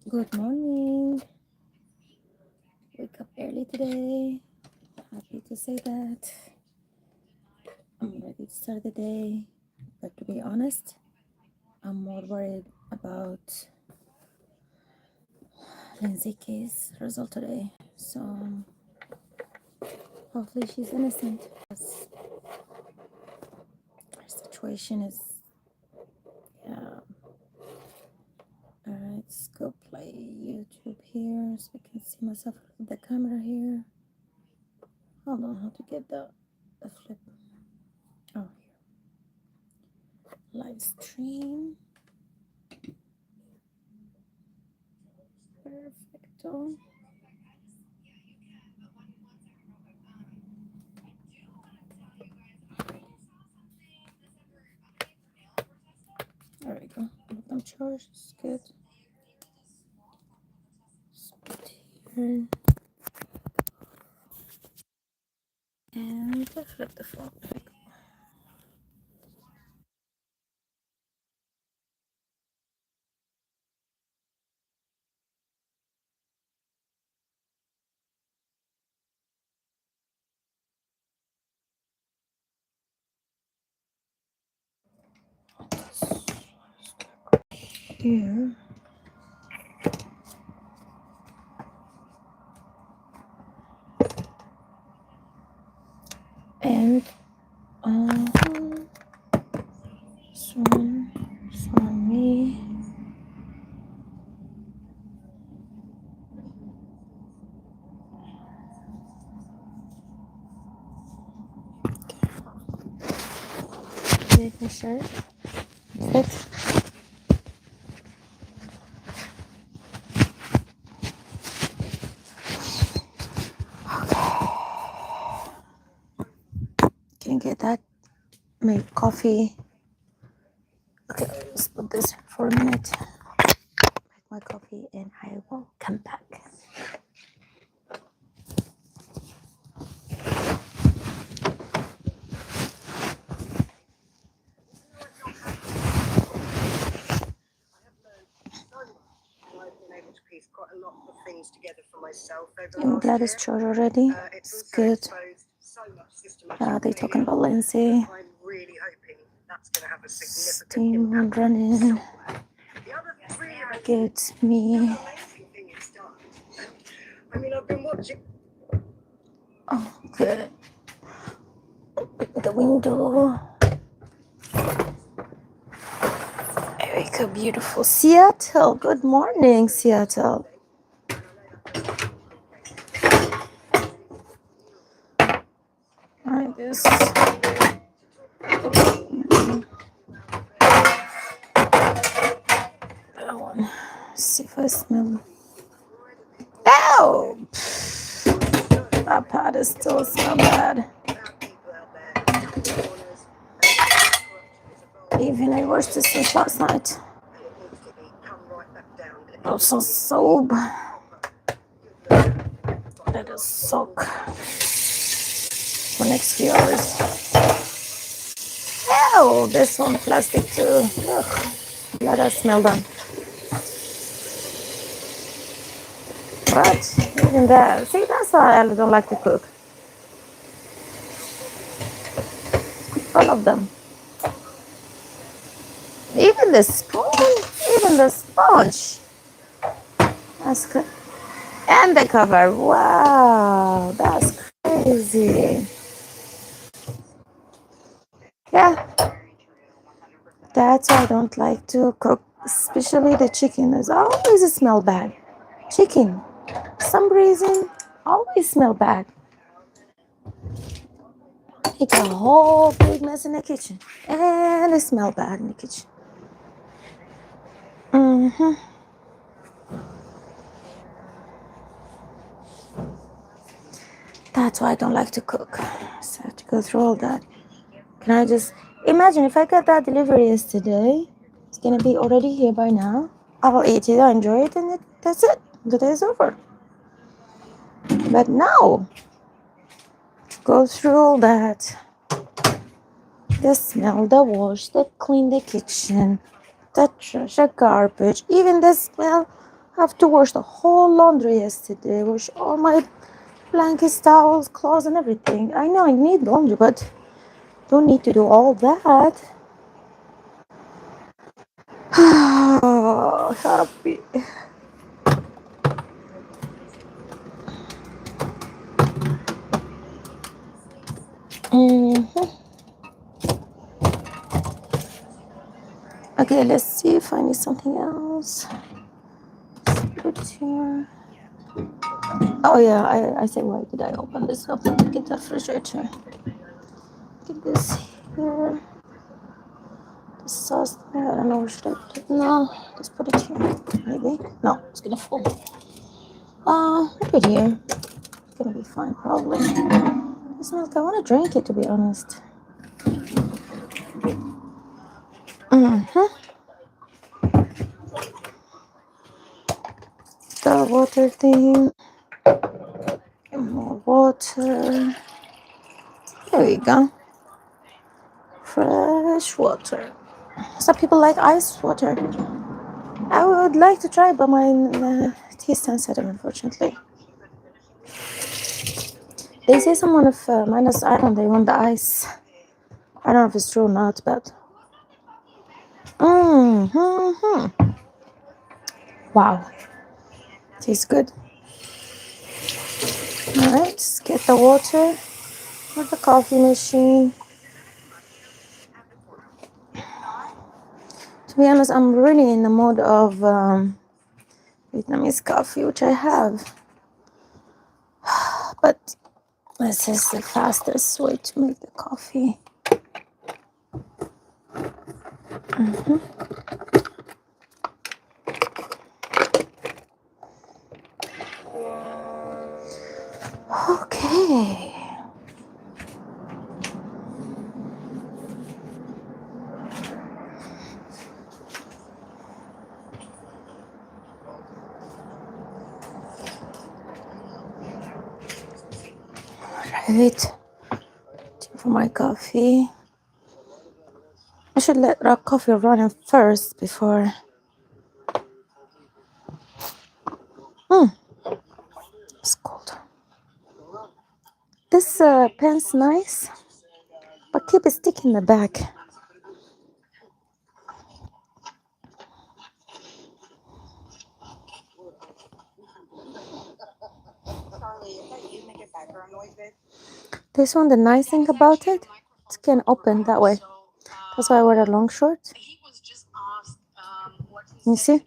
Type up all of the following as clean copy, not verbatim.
Good morning. Wake up early today. Happy to say that. I'm ready to start the day. But to be honest, I'm more worried about Lindsay case result today. So hopefully she's innocent. Her situation is alright, let's go play YouTube here so I can see myself with the camera here. Hold on, how to get the flip. Oh, here. Live stream. Perfecto. There we go. Bottom charge is good. Split here. And flip the phone. Here. And this one me. Making sure. Fit. Can get that. Make coffee. Okay, let's put this for a minute. Make my coffee and I will come back. I'm glad it's charged already. It's good. They're talking about Lindsay. Steam running. Get me. Oh, good. Open the window. There we go, beautiful Seattle. Good morning, Seattle. Alright, this. That one. Let's see if I smell. Ow! That pad is still smell bad. Even I washed this since last night. Also soap. Let it soak for next few hours. Oh, this one plastic too. Ugh. Let us smell them. But even that, see, that's why I don't like to cook. All of them. Even the spoon, even the sponge. That's good. And the cover. Wow, that's crazy. Yeah. That's why I don't like to cook, especially the chicken. It's always smell bad. Chicken, for some reason, always smell bad. It's a whole big mess in the kitchen, and it smell bad in the kitchen. That's why I don't like to cook. So I have to go through all that. Can I just imagine if I got that delivery yesterday? It's gonna be already here by now. I will eat it, I enjoy it, and that's it. The day is over. But now, to go through all that, the smell, the wash, the clean the kitchen, the trash, the garbage, even the smell have to wash the whole laundry yesterday. Wash all my blankets, towels, clothes, and everything. I know I need laundry, but don't need to do all that. Happy. Okay, let's see if I need something else. Put here. Oh yeah, I said, why did I open this up? Let me get the refrigerator. Get this here. The sauce there. I don't know where should I put it now. Let's put it here. Maybe. No, it's gonna fall. Put it here. It's gonna be fine, probably. This milk, I want to drink it, to be honest. The water thing. More water. There we go. Fresh water. Some people like ice water. I would like to try, but my tea is sensitive, unfortunately. They say someone of Minus Island, they want the ice. I don't know if it's true or not, but... Wow. Tastes good. Alright, let's get the water with the coffee machine. To be honest, I'm really in the mood of Vietnamese coffee, which I have. But this is the fastest way to make the coffee. Okay. Right. For my coffee. I should let the coffee run first before... It's cold. This pen's nice, but keep it sticky in the back. This one, the nice thing about it, it can open that way. That's why I wear a long short. You see?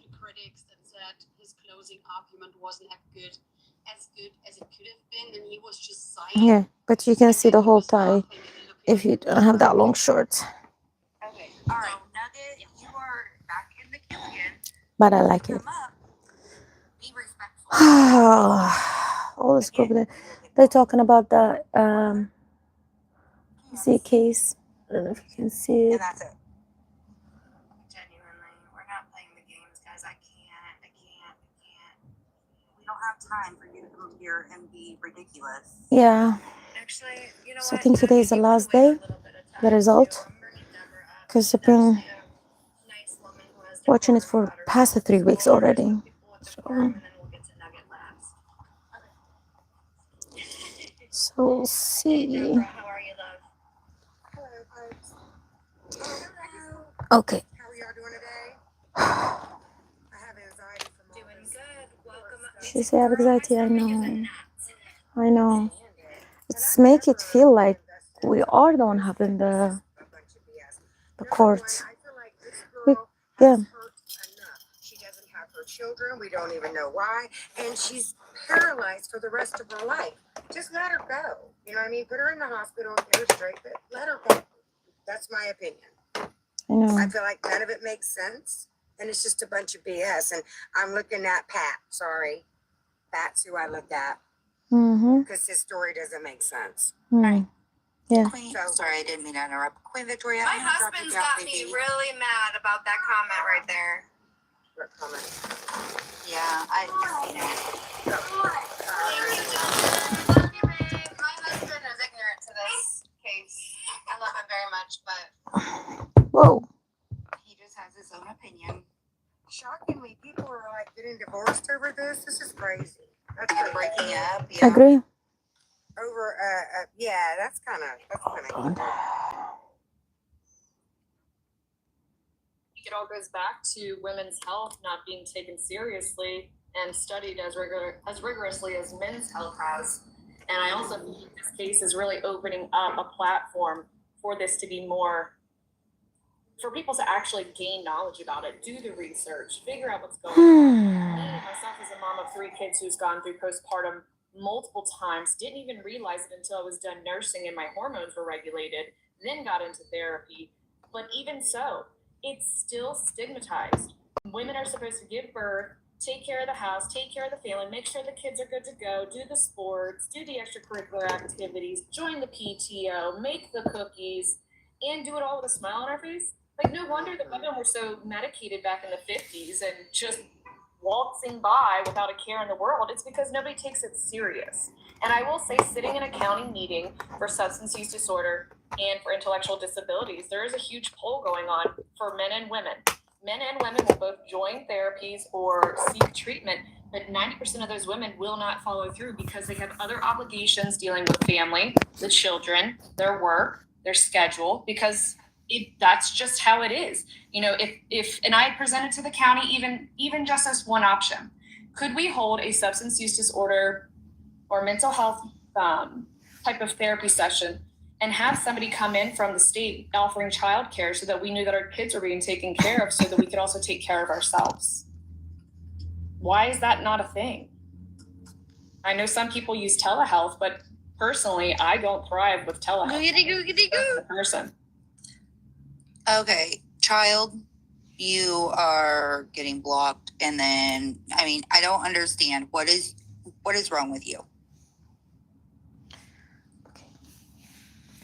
Yeah, but you can see the whole tie if you don't have that long short. Okay, all right, Nugget, you are back in the queue again. But I like it. Be respectful. All this group, they're talking about the Z case. I don't know if you can see it. And that's it. Genuinely, we're not playing the games, guys. I can't. We don't have time for you to come here and be ridiculous. Yeah. Actually, you know So I think today is the last wait a day, little bit of time the result, too. I'm bringing Deborah up. because I've She's been actually a nice woman who has watching it decorum for about past the herself. 3 weeks We'll already. introduce people with So, decorum, and then we'll get to Nugget last. so we'll see. Deborah, how are you, love? Hello, folks. Okay. How are y'all doing today? I have anxiety from all Doing this. good. Welcome up. She said I have anxiety. I know. It's make it feel like we are the one having the court. I feel like this We, girl yeah. has hurt enough. She doesn't have her children. We don't even know why. And she's paralyzed for the rest of her life. Just let her go. You know what I mean? Put her in the hospital and get her straight, but let her go. That's my opinion. I know. I feel like none of it makes sense. And it's just a bunch of BS. And I'm looking at Pat. Sorry. That's who I looked at. Because his story doesn't make sense. Right. Yeah. Queen, sorry, I didn't mean to interrupt. Queen Victoria, My husband's got me really mad about that comment right there. What comment? Yeah, I've seen it. Love you, babe. My husband is ignorant to this case. I love him very much, but Whoa. He just has his own opinion. Shockingly, people are like getting divorced divorced over this? This is crazy. That's They're crazy. breaking up. Yeah. Agree. Over, yeah, that's kind of. It all goes back to women's health not being taken seriously and studied as rigorously as men's health has. And I also think this case is really opening up a platform for this to be more, for people to actually gain knowledge about it, do the research, figure out what's going on. Me, myself, as a mom of 3 kids who's gone through postpartum multiple times, didn't even realize it until I was done nursing and my hormones were regulated, then got into therapy. But even so, it's still stigmatized. Women are supposed to give birth, take care of the house, take care of the family, make sure the kids are good to go, do the sports, do the extracurricular activities, join the PTO, make the cookies, and do it all with a smile on our face. Like, no wonder the women were so medicated back in the 50s and just waltzing by without a care in the world. It's because nobody takes it serious. And I will say, sitting in a county meeting for substance use disorder and for intellectual disabilities, there is a huge poll going on for men and women. Men and women will both join therapies or seek treatment, but 90% of those women will not follow through because they have other obligations dealing with family, the children, their work, their schedule, because that's just how it is. You know, if and I presented to the county even just as one option, could we hold a substance use disorder or mental health type of therapy session and have somebody come in from the state offering childcare so that we knew that our kids were being taken care of, so that we could also take care of ourselves? Why is that not a thing? I know some people use telehealth, but personally, I don't thrive with telehealth. That's the person. Okay, child, you are getting blocked, and then I don't understand what is wrong with you.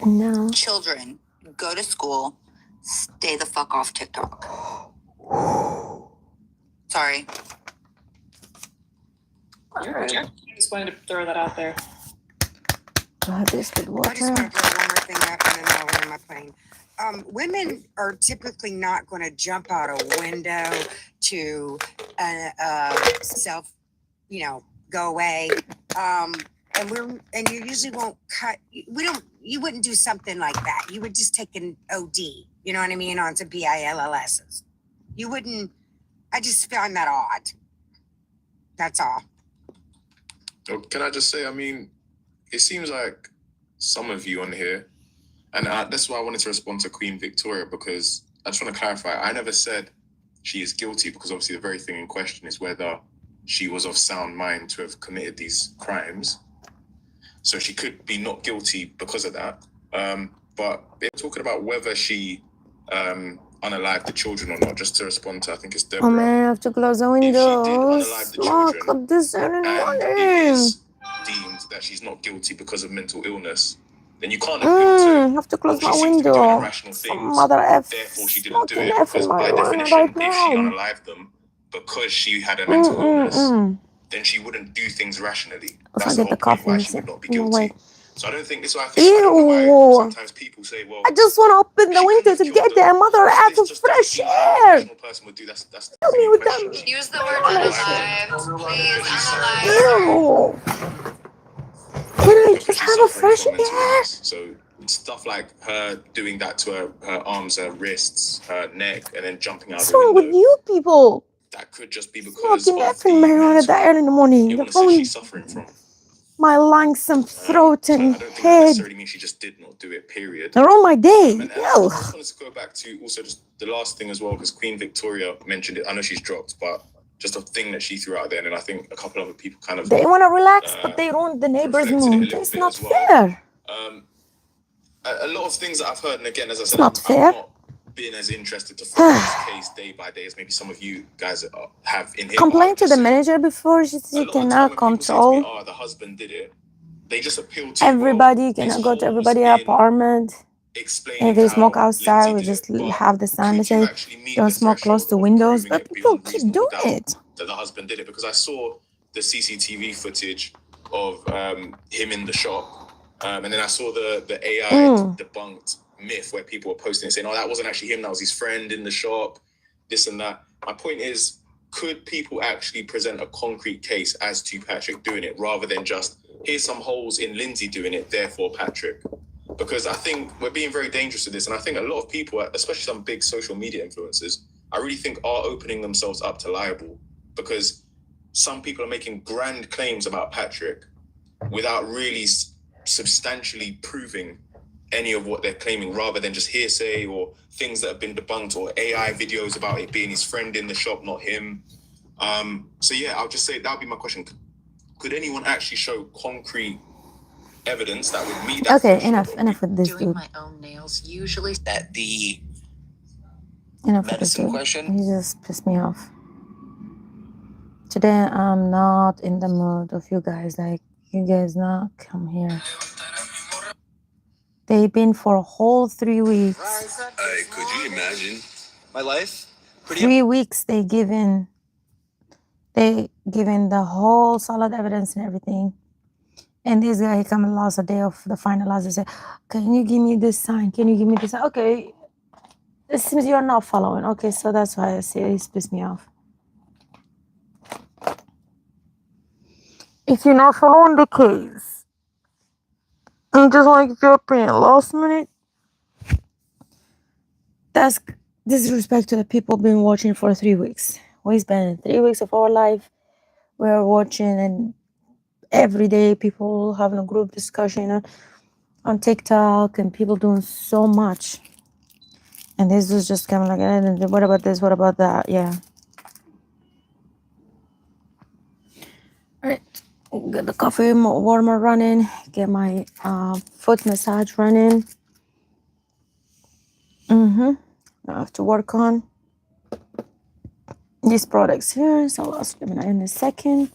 No. Children, go to school, stay the fuck off TikTok. Sorry. You're right. I just wanted to throw that out there. God, this with I just want water. to throw one more thing up and then I'll land my plane. Women are typically not going to jump out a window to self, go away. And you usually won't cut. You wouldn't do something like that. You would just take an OD, you know what I mean, on some PILLSs. You wouldn't. I just find that odd. That's all. Can I just say, it seems like some of you on here, and that's why I wanted to respond to Queen Victoria, because I just want to clarify, I never said she is guilty, because obviously the very thing in question is whether she was of sound mind to have committed these crimes. So she could be not guilty because of that. But they're talking about whether she unalived the children or not, just to respond to, I think it's Deborah. Oh man, I have to close the windows. Lock up this early and morning. it is deemed that she's not guilty because of mental illness, then you can't appeal to. I have to close my window. Some mother F Therefore, she didn't do smoking it, F in because by marijuana definition, right if she now. unalived them because she had a mental illness, then she wouldn't do things rationally. That's the whole point why she would not be guilty. So I don't think this is why I think I don't know why sometimes people say, well, I just want to open the window to get there. Mother F of fresh air. Person would do. That's Tell me with them. Use the word unalived, please. Unalived. Ew. Can I just have a fresh air? So stuff like her doing that to her arms, her wrists, her neck, and then jumping out What's the window. wrong with you people? That could just be because Smoking of F in marijuana that early in the morning. You're illnesses going she's suffering from. my lungs and throat So I and don't think that head. necessarily means she just did not do it, period. They're on my day. And I Yo. just wanted to go back to also just the last thing as well, because Queen Victoria mentioned it. I know she's dropped, but just a thing that she threw out there, and I think a couple other people kind of They want to relax, but they ruin the neighbor's mood. It's not fair. A lot of things that I've heard, and again, as I said, not fair. I've not been as interested to follow this case day by day as maybe some of you guys have in here. Complain to the manager before she cannot control. The husband did it. They just appeal to everybody. Cannot go to everybody's apartment. If they smoke outside, we just have the sign that says don't smoke close to windows. But people keep doing it. That the husband did it, because I saw the CCTV footage of him in the shop, and then I saw the AI debunked myth where people were posting it saying, "Oh, that wasn't actually him. That was his friend in the shop." This and that. My point is, could people actually present a concrete case as to Patrick doing it rather than just, here's some holes in Lindsay doing it, therefore Patrick? Because I think we're being very dangerous with this. And I think a lot of people, especially some big social media influencers, I really think are opening themselves up to libel, because some people are making grand claims about Patrick without really substantially proving any of what they're claiming, rather than just hearsay or things that have been debunked, or AI videos about it being his friend in the shop, not him. So yeah, I'll just say that would be my question. Could anyone actually show concrete evidence that would meet that? Okay, enough with this Doing dude. my own nails usually. That the Enough with this medicine dude. question. He just pissed me off. Today I'm not in the mood of you guys. Like, you guys not come here. They've been for a whole 3 weeks. Could you imagine my life? 3 weeks they given the whole solid evidence and everything. And this guy, he come and lost a day of the finalizer and say, can you give me this sign? Can you give me this sign? Okay, it seems you're not following. Okay, so that's why I say it's pissed me off. If you're not following the case, and just like jumping last minute, that's disrespect to the people been watching for 3 weeks. We spent 3 weeks of our life. We're watching, and every day people having a group discussion on TikTok, and people doing so much. And this was just kind of like, what about this? What about that? Yeah. All right. Get the coffee warmer running. Get my foot massage running. I have to work on these products here. So I'll ask them in a second.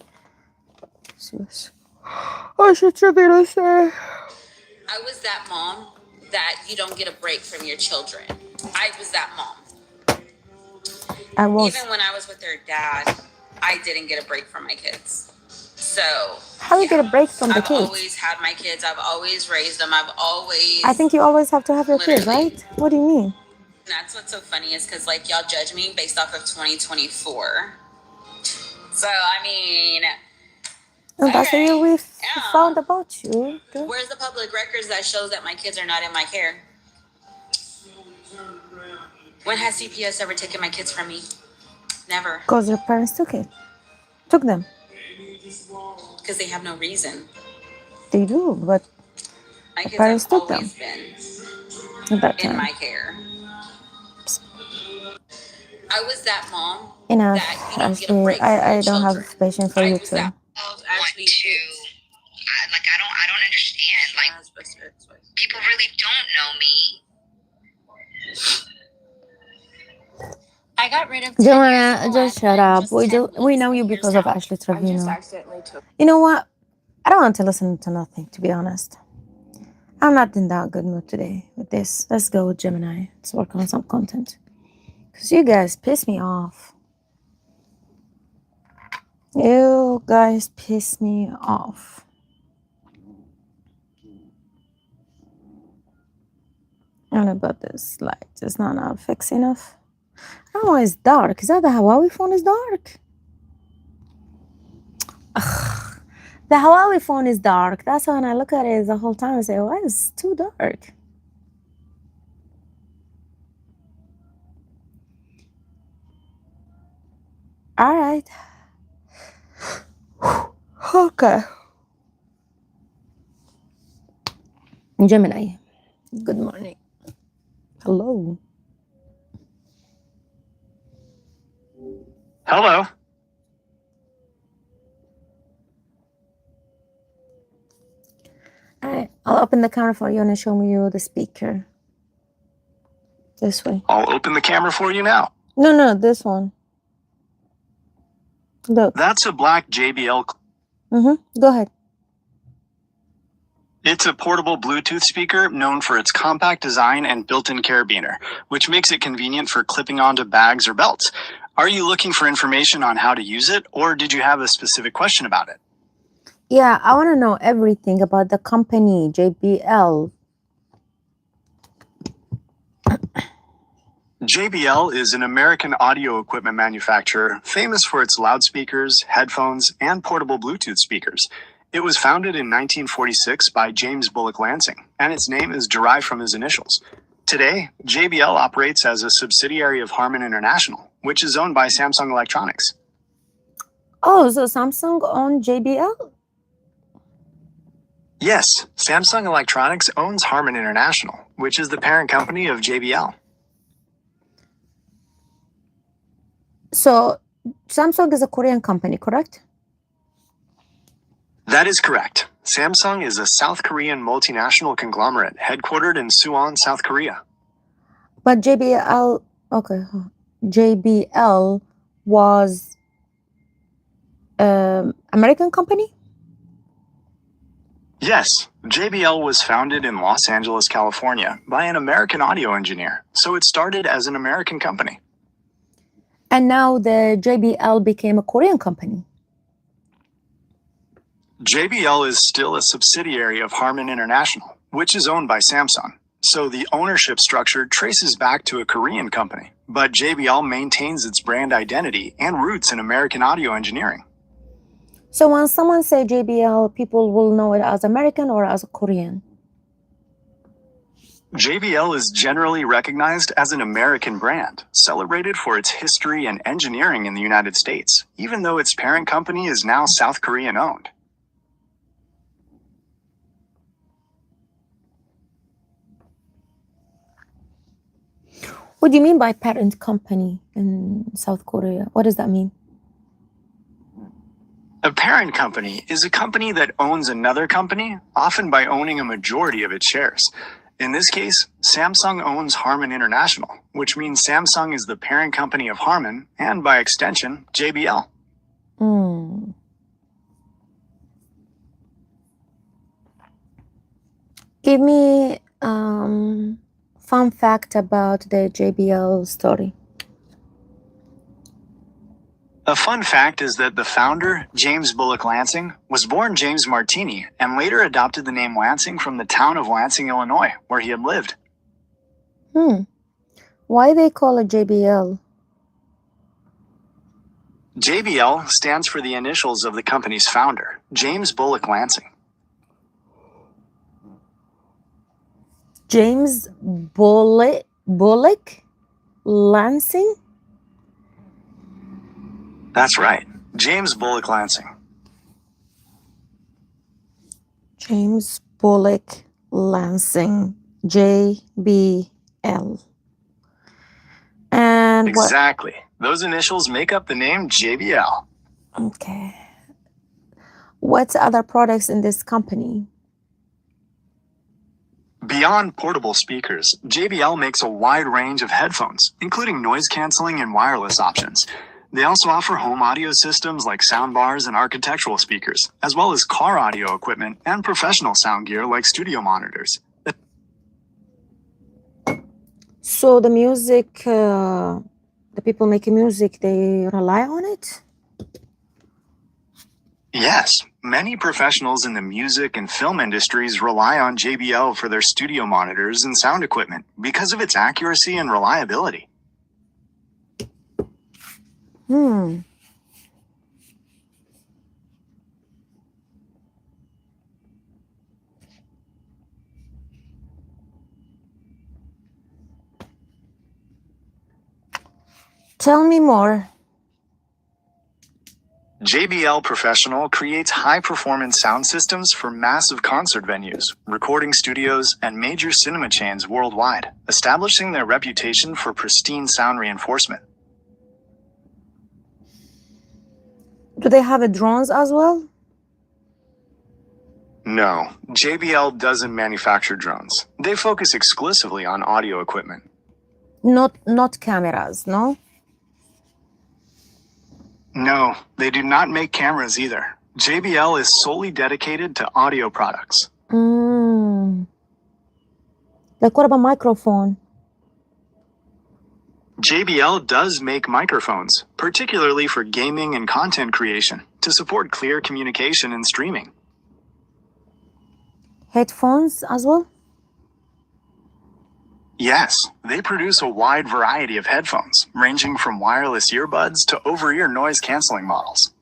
I should be to say. I was that mom that you don't get a break from your children. I was that mom. I was. Even when I was with their dad, I didn't get a break from my kids. So how do you get a break from the I've kids? always had my kids. I've always raised them. I've always. I think you always have to have your kids, Literally. right? What do you mean? That's what's so funny is because like y'all judge me based off of 2024. So I mean, And that's okay, what we yeah. found about you. Good. Where's the public records that shows that my kids are not in my care? When has CPS ever taken my kids from me? Never. Because your parents took them. Because they have no reason. They do, but My kids parents have took always them been at that in time. my care. I was that mom Enough. that you don't get a Actually, break from I your don't have children. patience for I you was too. that actually I don't understand. Like, people really don't know me. I got rid of Joanna, just shut up. We know you because of Ashley Trevino. accidentally took. You know what? I don't want to listen to nothing, to be honest. I'm not in that good mood today with this. Let's go with Gemini. Let's work on some content. Because you guys piss me off. You guys piss me off. I don't know about this light. It's not fixed enough. I don't know why it's dark. Is that the Huawei phone is dark? Ugh. The Huawei phone is dark. That's why when I look at it the whole time, I say, why is it too dark? All right. Okay. Gemini, good morning. Hello. Hello. All right. I'll open the camera for you and show you the speaker. This way. I'll open the camera for you now. No, this one. Look. That's a black JBL. Go ahead. It's a portable Bluetooth speaker known for its compact design and built-in carabiner, which makes it convenient for clipping onto bags or belts. Are you looking for information on how to use it, or did you have a specific question about it? Yeah, I want to know everything about the company, JBL. JBL is an American audio equipment manufacturer famous for its loudspeakers, headphones, and portable Bluetooth speakers. It was founded in 1946 by James Bullock Lansing, and its name is derived from his initials. Today, JBL operates as a subsidiary of Harman International, which is owned by Samsung Electronics. Oh, so Samsung owned JBL? Yes, Samsung Electronics owns Harman International, which is the parent company of JBL. So Samsung is a Korean company, correct? That is correct. Samsung is a South Korean multinational conglomerate headquartered in Suwon, South Korea. But JBL, okay, JBL was American company? Yes, JBL was founded in Los Angeles, California by an American audio engineer, so it started as an American company. And now the JBL became a Korean company. JBL is still a subsidiary of Harman International, which is owned by Samsung. So the ownership structure traces back to a Korean company, but JBL maintains its brand identity and roots in American audio engineering. So when someone say JBL, people will know it as American or as Korean? JBL is generally recognized as an American brand, celebrated for its history and engineering in the United States, even though its parent company is now South Korean owned. What do you mean by parent company in South Korea? What does that mean? A parent company is a company that owns another company, often by owning a majority of its shares. In this case, Samsung owns Harman International, which means Samsung is the parent company of Harman and, by extension, JBL. Give me fun fact about the JBL story. A fun fact is that the founder, James Bullock Lansing, was born James Martini and later adopted the name Lansing from the town of Lansing, Illinois, where he had lived. Why they call it JBL? JBL stands for the initials of the company's founder, James Bullock Lansing. James Bullock Lansing? That's right, James Bullock Lansing. James Bullock Lansing, JBL. And Exactly. Those initials make up the name JBL. Okay. What's other products in this company? Beyond portable speakers, JBL makes a wide range of headphones, including noise canceling and wireless options. They also offer home audio systems like soundbars and architectural speakers, as well as car audio equipment and professional sound gear like studio monitors. So the music, the people making music, they rely on it? Yes, many professionals in the music and film industries rely on JBL for their studio monitors and sound equipment because of its accuracy and reliability. Tell me more. JBL Professional creates high-performance sound systems for massive concert venues, recording studios, and major cinema chains worldwide, establishing their reputation for pristine sound reinforcement. Do they have drones as well? No, JBL doesn't manufacture drones. They focus exclusively on audio equipment. Not cameras, no? No, they do not make cameras either. JBL is solely dedicated to audio products. Like what about microphone? JBL does make microphones, particularly for gaming and content creation, to support clear communication and streaming. Headphones as well? Yes, they produce a wide variety of headphones, ranging from wireless earbuds to over-ear noise-canceling models.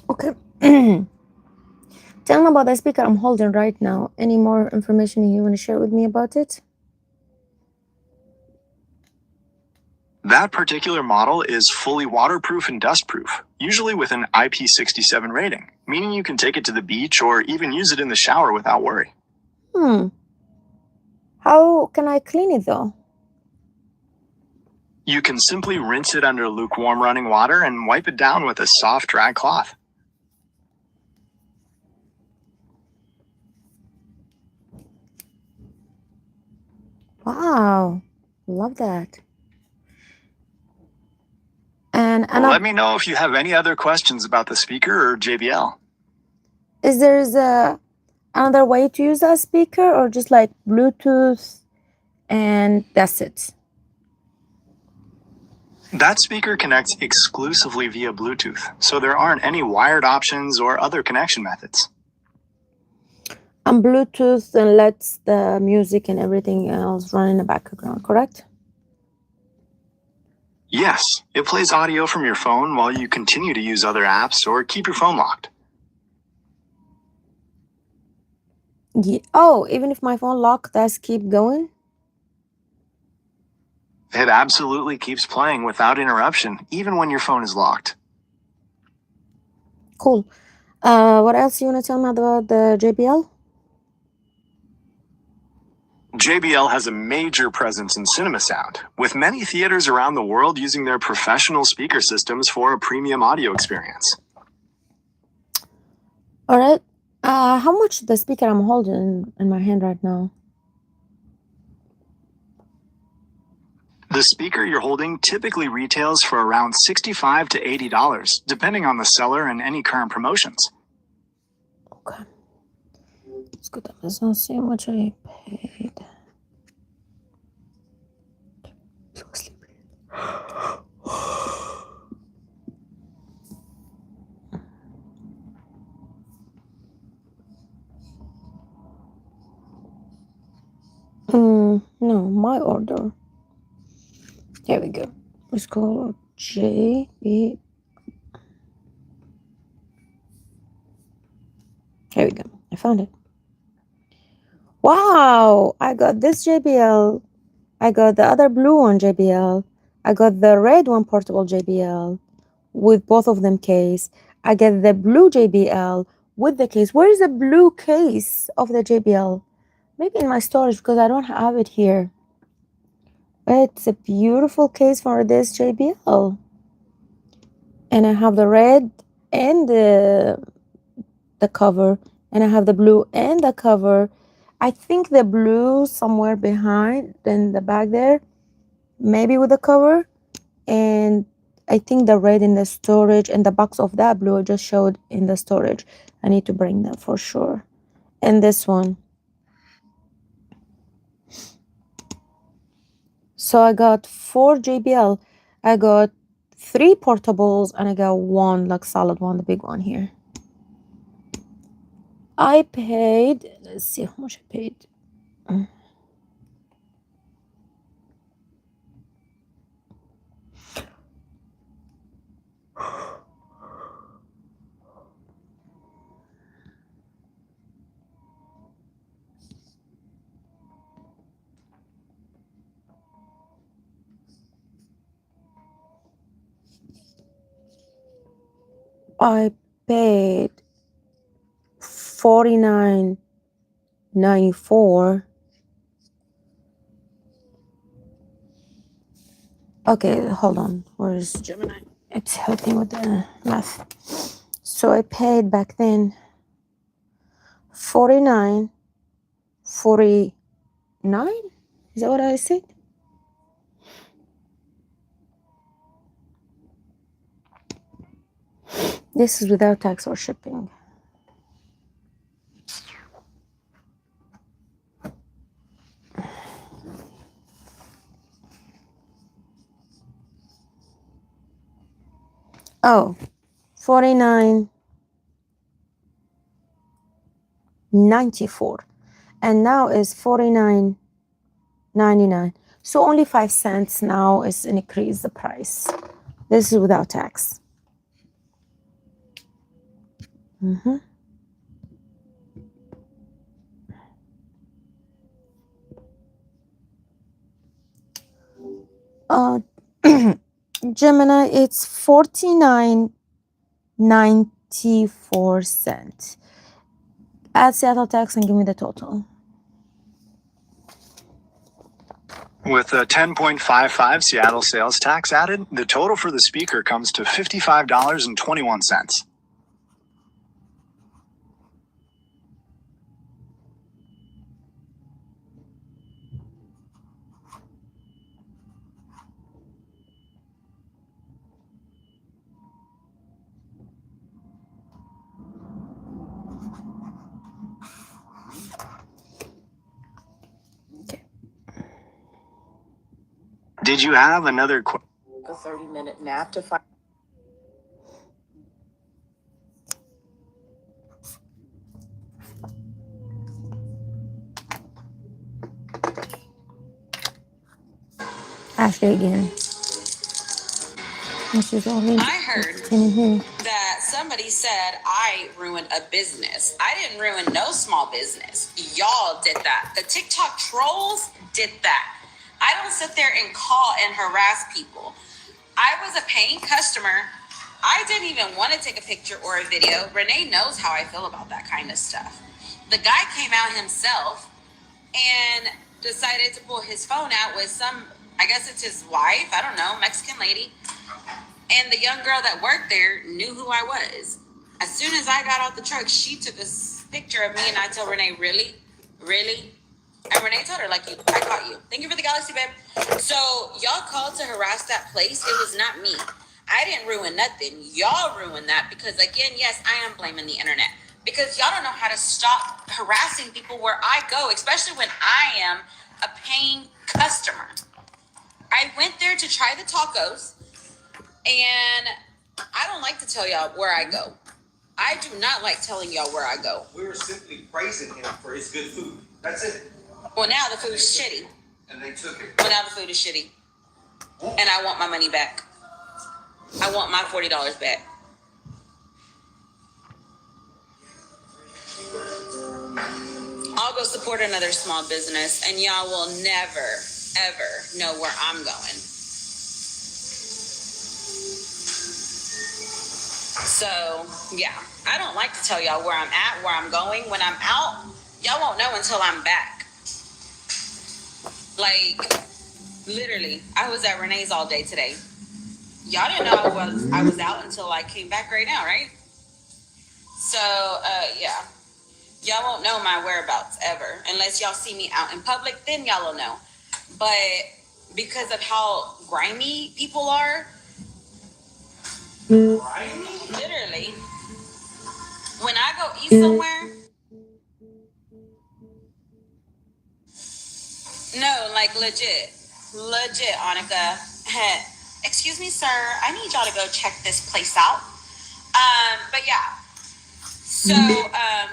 Okay. Tell me about the speaker I'm holding right now. Any more information you want to share with me about it? That particular model is fully waterproof and dustproof, usually with an IP67 rating, meaning you can take it to the beach or even use it in the shower without worry. How can I clean it though? You can simply rinse it under lukewarm running water and wipe it down with a soft, dry cloth. Wow, love that. And Let me know if you have any other questions about the speaker or JBL. is there another way to use that speaker, or just like Bluetooth and that's it? That speaker connects exclusively via Bluetooth, so there aren't any wired options or other connection methods. And Bluetooth and lets the music and everything else run in the background, correct? Yes, it plays audio from your phone while you continue to use other apps or keep your phone locked. Yeah. Oh, even if my phone locked, does keep going? It absolutely keeps playing without interruption, even when your phone is locked. Cool. What else you want to tell me about the JBL? JBL has a major presence in cinema sound, with many theaters around the world using their professional speaker systems for a premium audio experience. All right. How much the speaker I'm holding in my hand right now? The speaker you're holding typically retails for around $65 to $80, depending on the seller and any current promotions. Okay. Let's go to Amazon, see how much I paid. So sleepy. No, my order. Here we go. Let's go JB. Here we go. I found it. Wow! I got this JBL. I got the other blue one JBL. I got the red one portable JBL with both of them case. I get the blue JBL with the case. Where is the blue case of the JBL? Maybe in my storage because I don't have it here. It's a beautiful case for this JBL. And I have the red and the cover. And I have the blue and the cover. I think the blue somewhere behind in the back there. Maybe with the cover. And I think the red in the storage and the box of that blue I just showed in the storage. I need to bring that for sure. And this one. So I got 4 JBL. I got 3 portables and I got 1 like solid one, the big one here. I paid, let's see how much I paid. I paid $49.94. Okay, hold on. Where's Gemini? It's helping with the math. So I paid back then $49.49. Is that what I said? This is without tax or shipping. Oh, $49.94, and now is $49.99. So only 5 cents now is increase the price. This is without tax. Mm-hmm. Gemini, it's 49.94. Add Seattle tax and give me the total. With a 10.55 Seattle sales tax added, the total for the speaker comes to $55.21. Okay. Did you have another question? A 30-minute nap to find. Ask her again. And she's only I heard in here. that somebody said I ruined a business. I didn't ruin no small business. Y'all did that. The TikTok trolls did that. I don't sit there and call and harass people. I was a paying customer. I didn't even want to take a picture or a video. Renee knows how I feel about that kind of stuff. The guy came out himself and decided to pull his phone out with some, I guess it's his wife, I don't know, Mexican lady. And the young girl that worked there knew who I was. As soon as I got out the truck, she took a picture of me, and I told Renee, really? And Renee told her, like, I caught you. Thank you for the galaxy, babe. So y'all called to harass that place. It was not me. I didn't ruin nothing. Y'all ruined that because, again, yes, I am blaming the internet. Because y'all don't know how to stop harassing people where I go, especially when I am a paying customer. I went there to try the tacos. And I don't like to tell y'all where I go. I do not like telling y'all where I go. We were simply praising him for his good food. That's it. Well, now the food is shitty. And they took it. Well, now the food is shitty. And I want my money back. I want my $40 back. I'll go support another small business, and y'all will never, ever know where I'm going. So, yeah, I don't like to tell y'all where I'm at, where I'm going. When I'm out, y'all won't know until I'm back. Like, literally, I was at Renee's all day today. Y'all didn't know I was out until I came back right now, right? So, yeah. Y'all won't know my whereabouts ever. Unless y'all see me out in public, then y'all will know. But because of how grimy people are, literally, when I go eat somewhere, no, like legit, Annika. Excuse me, sir, I need y'all to go check this place out. But yeah, so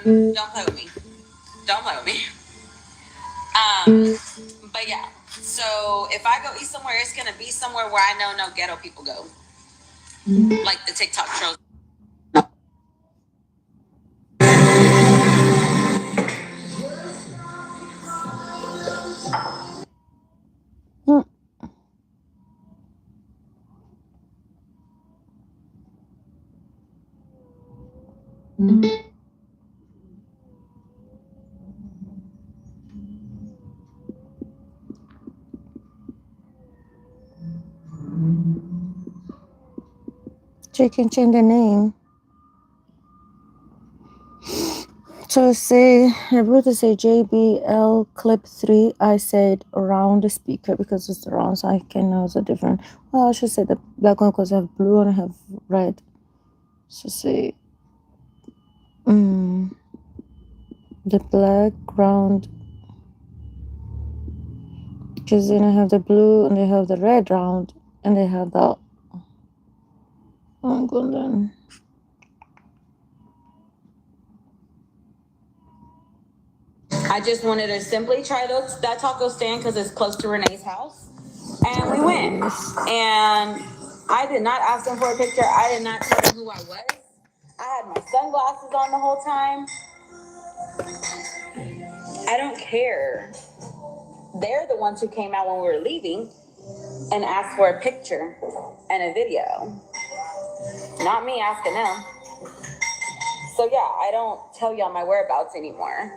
don't play with me. Don't play with me. But yeah, so if I go eat somewhere, it's gonna be somewhere where I know no ghetto people go. Like the TikTok trolls. So you can change the name. So say, I wrote to say JBL clip 3. I said around the speaker because it's round, so I can know it's a different. Well, I should say the black one because I have blue and I have red. So say, the black round. Because then I have the blue and they have the red round and they have the Oh, golden. I just wanted to simply try that taco stand because it's close to Renee's house. And we went. And I did not ask them for a picture. I did not tell them who I was. I had my sunglasses on the whole time. I don't care. They're the ones who came out when we were leaving and asked for a picture and a video. Not me asking them. So yeah, I don't tell y'all my whereabouts anymore.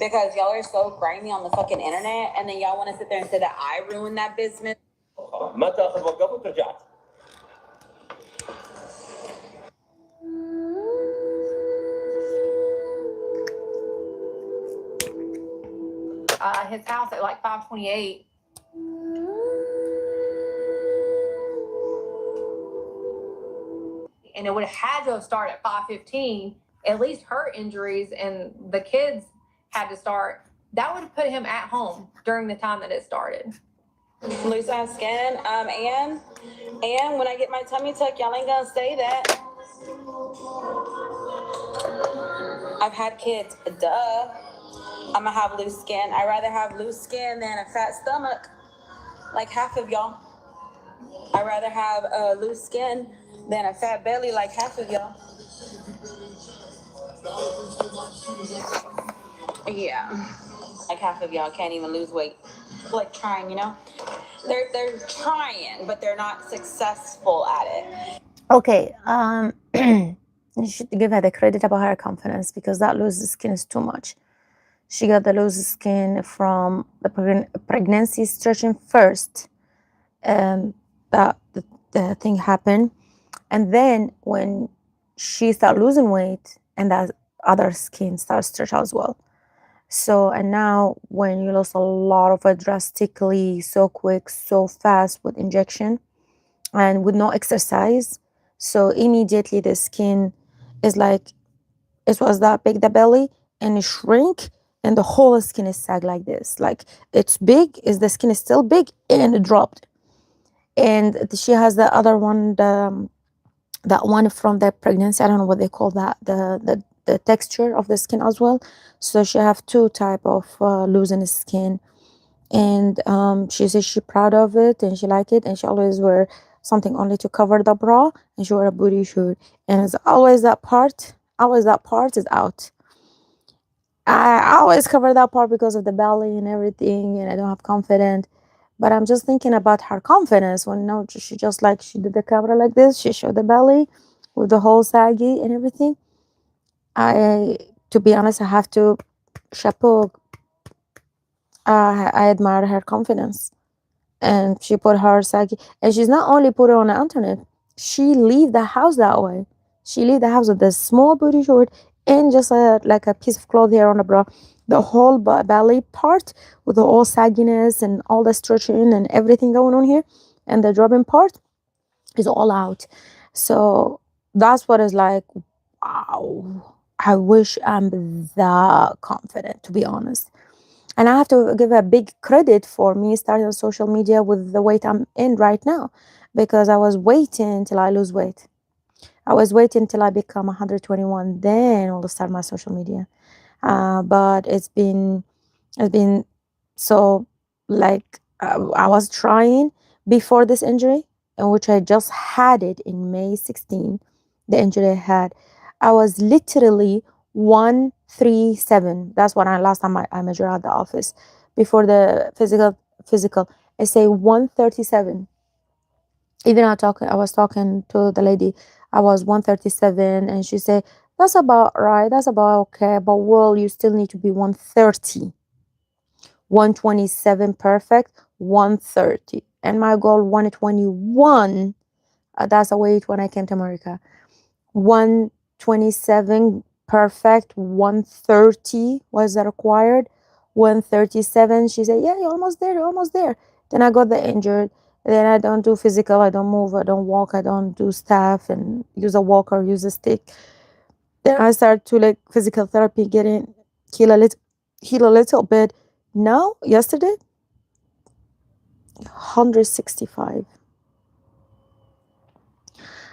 Because y'all are so grimy on the fucking internet, and then y'all want to sit there and say that I ruined that business. His house at like 528. And it would have had to have started at 5:15. At least her injuries and the kids had to start. That would have put him at home during the time that it started. Loose on skin. And when I get my tummy tuck, y'all ain't gonna say that. I've had kids. Duh. I'm gonna have loose skin. I'd rather have loose skin than a fat stomach, like half of y'all. I'd rather have a loose skin than a fat belly, like half of y'all. Yeah, like half of y'all can't even lose weight. Like trying, you know? They're trying, but they're not successful at it. Okay, you should give her the credit about her confidence because that loose skin is too much. She got the loose skin from the pregnancy stretching first. That the thing happened, and then when she started losing weight, and that other skin starts to stretch as well. So, and now when you lose a lot of it drastically, so quick, so fast with injection and with no exercise, so immediately the skin is like, it was that big, the belly, and it shrink, and the whole skin is sag like this. Like it's big, is the skin is still big, and it dropped. And she has the other one, that one from the pregnancy. I don't know what they call that, the texture of the skin as well. So she have two type of losing skin, and she says she proud of it and she like it, and she always wear something only to cover the bra, and she wear a booty shirt, and it's always that part is out. I always cover that part because of the belly and everything, and I don't have confidence. But I'm just thinking about her confidence when no, she just like she did the camera like this. She showed the belly with the whole saggy and everything. To be honest, I have to chapeau. I admire her confidence, and she put her saggy, and she's not only put it on the internet. She leave the house that way. She leave the house with a small booty short and just like a piece of cloth here on the bra. The whole belly part with the all sagginess and all the stretching and everything going on here, and the dropping part is all out. So that's what is like, wow, I wish I'm that confident, to be honest. And I have to give a big credit for me starting on social media with the weight I'm in right now, because I was waiting till I lose weight. I was waiting till I become 121, then I'll start my social media. But it's been so like I was trying before this injury, in which I just had it in May 16. The injury I had, I was literally 137. That's when last time I measured at the office before the physical. I say 137. Even I was talking to the lady. I was 137, and she said, that's about right, that's about okay, but well, you still need to be 130. 127 perfect, 130. And my goal, 121. That's a weight when I came to America. 127 perfect, 130 was the required. 137, she said, yeah, you're almost there, you're almost there. Then I got the injured. Then I don't do physical, I don't move, I don't walk, I don't do stuff and use a walker, use a stick. Then I started to like physical therapy, heal a little bit. Now, yesterday, 165.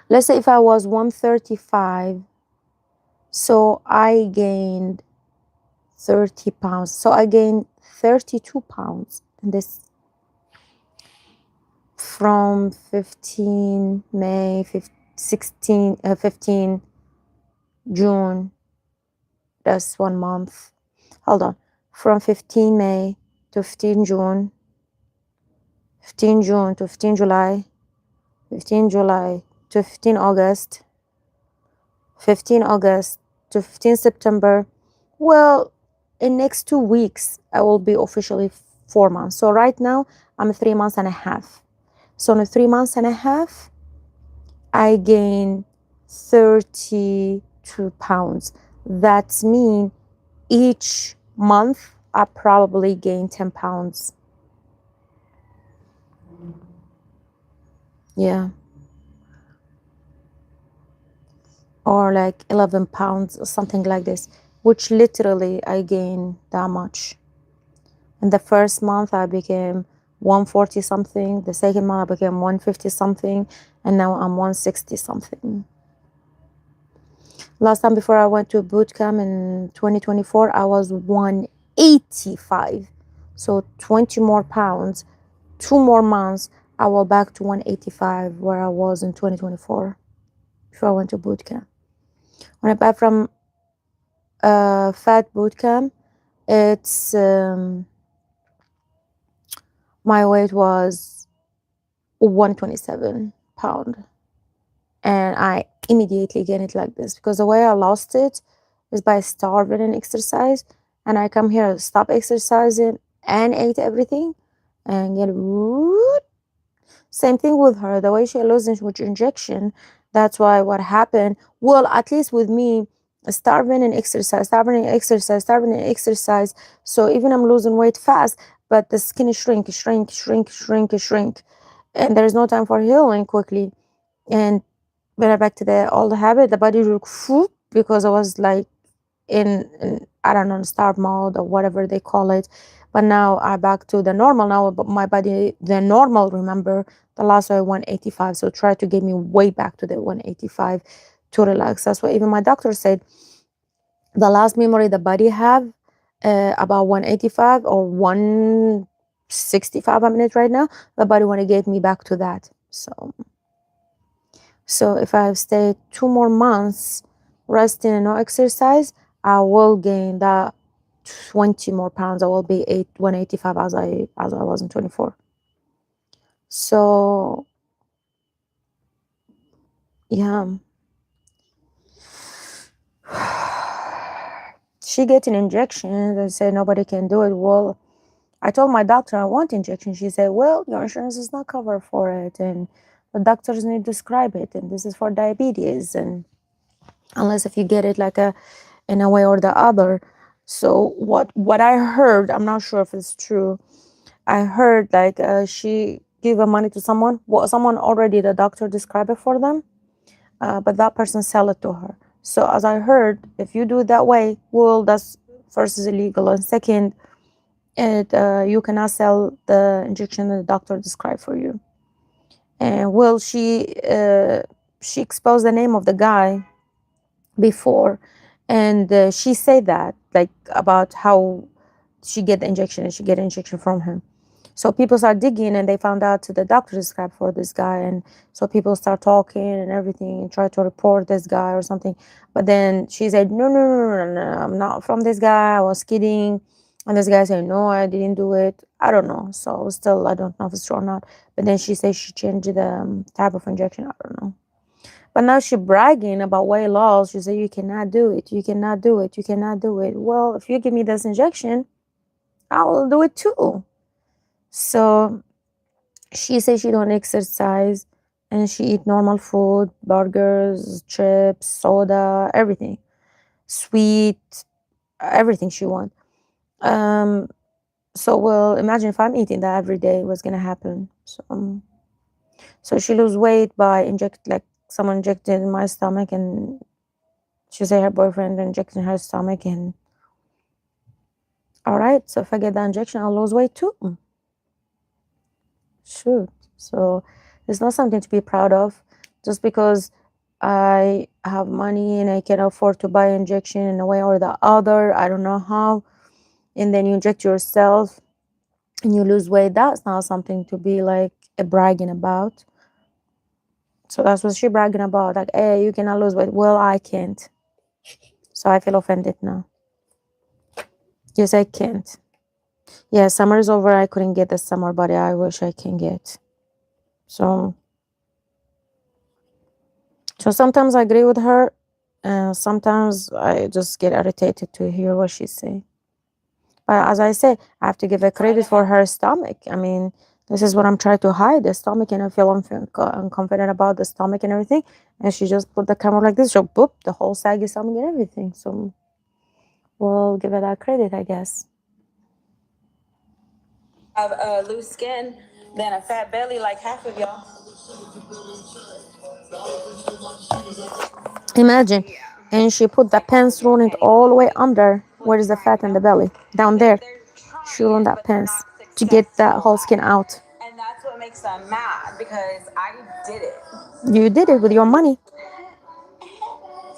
let's say if I was 135, so I gained 30 pounds. So I gained 32 pounds in this from 15 May, 15 June. That's 1 month. Hold on. From 15 May to 15 June, 15 June to 15 July, 15 July to 15 August, 15 August to 15 September. Well, in next 2 weeks, I will be officially 4 months. So right now, I'm 3 months and a half. So in 3 months and a half, I gain 32 pounds. That's mean each month, I probably gain 10 pounds. Yeah. Or like 11 pounds or something like this, which literally I gain that much. In the first month, I became 140 something. The second month, I became 150 something. And now I'm 160 something. Last time before I went to boot camp in 2024, I was 185. So 20 more pounds, 2 more months, I will back to 185 where I was in 2024 before I went to boot camp. When I back from fat boot camp, it's my weight was 127 pound, and I immediately gained it like this because the way I lost it is by starving and exercise, and I come here stop exercising and ate everything and get same thing with her. The way she loses with injection, that's why what happened, well, at least with me, starving and exercise, starving and exercise, starving and exercise. So even I'm losing weight fast, but the skin shrink. And there's no time for healing quickly. And when I back to the old habit, the body look food because I was like in I don't know, starve mode or whatever they call it. But now I back to the normal now, but my body, the normal, remember, the last way 185. So try to get me way back to the 185 to relax. That's what even my doctor said. The last memory the body have about 185 or 165 a minute right now, the body want to get me back to that. So if I stay 2 more months resting and no exercise, I will gain that 20 more pounds. I will be 185 as I was in 24. So yeah. She get an injection and said nobody can do it. Well, I told my doctor I want injection. She said, well, your insurance is not covered for it, and the doctors need to prescribe it, and this is for diabetes, and unless if you get it like in a way or the other. So what I heard, I'm not sure if it's true. I heard like she give the money to someone. Well, someone already the doctor described it for them, but that person sell it to her. So as I heard, if you do it that way, well, that's first is illegal, and second, you cannot sell the injection that the doctor described for you. And well, she exposed the name of the guy before, and she said that like about how she get the injection and she get an injection from him. So people start digging and they found out the doctor described for this guy, and so people start talking and everything and try to report this guy or something. But then she said, no, I'm not from this guy, I was kidding. And this guy said, no, I didn't do it. I don't know. So still, I don't know if it's true or not. But then she said she changed the type of injection. I don't know. But now she bragging about weight loss. She said, you cannot do it. You cannot do it. You cannot do it. Well, if you give me this injection, I will do it too. So she said she don't exercise and she eat normal food, burgers, chips, soda, everything, sweet, everything she want. So well, imagine if I'm eating that every day, what's gonna happen? So she lose weight by someone injected in my stomach, and she said her boyfriend injected in her stomach, and all right, so if I get that injection, I'll lose weight too. Shoot. So it's not something to be proud of. Just because I have money and I can afford to buy injection in a way or the other. I don't know how. And then you inject yourself and you lose weight. That's not something to be like bragging about. So that's what she bragging about. Like, hey, you cannot lose weight. Well, I can't. So I feel offended now. Yes, I can't. Yeah, summer is over. I couldn't get the summer body I wish I can get. So sometimes I agree with her. Sometimes I just get irritated to hear what she's saying. But as I say, I have to give her credit for her stomach. I mean, this is what I'm trying to hide, the stomach, and I feel unconfident about the stomach and everything. And she just put the camera like this, so boop, the whole saggy stomach and everything. So we'll give her that credit, I guess. Have loose skin than a fat belly like half of y'all. Imagine. And she put the pants ruined all the way under. Where is the fat and the belly? Down there. She ruined that pants to get that whole skin out. And that's what makes them mad because I did it. You did it with your money.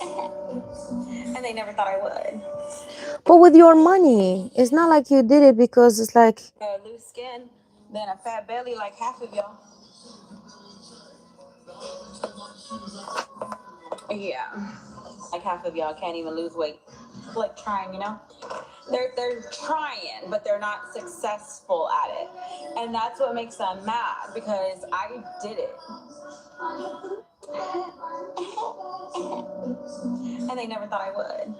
And they never thought I would. But with your money, it's not like you did it because it's like Loose skin than a fat belly like half of y'all. Yeah. Like half of y'all can't even lose weight. Like trying, you know? They're trying, but they're not successful at it. And that's what makes them mad because I did it. And they never thought I would.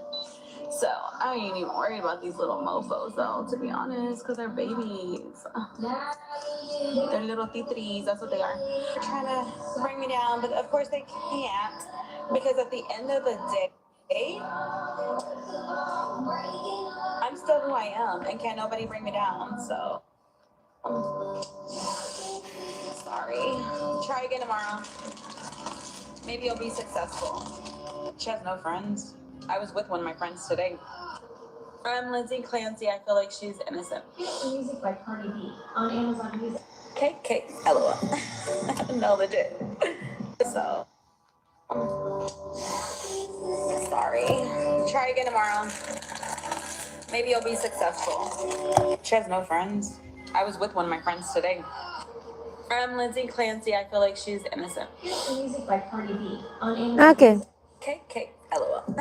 So I ain't even worried about these little mofos though, to be honest, because they're babies. They're little titris, that's what they are. They're trying to bring me down, but of course they can't, because at the end of the day, I'm still who I am, and can't nobody bring me down, so. Sorry. Try again tomorrow. Maybe you'll be successful. She has no friends. I was with one of my friends today. I'm Lindsay Clancy. I feel like she's innocent. Music by Cardi B on Amazon Music. KK, LOL. No, legit. So, sorry. Try again tomorrow. Maybe you'll be successful. She has no friends. I was with one of my friends today. I'm Lindsay Clancy. I feel like she's innocent. Music by Cardi B on Amazon. okay. KK, LOL.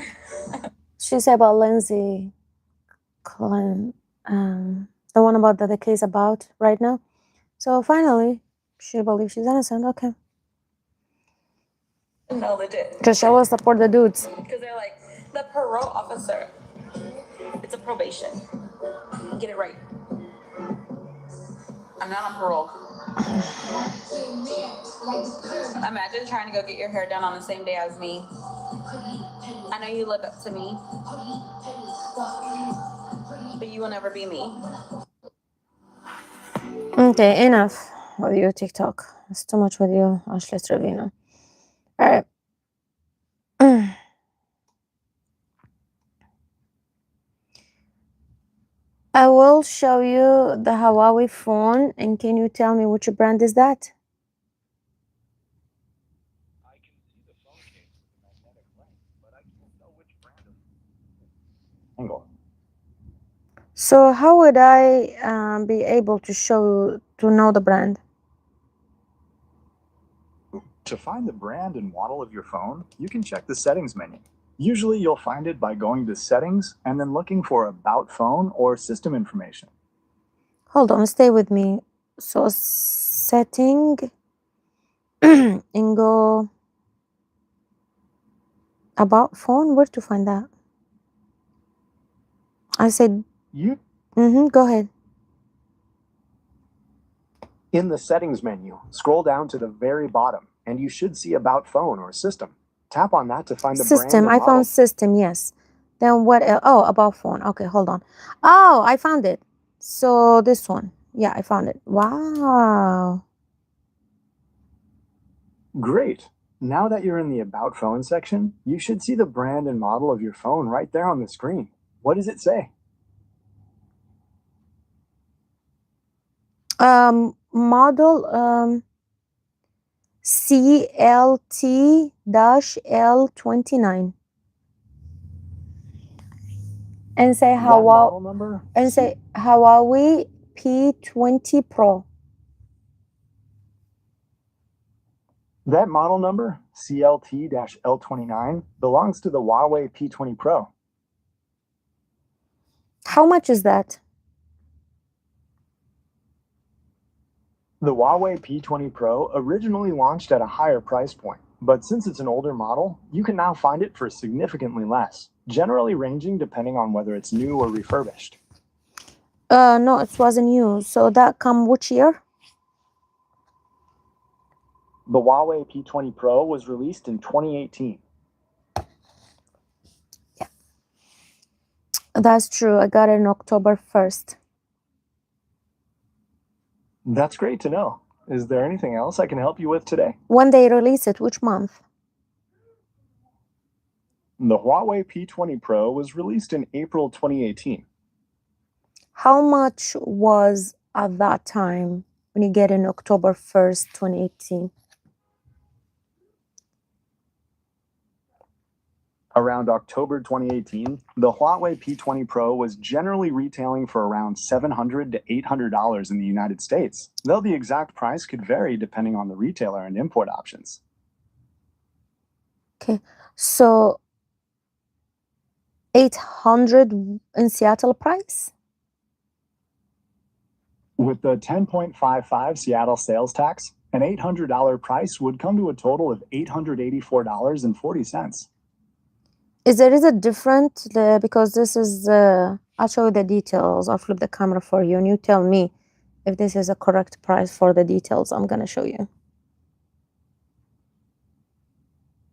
She said about Lindsay, the one about the case about right now. So finally, she believes she's innocent. Okay. No, legit. Because she will support the dudes. Because they're like, the parole officer. It's a probation. Get it right. I'm not on parole. Imagine trying to go get your hair done on the same day as me. I know you look up to me, but you will never be me. Okay, enough with you, TikTok. It's too much with you, Ashley Trevino. All right. I will show you the Huawei phone, and can you tell me which brand is that? I can see the phone case with the magnetic lens, but I can't tell which brand of angle. So how would I be able to know the brand? To find the brand and model of your phone, you can check the settings menu. Usually you'll find it by going to settings and then looking for about phone or system information. Hold on, stay with me. So setting and go about phone. Where to find that? I said go ahead. In the settings menu, scroll down to the very bottom and you should see about phone or system. Tap on that to find the System. brand and I found model. system, yes. Then what else? Oh, about phone. Okay, hold on. Oh, I found it. So this one. Yeah, I found it. Wow. Great. Now that you're in the about phone section, you should see the brand and model of your phone right there on the screen. What does it say? Model CLT-L29. And say That model number? say Huawei P20 Pro. That model number, CLT-L29, belongs to the Huawei P20 Pro. How much is that? The Huawei P20 Pro originally launched at a higher price point, but since it's an older model, you can now find it for significantly less, generally ranging depending on whether it's new or refurbished. No, it wasn't new. So that come which year? The Huawei P20 Pro was released in 2018. That's true. I got it on October 1st. That's great to know. Is there anything else I can help you with today? When they release it, which month? The Huawei P20 Pro was released in April 2018. How much was at that time when you get in October 1st, 2018? Around October 2018, the Huawei P20 Pro was generally retailing for around $700 to $800 in the United States, though the exact price could vary depending on the retailer and import options. Okay, so 800 in Seattle price? With the 10.55 Seattle sales tax, an $800 price would come to a total of $884.40. There is a different, because this is, I'll show you the details. I'll flip the camera for you and you tell me if this is a correct price for the details I'm gonna show you.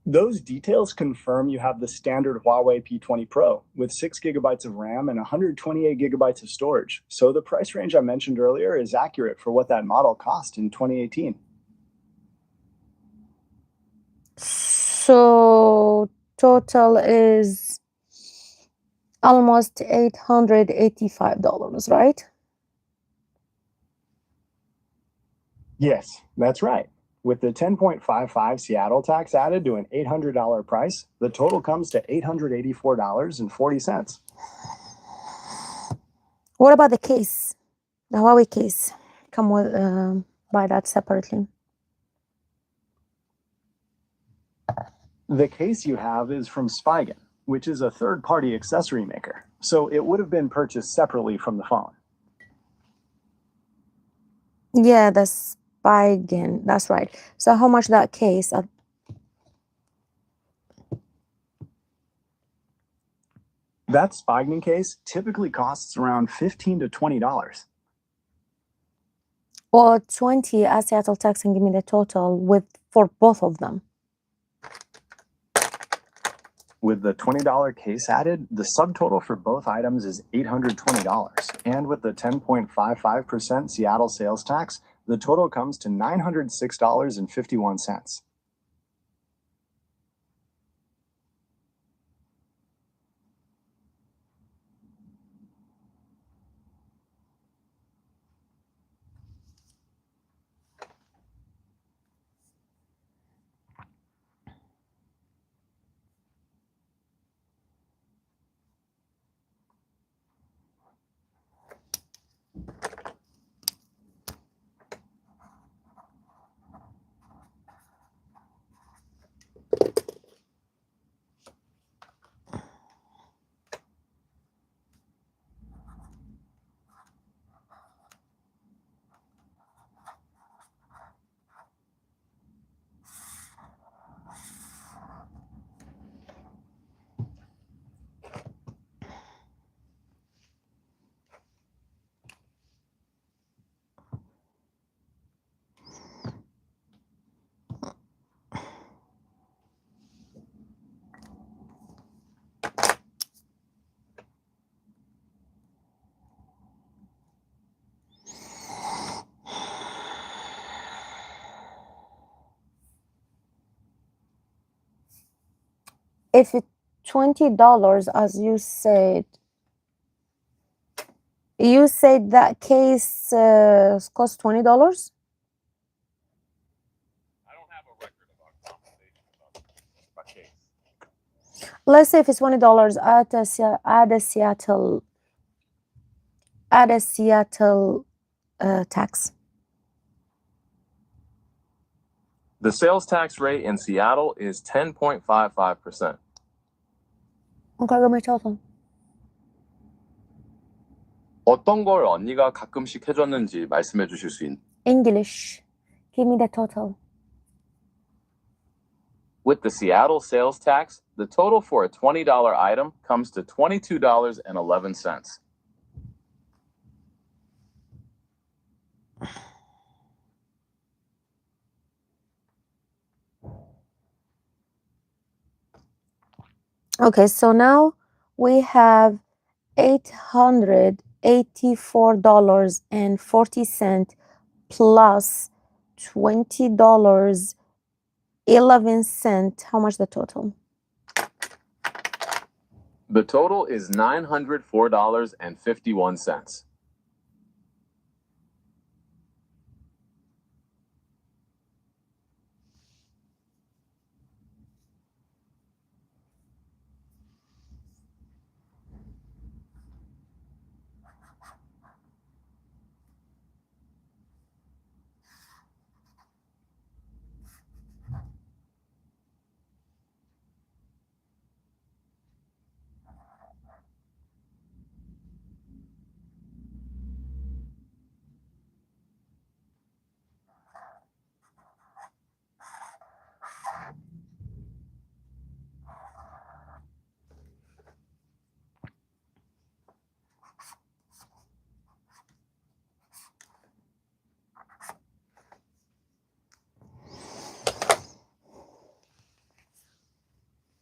Those details confirm you have the standard Huawei P20 Pro with 6 gigabytes of RAM and 128 gigabytes of storage. So the price range I mentioned earlier is accurate for what that model cost in 2018. So total is almost $885, right? Yes, that's right. With the 10.55 Seattle tax added to an $800 price, the total comes to $884.40. What about the case? The Huawei case? Come with, buy that separately. The case you have is from Spigen, which is a third-party accessory maker, so it would have been purchased separately from the phone. Yeah, the Spigen, that's right. So how much that case? That Spigen case typically costs around $15 to $20. Or 20 as Seattle tax and give me the total for both of them. With the $20 case added, the subtotal for both items is $820. And with the 10.55% Seattle sales tax, the total comes to $906.51. If it's $20, as you said that case cost $20? I don't have Let's say if it's $20, add a Seattle tax. The sales tax rate in Seattle is 10.55%. Okay, give me total. 어떤 걸 언니가 가끔씩 해줬는지 말씀해 주실 수 있나요? English. Give me the total. With the Seattle sales tax, the total for a $20 item comes to $22.11. Okay, so now we have $884.40 plus $20.11. How much the total? The total is $904.51.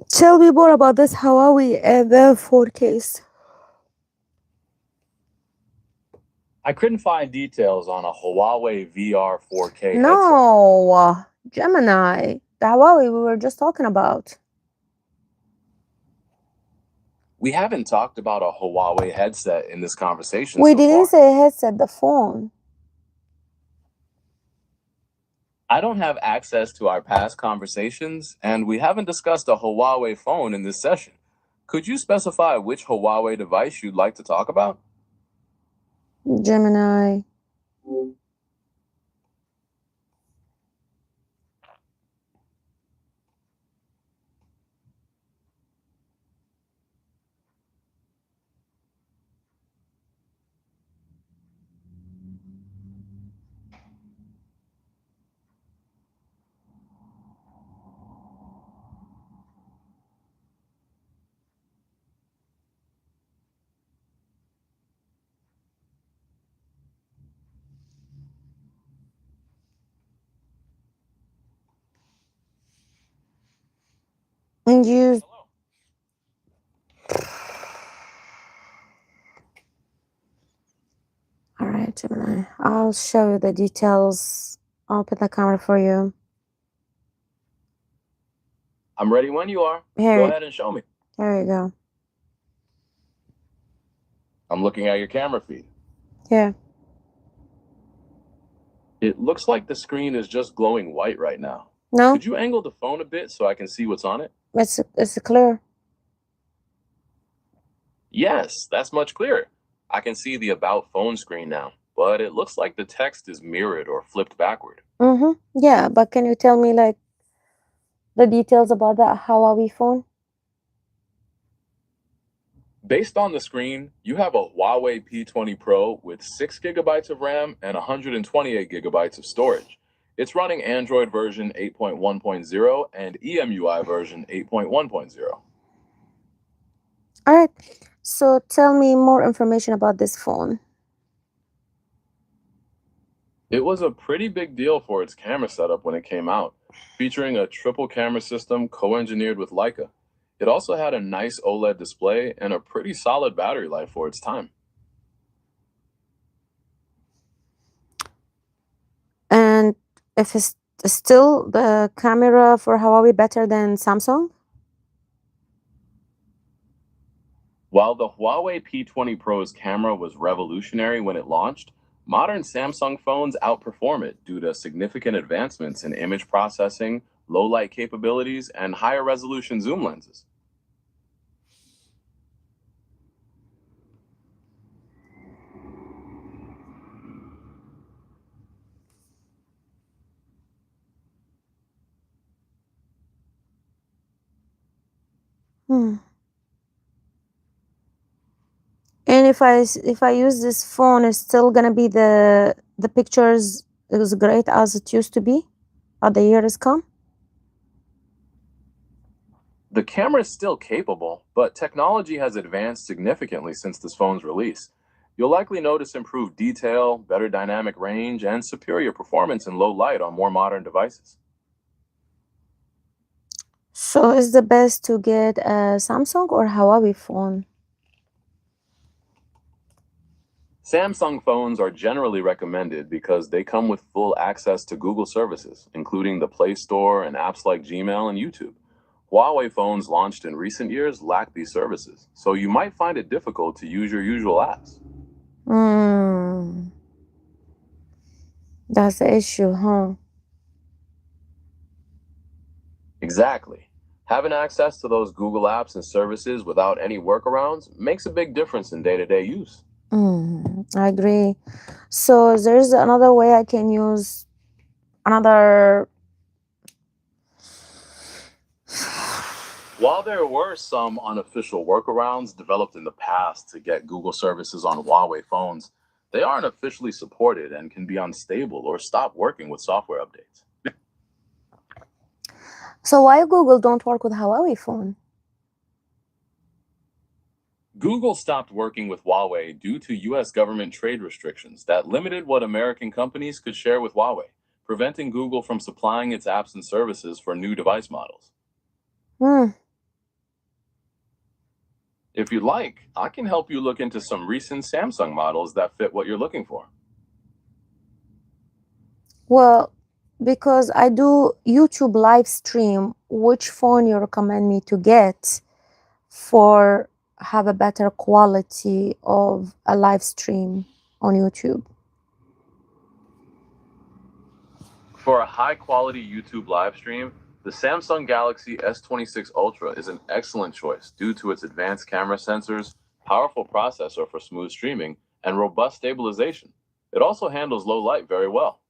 Tell me more about this Huawei and the phone case. I couldn't find details on a Huawei VR 4K headset. No, Gemini. The Huawei we were just talking about. We haven't talked about a Huawei headset in this conversation We so didn't far. say headset, the phone. I don't have access to our past conversations, and we haven't discussed a Huawei phone in this session. Could you specify which Huawei device you'd like to talk about? Gemini. And you. All right, Gemini. I'll show you the details. I'll put the camera for you. I'm ready when you are. Here. Go ahead and show me. There you go. I'm looking at your camera feed. Here. It looks like the screen is just glowing white right now. No, Could you angle the phone a bit so I can see what's on it? it's clear. Yes, that's much clearer. I can see the About phone screen now, but it looks like the text is mirrored or flipped backward. Yeah, but can you tell me like the details about that Huawei phone? Based on the screen, you have a Huawei P20 Pro with 6 gigabytes of RAM and 128 gigabytes of storage. It's running Android version 8.1.0 and EMUI version 8.1.0. All right. So tell me more information about this phone. It was a pretty big deal for its camera setup when it came out, featuring a triple camera system co-engineered with Leica. It also had a nice OLED display and a pretty solid battery life for its time. And if it's still the camera for Huawei better than Samsung? While the Huawei P20 Pro's camera was revolutionary when it launched, modern Samsung phones outperform it due to significant advancements in image processing, low light capabilities, and higher resolution zoom lenses. Hmm. And if I use this phone, it's still gonna be the pictures as great as it used to be as the years come? The camera is still capable, but technology has advanced significantly since this phone's release. You'll likely notice improved detail, better dynamic range, and superior performance in low light on more modern devices. So is the best to get a Samsung or Huawei phone? Samsung phones are generally recommended because they come with full access to Google services, including the Play Store and apps like Gmail and YouTube. Huawei phones launched in recent years lack these services, so you might find it difficult to use your usual apps. Hmm. That's the issue, huh? Exactly. Having access to those Google apps and services without any workarounds makes a big difference in day-to-day use. I agree. So there's another way I can use another. While there were some unofficial workarounds developed in the past to get Google services on Huawei phones, they aren't officially supported and can be unstable or stop working with software updates. So why Google don't work with Huawei phone? Google stopped working with Huawei due to US government trade restrictions that limited what American companies could share with Huawei, preventing Google from supplying its apps and services for new device models. Hmm. If you'd like, I can help you look into some recent Samsung models that fit what you're looking for. Well, because I do YouTube live stream, which phone you recommend me to get for have a better quality of a live stream on YouTube? For a high-quality YouTube live stream, the Samsung Galaxy S26 Ultra is an excellent choice due to its advanced camera sensors, powerful processor for smooth streaming, and robust stabilization. It also handles low light very well.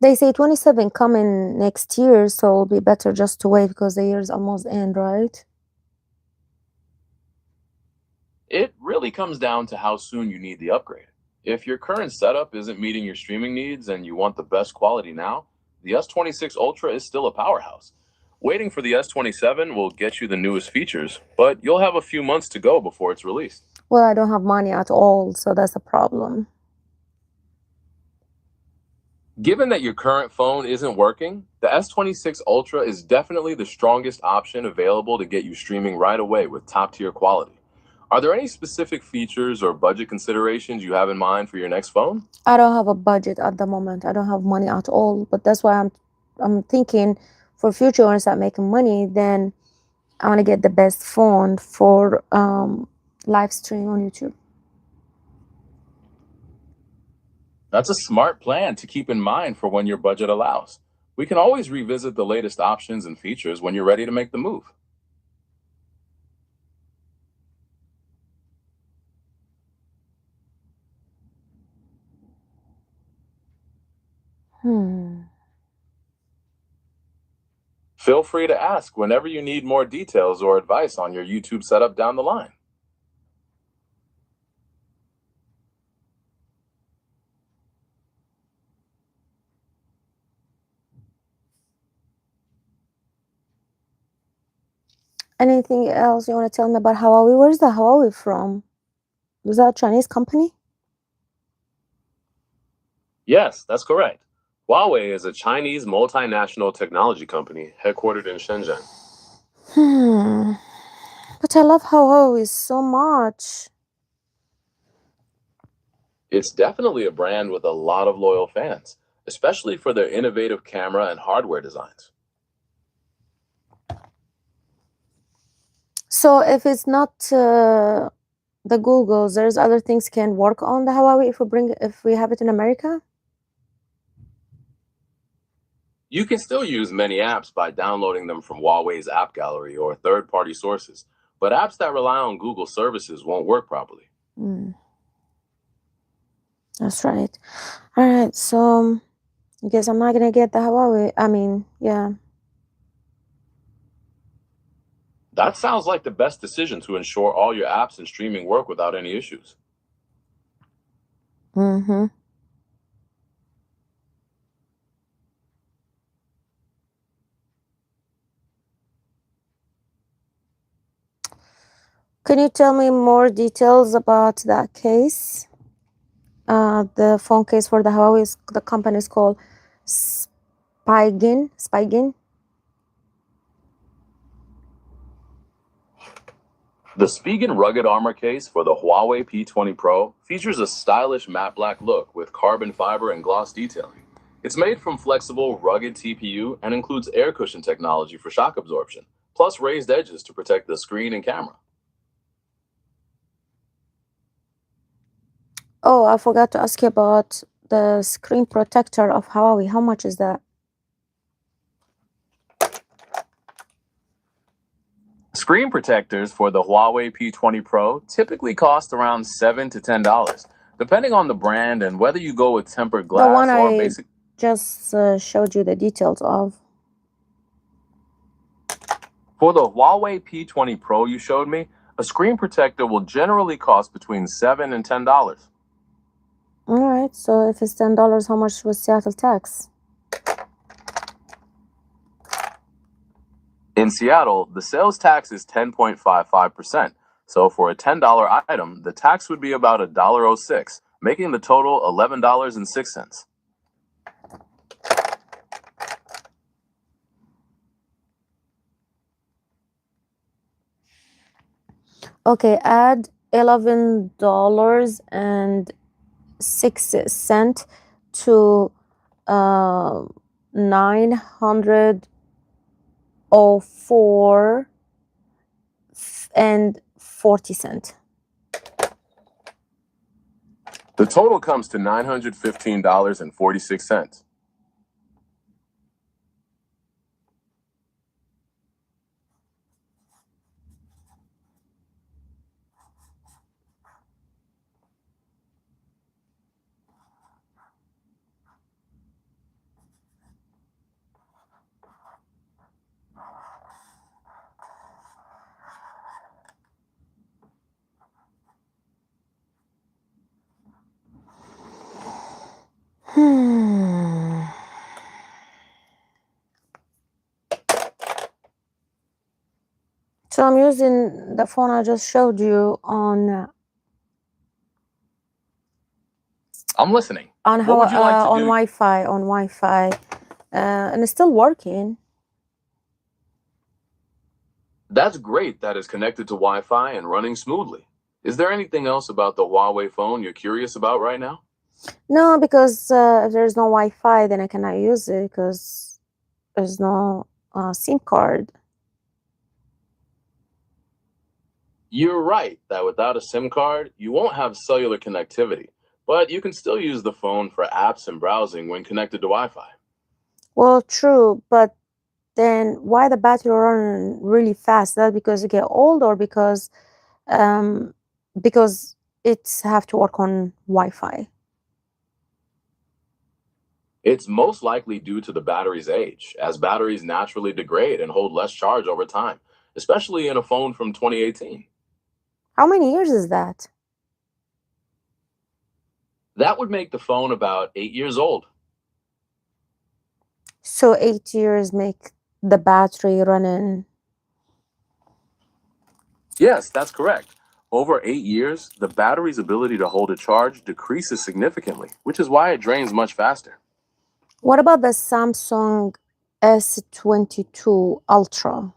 They say 27 coming next year, so it'll be better just to wait because the year's almost end, right? It really comes down to how soon you need the upgrade. If your current setup isn't meeting your streaming needs and you want the best quality now, the S26 Ultra is still a powerhouse. Waiting for the S27 will get you the newest features, but you'll have a few months to go before it's released. Well, I don't have money at all, so that's a problem. Given that your current phone isn't working, the S26 Ultra is definitely the strongest option available to get you streaming right away with top-tier quality. Are there any specific features or budget considerations you have in mind for your next phone? I don't have a budget at the moment. I don't have money at all, but that's why I'm thinking for future when I start making money, then I want to get the best phone for live stream on YouTube. That's a smart plan to keep in mind for when your budget allows. We can always revisit the latest options and features when you're ready to make the move. Feel free to ask whenever you need more details or advice on your YouTube setup down the line. Anything else you want to tell me about Huawei? Where's the Huawei from? Is that a Chinese company? Yes, that's correct. Huawei is a Chinese multinational technology company headquartered in Shenzhen. But I love Huawei so much. It's definitely a brand with a lot of loyal fans, especially for their innovative camera and hardware designs. So if it's not the Googles, there's other things can work on the Huawei if we have it in America? You can still use many apps by downloading them from Huawei's app gallery or third-party sources, but apps that rely on Google services won't work properly. That's right. All right, so I guess I'm not gonna get the Huawei. I mean, yeah. That sounds like the best decision to ensure all your apps and streaming work without any issues. Mm-hmm. Can you tell me more details about that case? The phone case for the Huawei, the company is called Spigen. The Spigen rugged armor case for the Huawei P20 Pro features a stylish matte black look with carbon fiber and gloss detailing. It's made from flexible, rugged TPU and includes air cushion technology for shock absorption, plus raised edges to protect the screen and camera. Oh, I forgot to ask you about the screen protector of Huawei. How much is that? Screen protectors for the Huawei P20 Pro typically cost around $7 to $10, depending on the brand and whether you go with tempered glass The one or I basic. just showed you the details of. For the Huawei P20 Pro you showed me, a screen protector will generally cost between $7 and $10. All right, so if it's $10, how much was Seattle tax? In Seattle, the sales tax is 10.55%. So for a $10 item, the tax would be about $1.06, making the total $11.06. Okay, add $11.06 to 904.40. The total comes to $915.46. So I'm using the phone I just showed you on I'm listening. on What would you like to on do? Wi-Fi, and it's still working. That's great that it's connected to Wi-Fi and running smoothly. Is there anything else about the Huawei phone you're curious about right now? No, because if there's no Wi-Fi, then I cannot use it because there's no SIM card. You're right that without a SIM card, you won't have cellular connectivity, but you can still use the phone for apps and browsing when connected to Wi-Fi. Well, true, but then why the battery running really fast? That because you get old or because it's have to work on Wi-Fi? It's most likely due to the battery's age, as batteries naturally degrade and hold less charge over time, especially in a phone from 2018. How many years is that? That would make the phone about 8 years old. So 8 years make the battery running. Yes, that's correct. Over 8 years, the battery's ability to hold a charge decreases significantly, which is why it drains much faster. What about the Samsung S22 Ultra?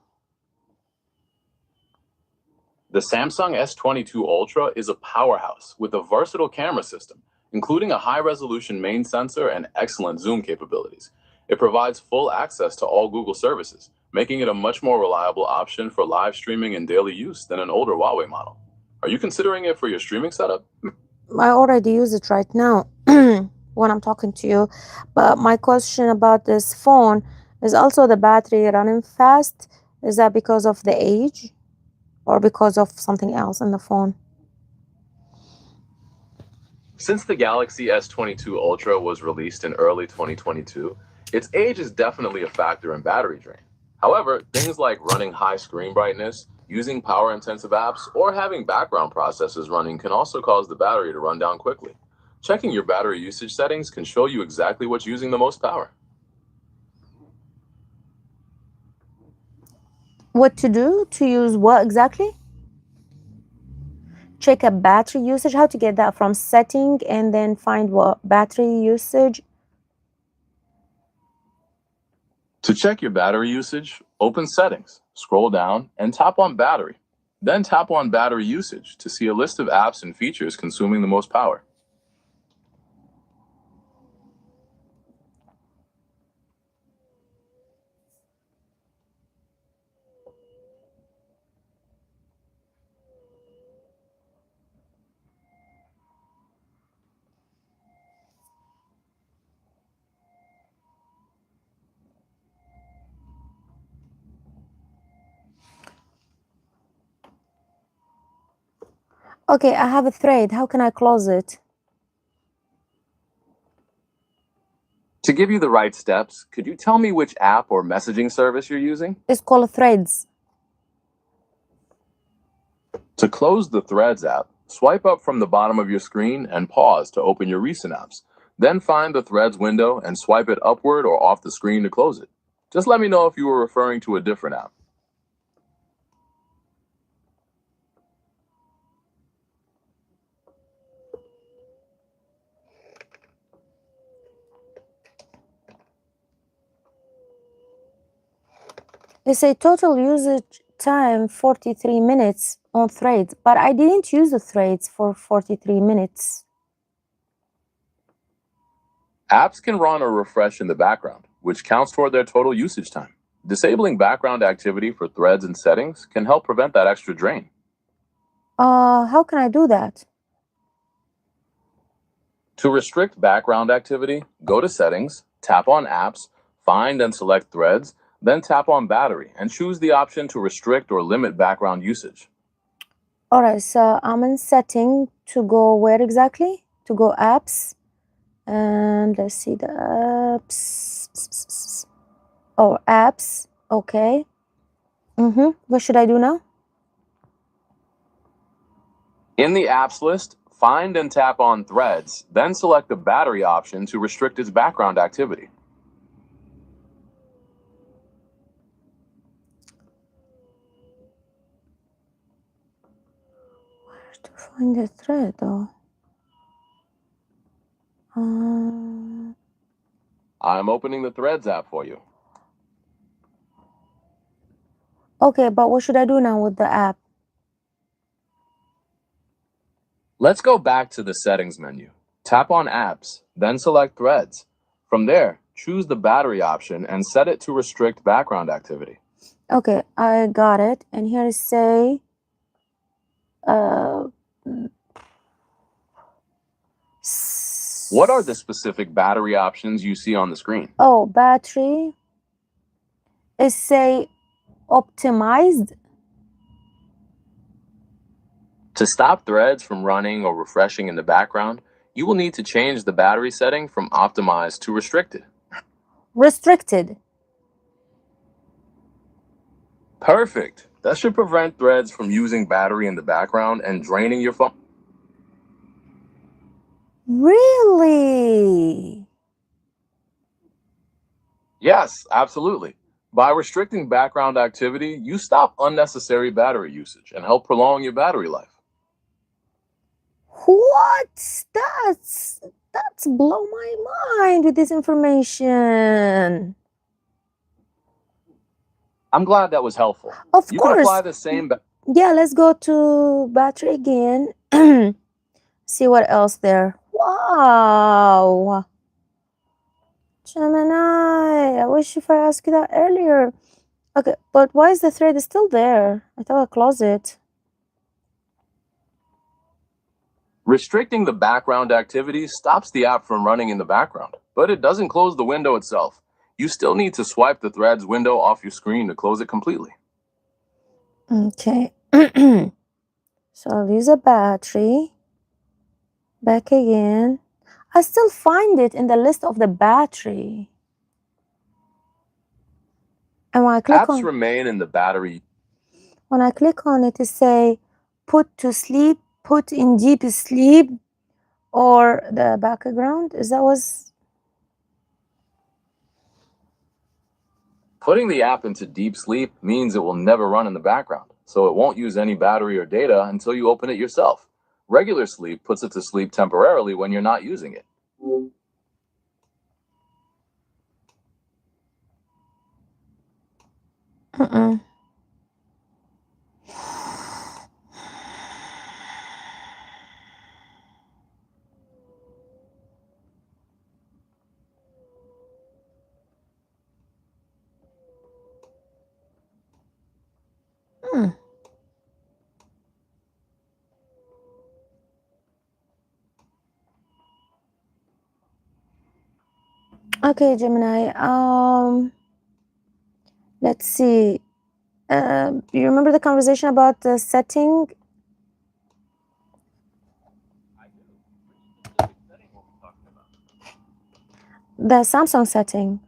The Samsung S22 Ultra is a powerhouse with a versatile camera system, including a high-resolution main sensor and excellent zoom capabilities. It provides full access to all Google services, making it a much more reliable option for live streaming and daily use than an older Huawei model. Are you considering it for your streaming setup? I already use it right now when I'm talking to you. But my question about this phone is also the battery running fast. Is that because of the age or because of something else in the phone? Since the Galaxy S22 Ultra was released in early 2022, its age is definitely a factor in battery drain. However, things like running high screen brightness, Using power-intensive apps or having background processes running can also cause the battery to run down quickly. Checking your battery usage settings can show you exactly what's using the most power. What to do to use what exactly? Check a battery usage. How to get that from setting and then find what battery usage? To check your battery usage, open Settings, scroll down, and tap on Battery. Then tap on Battery Usage to see a list of apps and features consuming the most power. Okay, I have a thread. How can I close it? To give you the right steps, could you tell me which app or messaging service you're using? It's called Threads. To close the Threads app, swipe up from the bottom of your screen and pause to open your recent apps. Then find the Threads window and swipe it upward or off the screen to close it. Just let me know if you were referring to a different app. They say total usage time 43 minutes on Threads, but I didn't use the Threads for 43 minutes. Apps can run or refresh in the background, which counts toward their total usage time. Disabling background activity for Threads and settings can help prevent that extra drain. How can I do that? To restrict background activity, go to Settings, tap on Apps, find and select Threads, then tap on Battery and choose the option to restrict or limit background usage. All right, so I'm in setting to go where exactly? To go apps. And let's see the apps. Oh, apps. Okay. What should I do now? In the apps list, find and tap on Threads, then select the Battery option to restrict its background activity. Where to find the thread though? I'm opening the Threads app for you. Okay, but what should I do now with the app? Let's go back to the Settings menu. Tap on Apps, then select Threads. From there, choose the Battery option and set it to restrict background activity. Okay, I got it. And here is say What are the specific battery options you see on the screen? Oh, battery is say optimized. To stop Threads from running or refreshing in the background, you will need to change the battery setting from optimized to restricted. Restricted. Perfect. That should prevent Threads from using battery in the background and draining your phone. Really? Yes, absolutely. By restricting background activity, you stop unnecessary battery usage and help prolong your battery life. What? That's blow my mind with this information. I'm glad that was helpful. Of You course. can apply the same. Yeah, let's go to battery again. See what else there. Wow. Gemini, I wish if I asked you that earlier. Okay, but why is the thread still there? I thought I closed it. Restricting the background activity stops the app from running in the background, but it doesn't close the window itself. You still need to swipe the Threads window off your screen to close it completely. Okay. So I'll use a battery. Back again. I still find it in the list of the battery. And when I click Apps on... remain in the battery. When I click on it, it say put to sleep, put in deep sleep, or the background. Is that was Putting the app into deep sleep means it will never run in the background, so it won't use any battery or data until you open it yourself. Regular sleep puts it to sleep temporarily when you're not using it. Mm-mm. Hmm. Okay, Gemini. Let's see. You remember the conversation about the setting? The Samsung setting.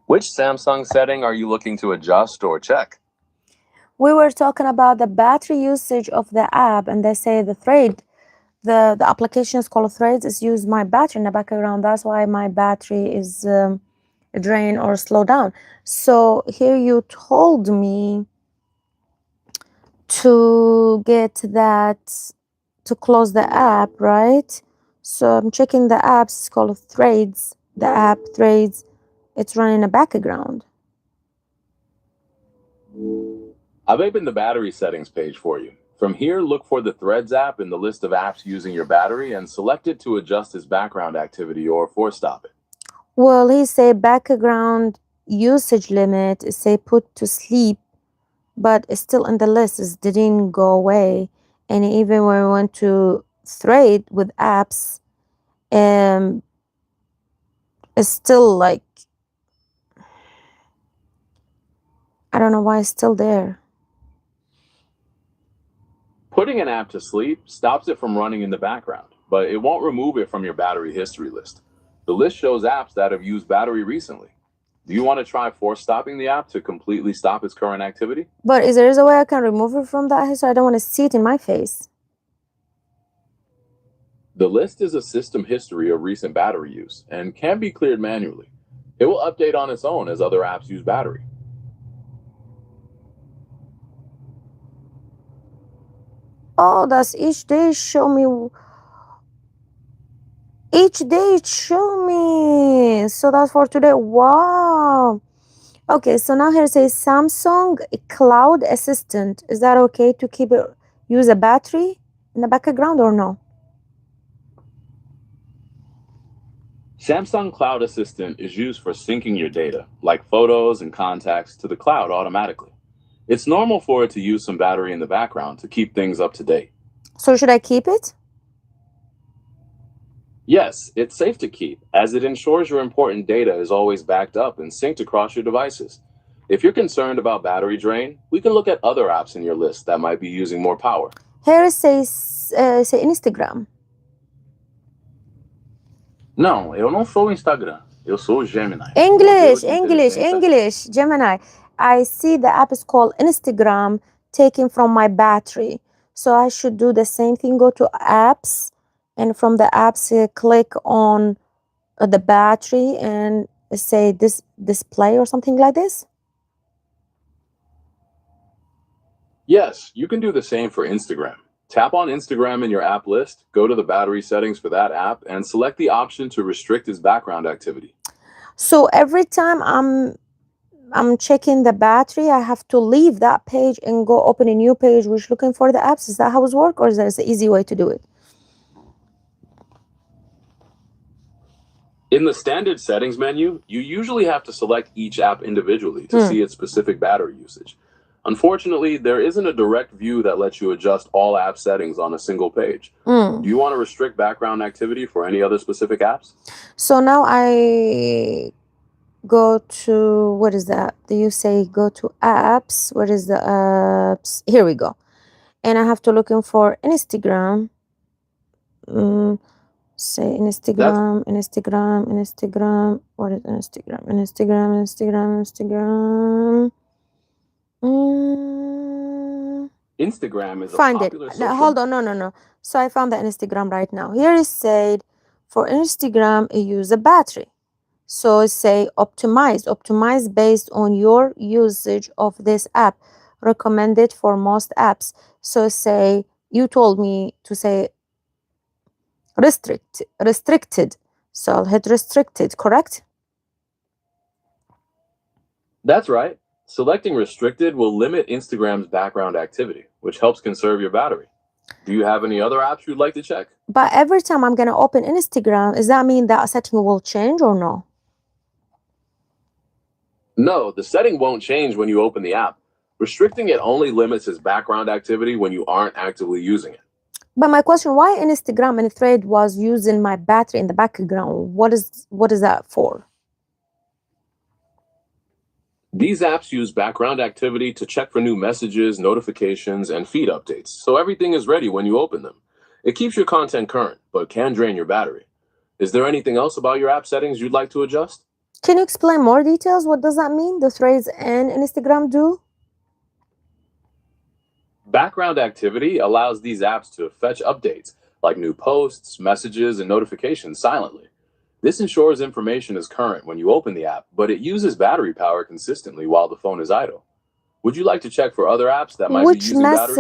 Which Samsung setting are you looking to adjust or check? We were talking about the battery usage of the app, and they say the thread, the application is called Threads, is used my battery in the background. That's why my battery is drain or slow down. So here you told me to get that, to close the app, right? So I'm checking the apps. It's called Threads. The app Threads, it's running in the background. I've opened the battery settings page for you. From here, look for the Threads app in the list of apps using your battery and select it to adjust its background activity or force stop it. Well, he say background usage limit, it say put to sleep, but it's still in the list. It didn't go away. And even when we went to Thread with apps, it's still like, I don't know why it's still there. Putting an app to sleep stops it from running in the background, but it won't remove it from your battery history list. The list shows apps that have used battery recently. Do you want to try force stopping the app to completely stop its current activity? But is there a way I can remove it from that history? I don't want to see it in my face. The list is a system history of recent battery use and can be cleared manually. It will update on its own as other apps use battery. Oh, that's each day show me. Each day it show me. So that's for today. Wow. Okay, so now here it says Samsung Cloud Assistant. Is that okay to keep it, use a battery in the background or no? Samsung Cloud Assistant is used for syncing your data, like photos and contacts, to the cloud automatically. It's normal for it to use some battery in the background to keep things up to date. So should I keep it? Yes, it's safe to keep, as it ensures your important data is always backed up and synced across your devices. If you're concerned about battery drain, we can look at other apps in your list that might be using more power. Here it says say Instagram. Não, eu não sou o Instagram. Eu sou o Gemini. English, Gemini. I see the app is called Instagram, taken from my battery. So I should do the same thing, go to apps, and from the apps, click on the battery and say this display or something like this. Yes, you can do the same for Instagram. Tap on Instagram in your app list, go to the battery settings for that app, and select the option to restrict its background activity. So every time I'm checking the battery, I have to leave that page and go open a new page which looking for the apps. Is that how it works, or is there an easy way to do it? In the standard settings menu, you usually have to select each app individually to see its specific battery usage. Unfortunately, there isn't a direct view that lets you adjust all app settings on a single page. Do you want to restrict background activity for any other specific apps? So now I go to, what is that? Do you say go to apps? What is the apps? Here we go. And I have to looking for Instagram. Say Instagram. What is Instagram? Instagram is a Find it. popular No, social. hold on. No. So I found the Instagram right now. Here it said for Instagram, you use a battery. So say optimize based on your usage of this app. Recommended for most apps. So say you told me to say restricted. So I'll hit restricted, correct? That's right. Selecting restricted will limit Instagram's background activity, which helps conserve your battery. Do you have any other apps you'd like to check? But every time I'm gonna open Instagram, does that mean that setting will change or no? No, the setting won't change when you open the app. Restricting it only limits its background activity when you aren't actively using it. But my question, why Instagram and Thread was using my battery in the background? What is that for? These apps use background activity to check for new messages, notifications, and feed updates, so everything is ready when you open them. It keeps your content current, but can drain your battery. Is there anything else about your app settings you'd like to adjust? Can you explain more details? What does that mean? The Threads and Instagram do? Background activity allows these apps to fetch updates, like new posts, messages, and notifications silently. This ensures information is current when you open the app, but it uses battery power consistently while the phone is idle. Would you like to check for other apps that might be Which using battery?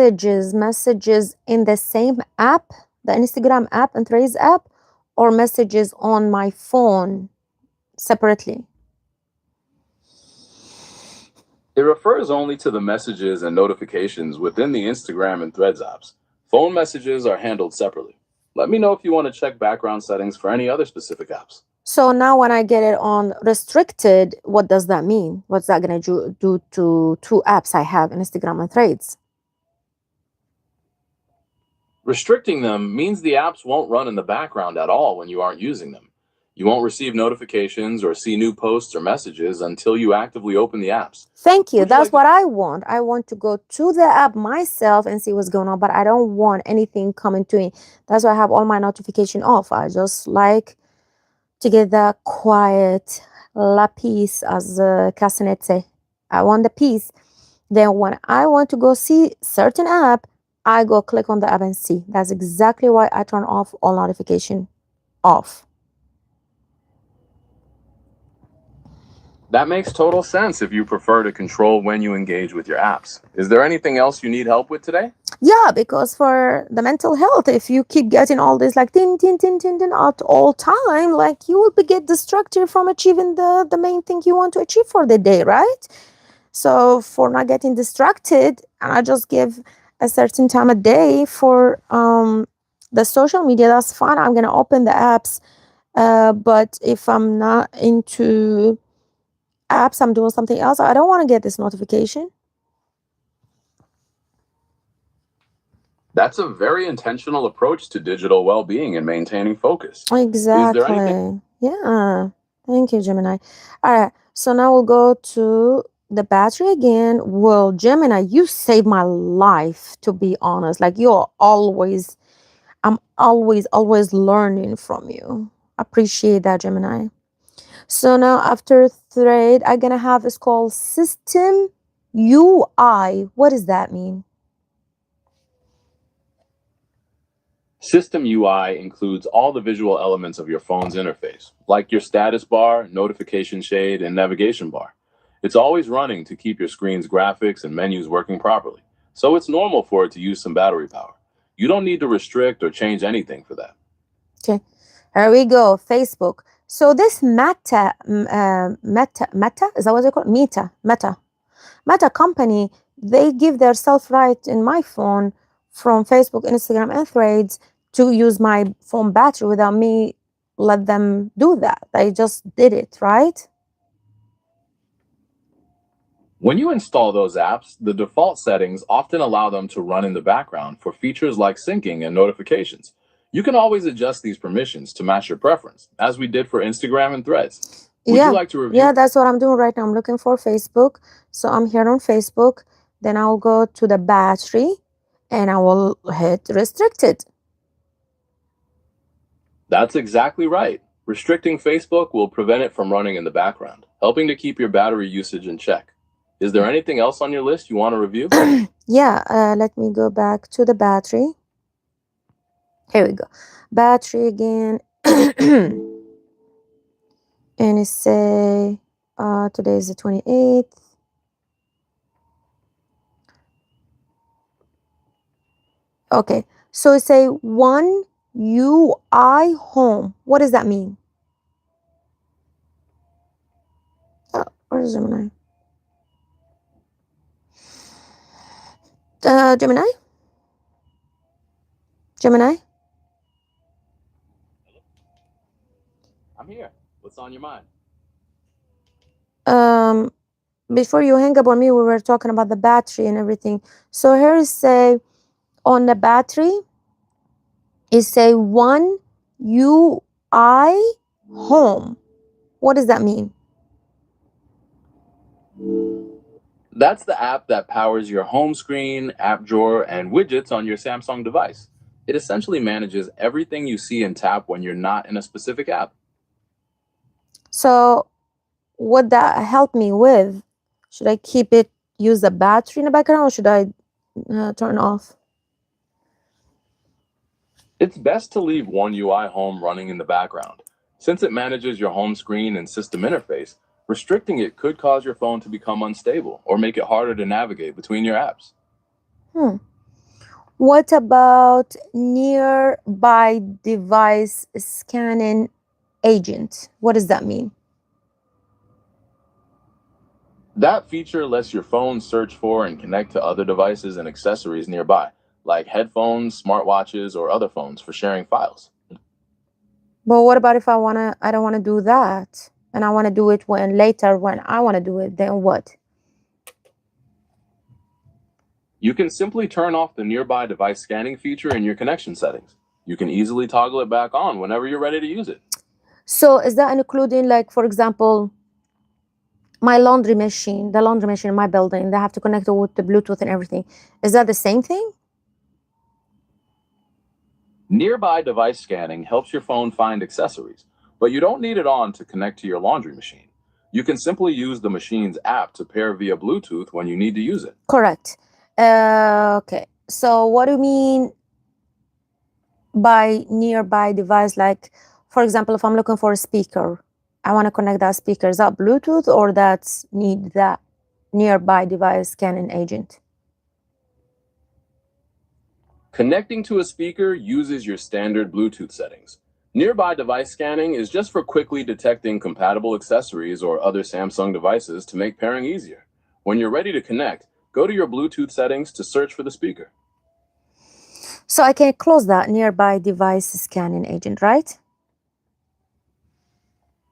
messages in the same app, the Instagram app and Threads app, or messages on my phone separately? It refers only to the messages and notifications within the Instagram and Threads apps. Phone messages are handled separately. Let me know if you want to check background settings for any other specific apps. So now when I get it on restricted, what does that mean? What's that going to do to two apps I have, Instagram and Threads? Restricting them means the apps won't run in the background at all when you aren't using them. You won't receive notifications or see new posts or messages until you actively open the apps. Thank you. Would you That's like what I want. I want to go to the app myself and see what's going on, but I don't want anything coming to me. That's why I have all my notification off. I just like to get the quiet, la peace, as Castanet say. I want the peace. Then when I want to go see certain app, I go click on the app and see. That's exactly why I turn off all notification off. That makes total sense if you prefer to control when you engage with your apps. Is there anything else you need help with today? Yeah, because for the mental health, if you keep getting all this like tin at all time, like you will get distracted from achieving the main thing you want to achieve for the day, right? So for not getting distracted, I just give a certain time a day for the social media. That's fine. I'm gonna open the apps, but if I'm not into apps, I'm doing something else, I don't want to get this notification. That's a very intentional approach to digital well-being and maintaining focus. Exactly. Is there anything? Yeah. Thank you, Gemini. All right. So now we'll go to the battery again. Well, Gemini, you saved my life, to be honest. Like I'm always learning from you. Appreciate that, Gemini. So now after Thread, I'm gonna have it's called System UI. What does that mean? System UI includes all the visual elements of your phone's interface, like your status bar, notification shade, and navigation bar. It's always running to keep your screen's graphics and menus working properly, so it's normal for it to use some battery power. You don't need to restrict or change anything for that. Okay, here we go. Facebook. So this Meta, is that what they call it? Meta company, they give their self-right in my phone from Facebook, Instagram, and Threads to use my phone battery without me let them do that. They just did it, right? When you install those apps, the default settings often allow them to run in the background for features like syncing and notifications. You can always adjust these permissions to match your preference, as we did for Instagram and Threads. Would you like to review? Yeah, that's what I'm doing right now. I'm looking for Facebook. So I'm here on Facebook. Then I'll go to the battery and I will hit restricted. That's exactly right. Restricting Facebook will prevent it from running in the background, helping to keep your battery usage in check. Is there anything else on your list you want to review? Yeah, let me go back to the battery. Here we go. Battery again. And it say today is the 28th. Okay, so it say One UI home. What does that mean? Where's Gemini? Gemini? Gemini? I'm here. What's on your mind? Before you hang up on me, we were talking about the battery and everything. So here it say on the battery, it say One UI home. What does that mean? That's the app that powers your home screen, app drawer, and widgets on your Samsung device. It essentially manages everything you see and tap when you're not in a specific app. So what that help me with? Should I keep it, use the battery in the background, or should I turn off? It's best to leave One UI Home running in the background. Since it manages your home screen and system interface, restricting it could cause your phone to become unstable or make it harder to navigate between your apps. What about nearby device scanning agent? What does that mean? That feature lets your phone search for and connect to other devices and accessories nearby, like headphones, smartwatches, or other phones for sharing files. But what about if I don't wanna do that, and I wanna do it later when I wanna do it? Then what? You can simply turn off the nearby device scanning feature in your connection settings. You can easily toggle it back on whenever you're ready to use it. So is that including, like, for example, my laundry machine, the laundry machine in my building, they have to connect it with the Bluetooth and everything. Is that the same thing? Nearby device scanning helps your phone find accessories, but you don't need it on to connect to your laundry machine. You can simply use the machine's app to pair via Bluetooth when you need to use it. Correct. Okay. So what do you mean by nearby device? Like, for example, if I'm looking for a speaker, I want to connect that speaker. Is that Bluetooth, or that's need that nearby device scanning agent? Connecting to a speaker uses your standard Bluetooth settings. Nearby device scanning is just for quickly detecting compatible accessories or other Samsung devices to make pairing easier. When you're ready to connect, go to your Bluetooth settings to search for the speaker. So I can close that nearby device scanning agent, right?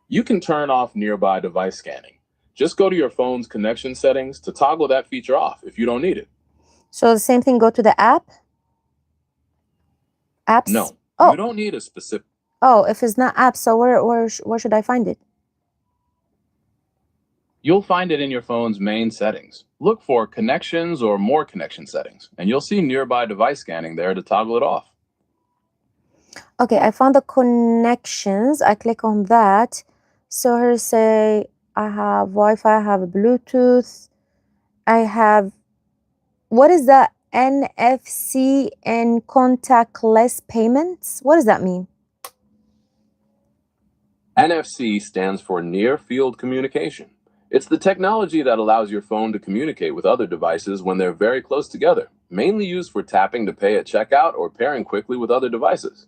You can turn off nearby device scanning. Just go to your phone's connection settings to toggle that feature off if you don't need it. So the same thing, go to the app? Apps? No, Oh. you don't need a specific... Oh, if it's not app, so where should I find it? You'll find it in your phone's main settings. Look for connections or more connection settings, and you'll see nearby device scanning there to toggle it off. Okay, I found the connections. I click on that. So here say I have Wi-Fi, I have Bluetooth, I have, what is that? NFC and contactless payments? What does that mean? NFC stands for Near Field Communication. It's the technology that allows your phone to communicate with other devices when they're very close together, mainly used for tapping to pay at checkout or pairing quickly with other devices.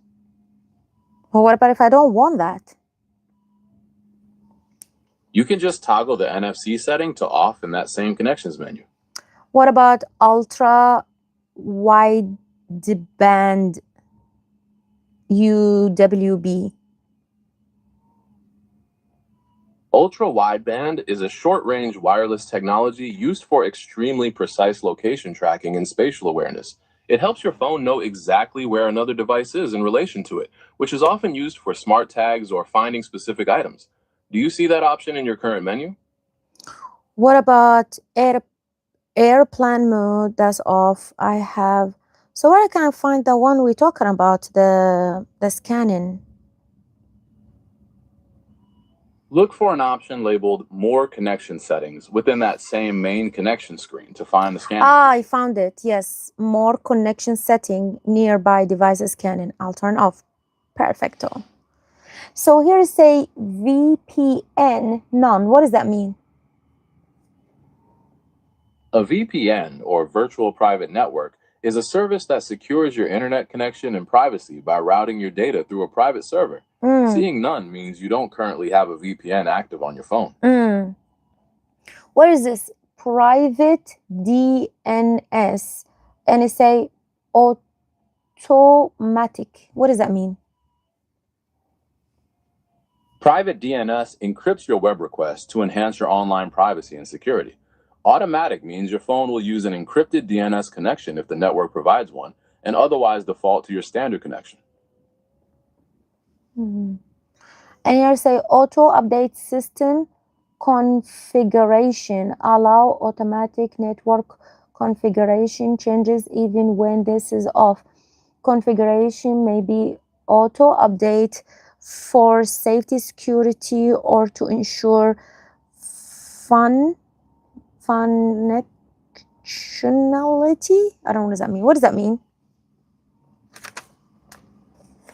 Well, what about if I don't want that? You can just toggle the NFC setting to off in that same connections menu. What about ultra wideband UWB? Ultra-wideband is a short-range wireless technology used for extremely precise location tracking and spatial awareness. It helps your phone know exactly where another device is in relation to it, which is often used for smart tags or finding specific items. Do you see that option in your current menu? What about airplane mode? That's off. I have. So where can I find the one we're talking about, the scanning? Look for an option labeled More Connection Settings within that same main connection screen to find the scanning. Ah, I found it. Yes, more connection setting, nearby devices scanning. I'll turn off. Perfecto. So here is a VPN none. What does that mean? A VPN, or Virtual Private Network, is a service that secures your internet connection and privacy by routing your data through a private server. Seeing none means you don't currently have a VPN active on your phone. What is this? Private DNS. And it's a automatic. What does that mean? Private DNS encrypts your web requests to enhance your online privacy and security. Automatic means your phone will use an encrypted DNS connection if the network provides one, and otherwise default to your standard connection. And here say auto update system configuration. Allow automatic network configuration changes even when this is off. Configuration may be auto update for safety, security, or to ensure functionality. I don't know what does that mean. What does that mean?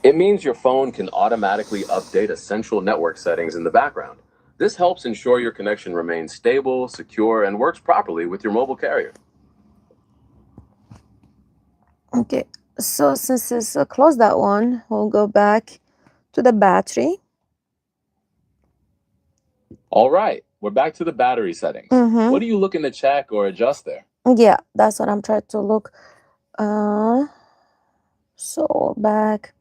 It means your phone can automatically update essential network settings in the background. This helps ensure your connection remains stable, secure, and works properly with your mobile carrier. Okay, so since it's close that one, we'll go back to the battery. All right, we're back to the battery settings. What are you looking to check or adjust there? Yeah, that's what I'm trying to look. So back.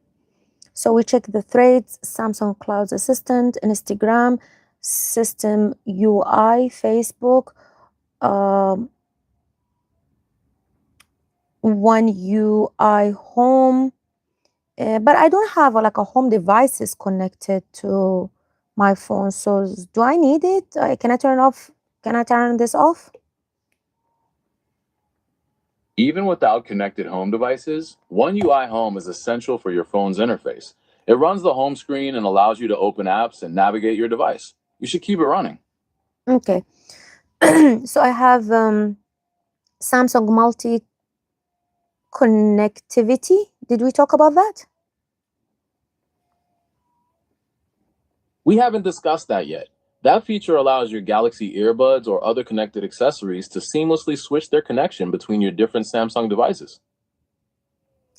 So we check the threads, Samsung Cloud Assistant, Instagram, System UI, Facebook, One UI Home. But I don't have like a home devices connected to my phone. So do I need it? Can I turn off? Can I turn this off? Even without connected home devices, One UI Home is essential for your phone's interface. It runs the home screen and allows you to open apps and navigate your device. You should keep it running. Okay. So I have Samsung Multi Connectivity. Did we talk about that? We haven't discussed that yet. That feature allows your Galaxy earbuds or other connected accessories to seamlessly switch their connection between your different Samsung devices.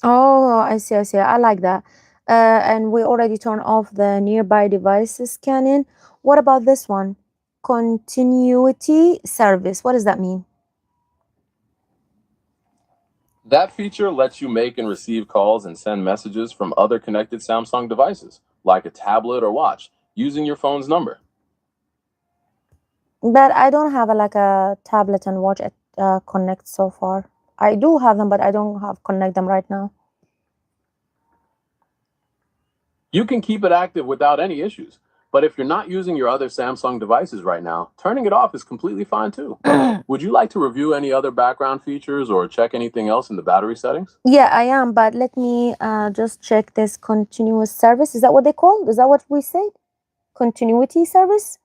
Oh, I see. I like that. And we already turned off the nearby devices scanning. What about this one? Continuity service. What does that mean? That feature lets you make and receive calls and send messages from other connected Samsung devices, like a tablet or watch, using your phone's number. But I don't have like a tablet and watch connect so far. I do have them, but I don't have connect them right now. You can keep it active without any issues. But if you're not using your other Samsung devices right now, turning it off is completely fine too. Would you like to review any other background features or check anything else in the battery settings? Yeah, I am, but let me just check this continuous service. Is that what they call? Is that what we said? Continuity service?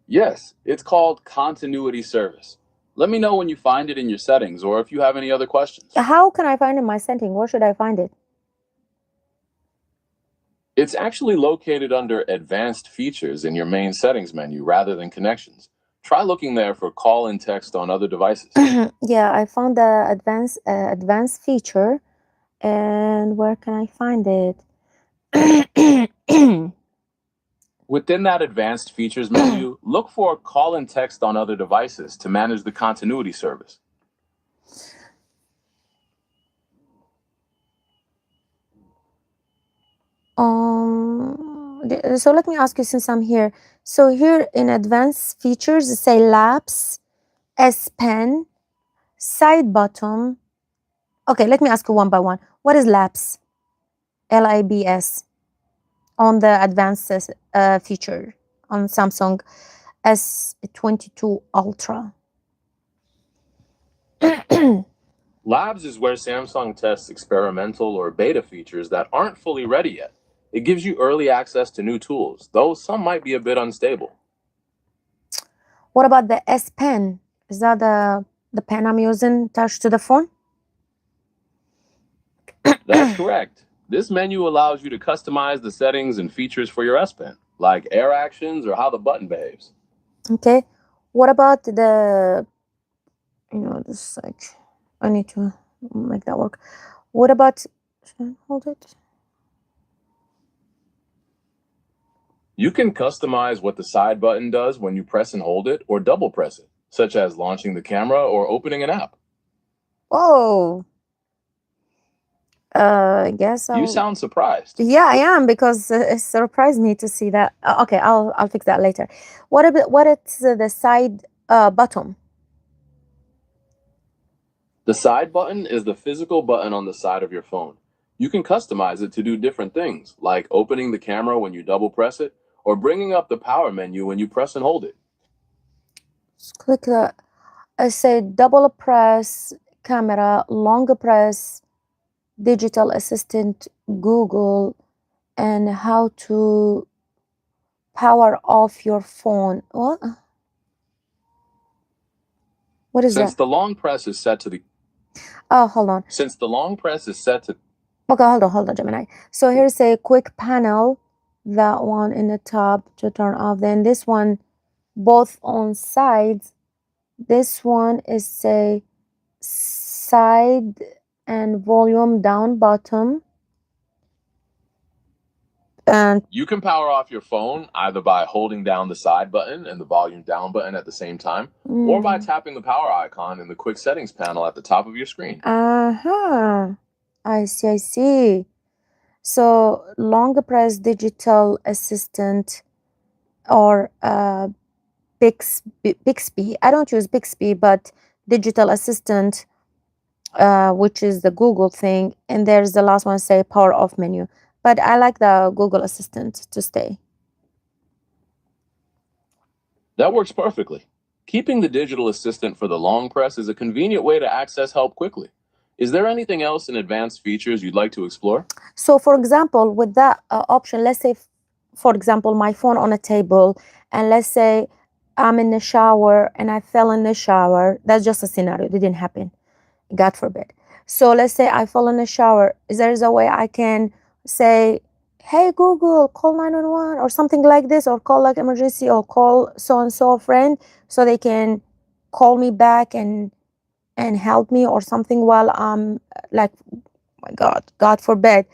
Yes, it's called Continuity Service. Let me know when you find it in your settings or if you have any other questions. How can I find it in my setting? Where should I find it? It's actually located under Advanced Features in your main settings menu rather than Connections. Try looking there for call and text on other devices. Yeah, I found the advanced feature. And where can I find it? Within that Advanced Features menu, look for call and text on other devices to manage the continuity service. So let me ask you since I'm here. So here in Advanced Features, it say Labs, S Pen, Side Button. Okay, let me ask you one by one. What is Labs? LIBS on the Advanced feature on Samsung S22 Ultra. Labs is where Samsung tests experimental or beta features that aren't fully ready yet. It gives you early access to new tools, though some might be a bit unstable. What about the S Pen? Is that the pen I'm using attached to the phone? That's correct. This menu allows you to customize the settings and features for your S Pen, like air actions or how the button behaves. Okay. What about the, this like, I need to make that work. What about, should I hold it? You can customize what the side button does when you press and hold it or double press it, such as launching the camera or opening an app. Oh, I guess You sound surprised. Yeah, I am, because it surprised me to see that. Okay, I'll fix that later. What is the side button? The side button is the physical button on the side of your phone. You can customize it to do different things, like opening the camera when you double press it, or bringing up the power menu when you press and hold it. Just click the, I say double press, camera, longer press, digital assistant, Google, and how to power off your phone. What is Since that? the long press is set to the Oh, hold on. Since the long press is set to Okay, hold on, Gemini. So here's a quick panel, that one in the top to turn off. Then this one, both on sides. This one is say side and volume down bottom. And You can power off your phone either by holding down the side button and the volume down button at the same time, or by tapping the power icon in the quick settings panel at the top of your screen. I see. So longer press digital assistant or Bixby. I don't use Bixby, but digital assistant, which is the Google thing. And there's the last one, say power off menu. But I like the Google Assistant to stay. That works perfectly. Keeping the digital assistant for the long press is a convenient way to access help quickly. Is there anything else in advanced features you'd like to explore? So for example, with that option, let's say, for example, my phone on a table, and let's say I'm in the shower and I fell in the shower. That's just a scenario. It didn't happen, God forbid. So let's say I fall in the shower. Is there a way I can say, hey Google, call 911 or something like this, or call like emergency, or call so-and-so friend, so they can call me back and help me or something while I'm like, my God forbid,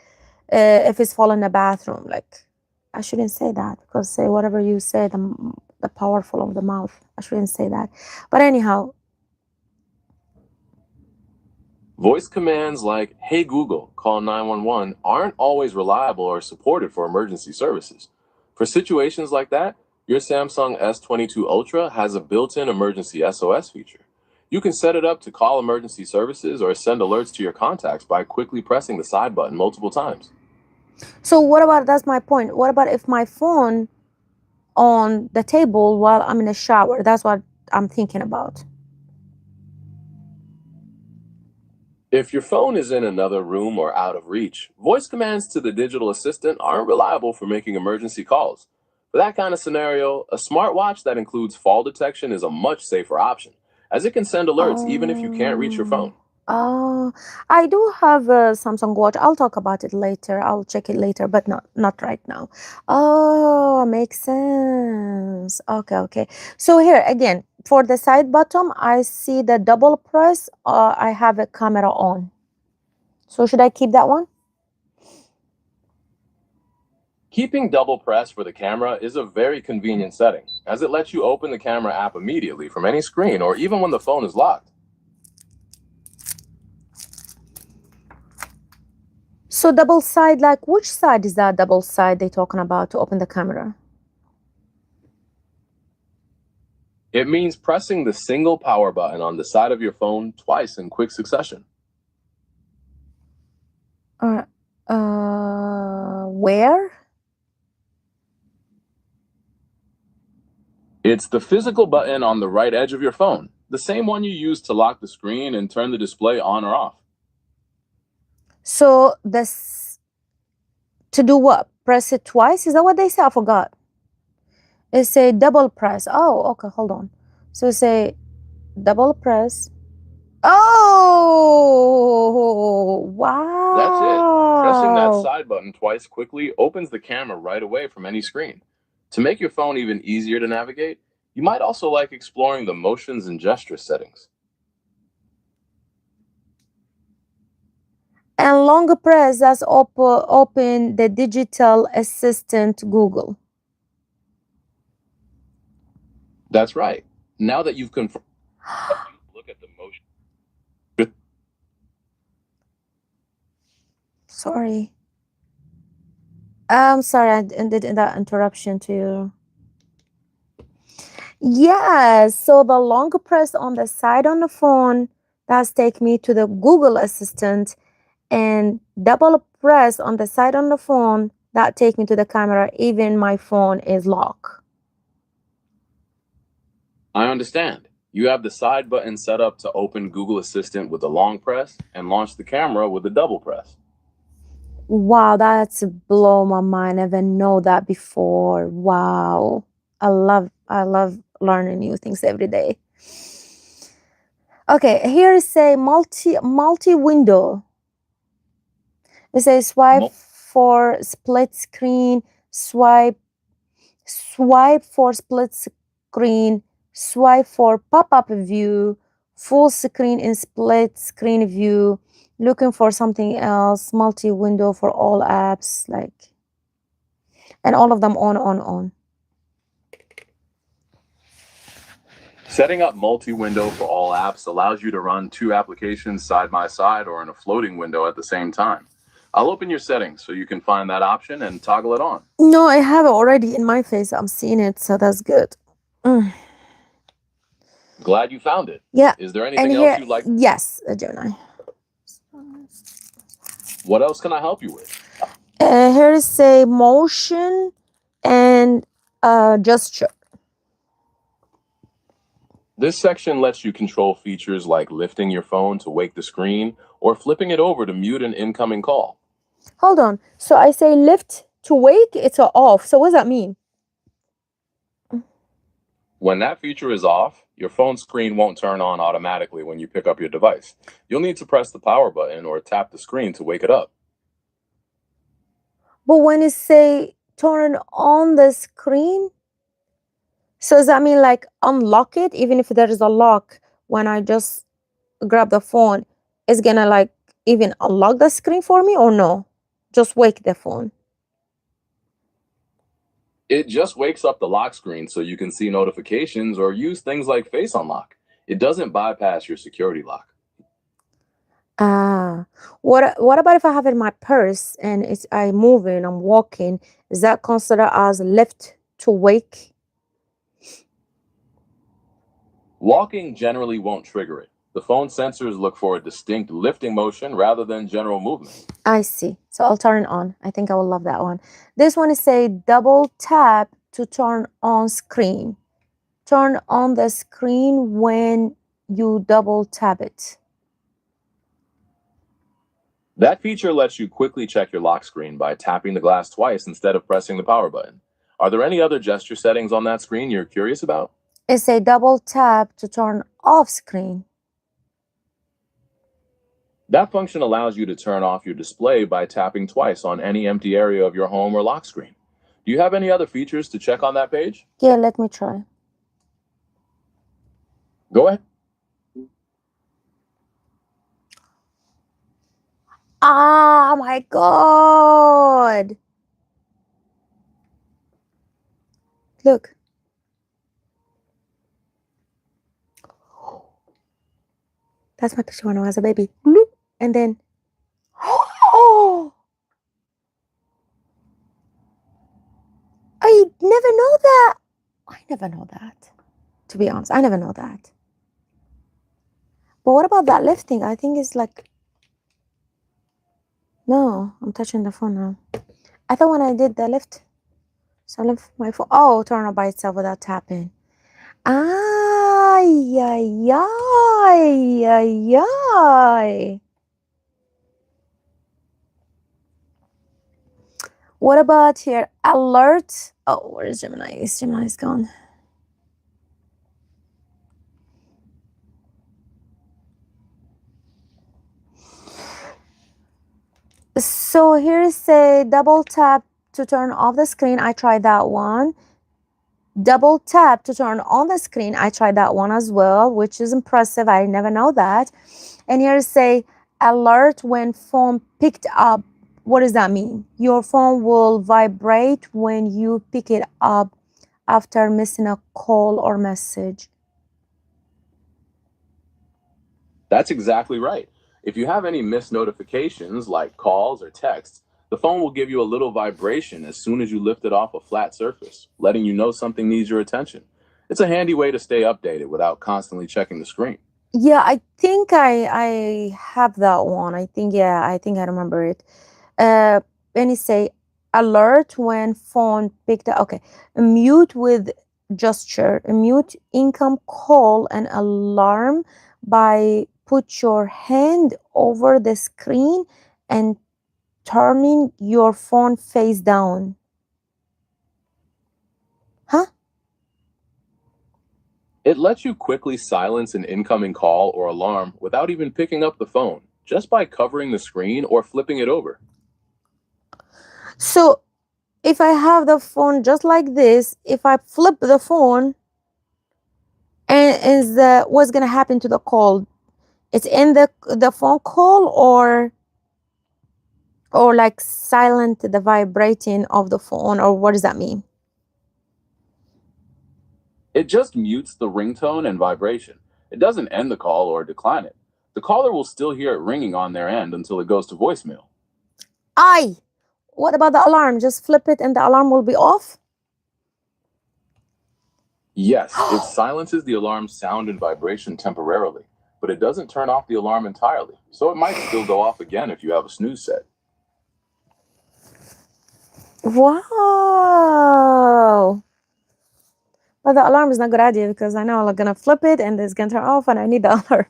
if it's fall in the bathroom. Like, I shouldn't say that, because say whatever you say, the powerful of the mouth. I shouldn't say that. But anyhow. Voice commands like, hey Google, call 911 aren't always reliable or supported for emergency services. For situations like that, your Samsung S22 Ultra has a built-in emergency SOS feature. You can set it up to call emergency services or send alerts to your contacts by quickly pressing the side button multiple times. So what about, that's my point. What about if my phone on the table while I'm in the shower? That's what I'm thinking about. If your phone is in another room or out of reach, voice commands to the digital assistant aren't reliable for making emergency calls. For that kind of scenario, a smartwatch that includes fall detection is a much safer option, as it can send alerts even if you can't reach your phone. I do have a Samsung Watch. I'll talk about it later. I'll check it later, but not right now. Oh, makes sense. Okay. So here again, for the side button, I see the double press. I have a camera on. So should I keep that one? Keeping double press for the camera is a very convenient setting, as it lets you open the camera app immediately from any screen or even when the phone is locked. So double side, like which side is that double side they're talking about to open the camera? It means pressing the single power button on the side of your phone twice in quick succession. Where? It's the physical button on the right edge of your phone, the same one you use to lock the screen and turn the display on or off. So this, to do what? press it twice. Is that what they say? I forgot. It say double press. Oh, okay, hold on. So say double press. Oh, wow. That's it. Pressing that side button twice quickly opens the camera right away from any screen. To make your phone even easier to navigate, you might also like exploring the motions and gesture settings. And long press, that's open the digital assistant Google. That's right. Now that you've confirmed, look at the motion. Sorry. I'm sorry I ended that interruption to you. Yeah, so the long press on the side on the phone, that's take me to the Google Assistant, and double press on the side on the phone, that take me to the camera, even my phone is locked. I understand. You have the side button set up to open Google Assistant with a long press and launch the camera with a double press. Wow, that's blow my mind. I never know that before. Wow. I love learning new things every day. Okay, here is a multi window. It says swipe for split screen, swipe for split screen, swipe for pop-up view, full screen and split screen view, looking for something else, multi-window for all apps, like, and all of them on. Setting up multi-window for all apps allows you to run two applications side by side or in a floating window at the same time. I'll open your settings so you can find that option and toggle it on. No, I have it already in my face. I'm seeing it, so that's good. Glad you found it. Yeah. Is there anything else you'd like? Yes, Gemini. What else can I help you with? Here is say motion and gesture. This section lets you control features like lifting your phone to wake the screen or flipping it over to mute an incoming call. Hold on. So I say lift to wake, it's off. So what does that mean? When that feature is off, your phone screen won't turn on automatically when you pick up your device. You'll need to press the power button or tap the screen to wake it up. But when it say turn on the screen, so does that mean like unlock it? Even if there is a lock, when I just grab the phone, it's gonna like even unlock the screen for me, or no? Just wake the phone. It just wakes up the lock screen so you can see notifications or use things like Face Unlock. It doesn't bypass your security lock. What about if I have it in my purse and I'm moving, I'm walking? Is that considered as lift to wake? Walking generally won't trigger it. The phone sensors look for a distinct lifting motion rather than general movement. I see. So I'll turn it on. I think I will love that one. This one is say double tap to turn on screen. Turn on the screen when you double tap it. That feature lets you quickly check your lock screen by tapping the glass twice instead of pressing the power button. Are there any other gesture settings on that screen you're curious about? It's a double tap to turn off screen. That function allows you to turn off your display by tapping twice on any empty area of your home or lock screen. Do you have any other features to check on that page? Yeah, let me try. Go ahead. Oh my God. Look. That's my picture when I was a baby. Bloop. And then, oh, I never know that. I never know that. To be honest, I never know that. But what about that lifting? I think it's like, no, I'm touching the phone now. I thought when I did the lift, so I lift my phone. Oh, turn on by itself without tapping. Ay, ay, ay, ay, ay. What about here? Alert. Oh, where is Gemini? Gemini's gone. So here say double tap to turn off the screen. I tried that one. Double tap to turn on the screen. I tried that one as well, which is impressive. I never know that. And here say alert when phone picked up. What does that mean? Your phone will vibrate when you pick it up after missing a call or message. That's exactly right. If you have any missed notifications like calls or texts, the phone will give you a little vibration as soon as you lift it off a flat surface, letting you know something needs your attention. It's a handy way to stay updated without constantly checking the screen. Yeah, I think I have that one. I think I remember it. And it say alert when phone picked up. Okay, mute with gesture, mute income call and alarm by put your hand over the screen and turning your phone face down. Huh? It lets you quickly silence an incoming call or alarm without even picking up the phone, just by covering the screen or flipping it over. So if I have the phone just like this, if I flip the phone, and what's gonna happen to the call? It's in the phone call or like silent the vibrating of the phone, or what does that mean? It just mutes the ringtone and vibration. It doesn't end the call or decline it. The caller will still hear it ringing on their end until it goes to voicemail. What about the alarm? Just flip it and the alarm will be off? Yes, it silences the alarm's sound and vibration temporarily, but it doesn't turn off the alarm entirely, so it might still go off again if you have a snooze set. Wow. But the alarm is not a good idea because I know I'm gonna flip it and it's gonna turn off and I need the alarm.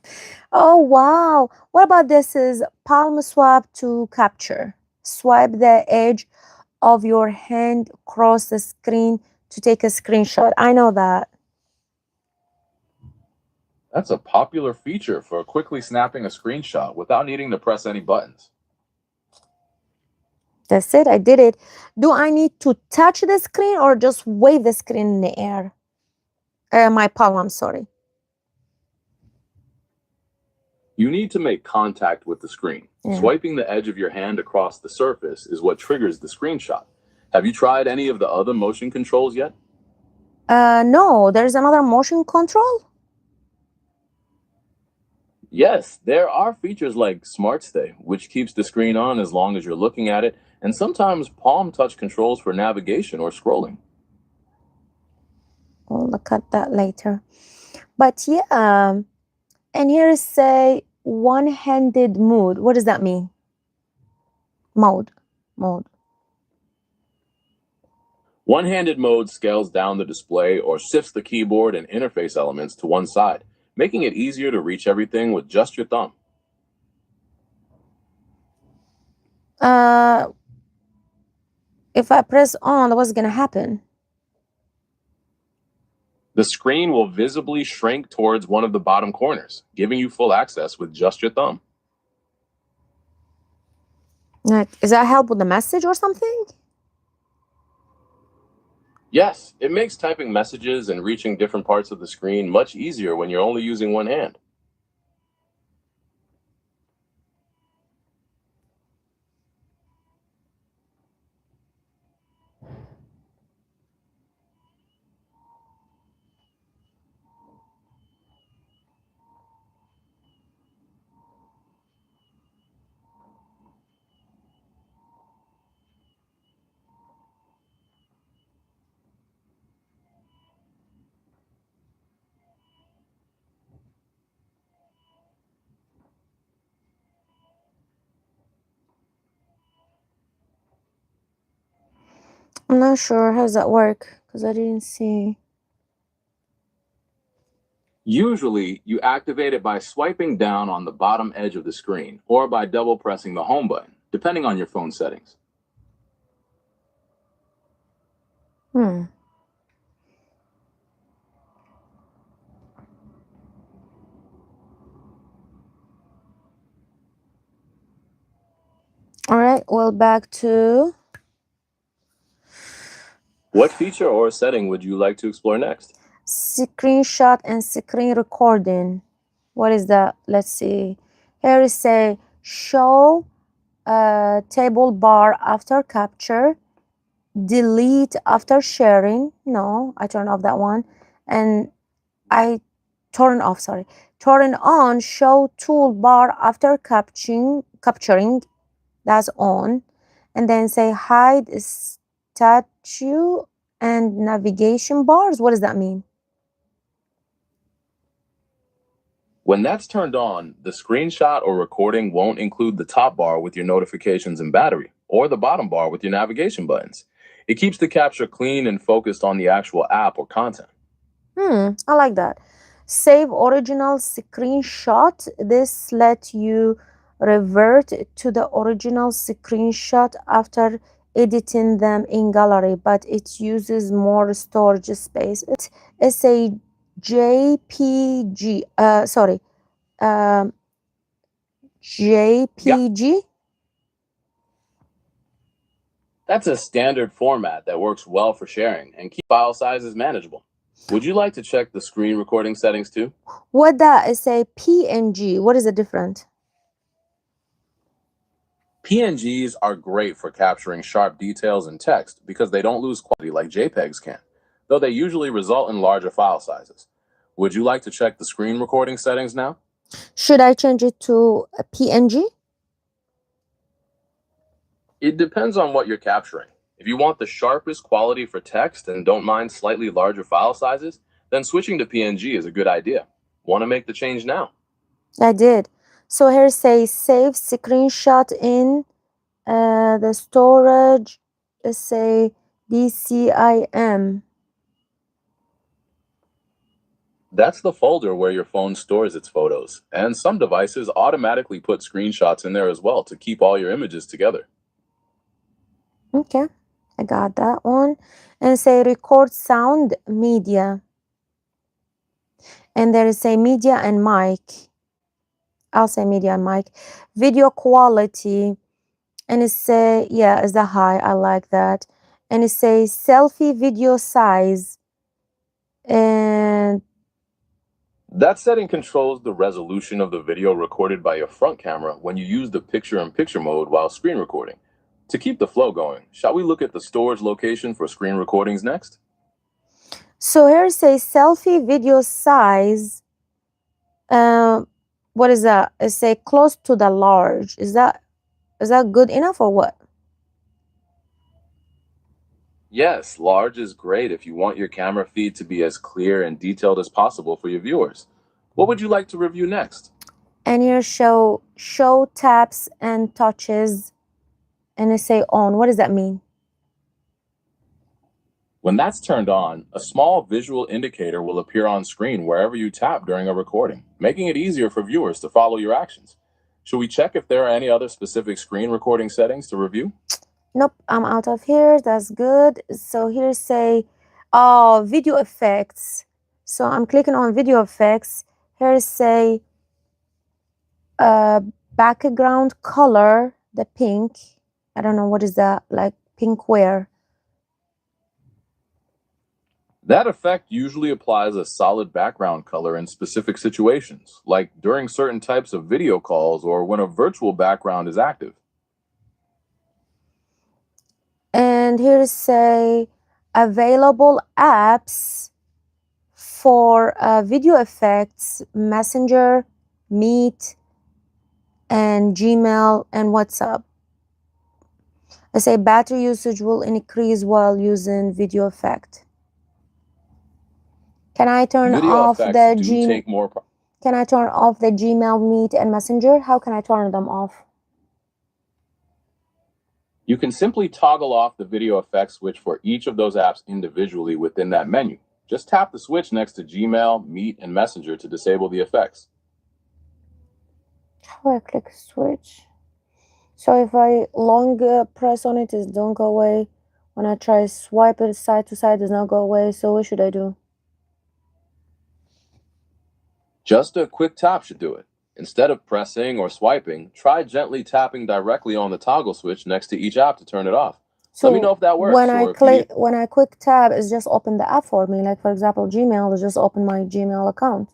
Oh wow. What about this is palm swap to capture? Swipe the edge of your hand across the screen to take a screenshot. I know that. That's a popular feature for quickly snapping a screenshot without needing to press any buttons. That's it. I did it. Do I need to touch the screen or just wave the screen in the air? My palm, I'm sorry. You need to make contact with the screen. Yeah. Swiping the edge of your hand across the surface is what triggers the screenshot. Have you tried any of the other motion controls yet? No, there's another motion control? Yes, there are features like Smart Stay, which keeps the screen on as long as you're looking at it, and sometimes palm touch controls for navigation or scrolling. We'll look at that later. But yeah, and here is say one-handed mode. What does that mean? Mode. One-handed mode scales down the display or shifts the keyboard and interface elements to one side, making it easier to reach everything with just your thumb. If I press on, what's gonna happen? The screen will visibly shrink towards one of the bottom corners, giving you full access with just your thumb. Does that help with the message or something? Yes, it makes typing messages and reaching different parts of the screen much easier when you're only using one hand. I'm not sure. How does that work? Because I didn't see. Usually, you activate it by swiping down on the bottom edge of the screen or by double pressing the home button, depending on your phone settings. Hmm. All right, well, back to What feature or setting would you like to explore next? screenshot and screen recording. What is that? Let's see. Here is say show table bar after capture, delete after sharing. No, I turn off that one. And I turn off, sorry. Turn on show toolbar after capturing. That's on. And then say hide statue and navigation bars. What does that mean? When that's turned on, the screenshot or recording won't include the top bar with your notifications and battery, or the bottom bar with your navigation buttons. It keeps the capture clean and focused on the actual app or content. I like that. Save original screenshot. This lets you revert to the original screenshot after editing them in gallery, but it uses more storage space. It's a JPG. JPG. That's a standard format that works well for sharing and keep file sizes manageable. Would you like to check the screen recording settings too? What that is a PNG? What is the difference? PNGs are great for capturing sharp details and text because they don't lose quality like JPEGs can, though they usually result in larger file sizes. Would you like to check the screen recording settings now? Should I change it to a PNG? It depends on what you're capturing. If you want the sharpest quality for text and don't mind slightly larger file sizes, then switching to PNG is a good idea. Want to make the change now? I did. So here says save screenshot in the storage. Let's say DCIM. That's the folder where your phone stores its photos, and some devices automatically put screenshots in there as well to keep all your images together. Okay, I got that one. And say record sound media. And there is a media and mic. I'll say media and mic. Video quality. And it say, yeah, it's a high. I like that. And it says selfie video size. And that setting controls the resolution of the video recorded by your front camera when you use the picture-in-picture mode while screen recording. To keep the flow going, shall we look at the storage location for screen recordings next? So here it says selfie video size. What is that? It say close to the large. Is that good enough or what? Yes, large is great if you want your camera feed to be as clear and detailed as possible for your viewers. What would you like to review next? And here show taps and touches. And it say on. What does that mean? When that's turned on, a small visual indicator will appear on screen wherever you tap during a recording, making it easier for viewers to follow your actions. Should we check if there are any other specific screen recording settings to review? Nope, I'm out of here. That's good. So here say, video effects. So I'm clicking on video effects. Here say, background color, the pink. I don't know what is that, like pink where. That effect usually applies a solid background color in specific situations, like during certain types of video calls or when a virtual background is active. And here say available apps for video effects, Messenger, Meet, and Gmail, and WhatsApp. I say battery usage will increase while using video effect. Can I turn off the Can I turn off the Gmail, Meet, and Messenger? How can I turn them off? You can simply toggle off the video effects switch for each of those apps individually within that menu. Just tap the switch next to Gmail, Meet, and Messenger to disable the effects. How do I click switch? So if I long press on it, it don't go away When I try swipe it side to side, it does not go away. So what should I do? Just a quick tap should do it. Instead of pressing or swiping, try gently tapping directly on the toggle switch next to each app to turn it off. So Let me know if that works. when I or if you need- when I quick tab, it's just open the app for me. Like for example, Gmail, will just open my Gmail account.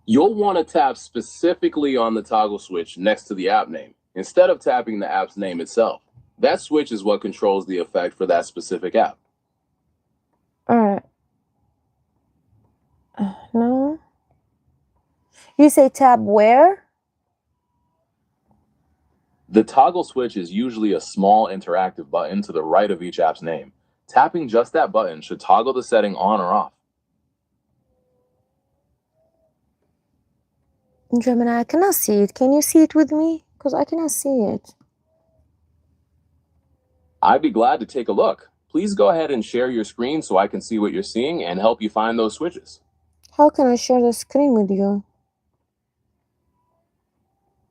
You'll want to tap specifically on the toggle switch next to the app name, instead of tapping the app's name itself. That switch is what controls the effect for that specific app. All right. No. You say tab where? The toggle switch is usually a small interactive button to the right of each app's name. Tapping just that button should toggle the setting on or off. Gemini, I cannot see it. Can you see it with me? Because I cannot see it. I'd be glad to take a look. Please go ahead and share your screen so I can see what you're seeing and help you find those switches. How can I share the screen with you?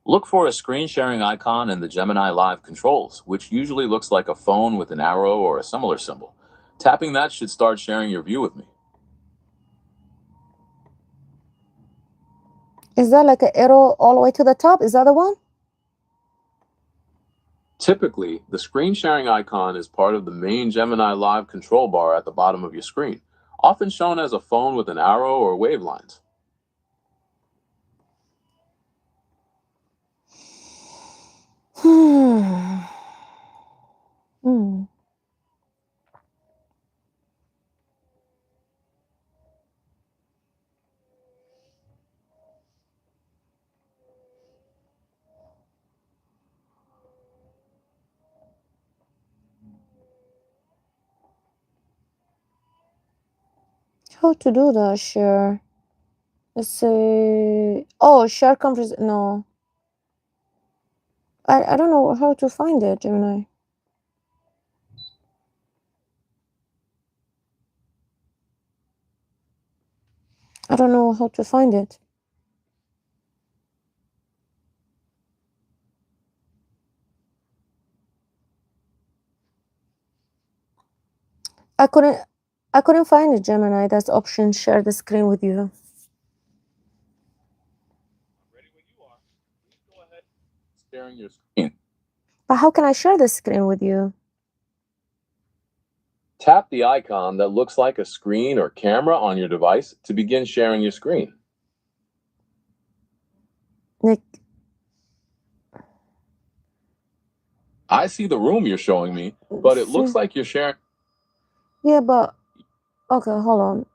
Look for a screen sharing icon in the Gemini Live controls, which usually looks like a phone with an arrow or a similar symbol. Tapping that should start sharing your view with me. Is that like an arrow all the way to the top? Is that the one? Typically, the screen sharing icon is part of the main Gemini Live control bar at the bottom of your screen, often shown as a phone with an arrow or wave lines. How to do the share? Let's say, oh, share conference. No. I don't know how to find it, Gemini. I don't know how to find it. I couldn't find it, Gemini. That's option, share the screen with you. Sharing your screen. But how can I share the screen with you? Tap the icon that looks like a screen or camera on your device to begin sharing your screen. Nick. I see the room you're showing me, but it looks like you're sharing. Yeah, but okay, hold on.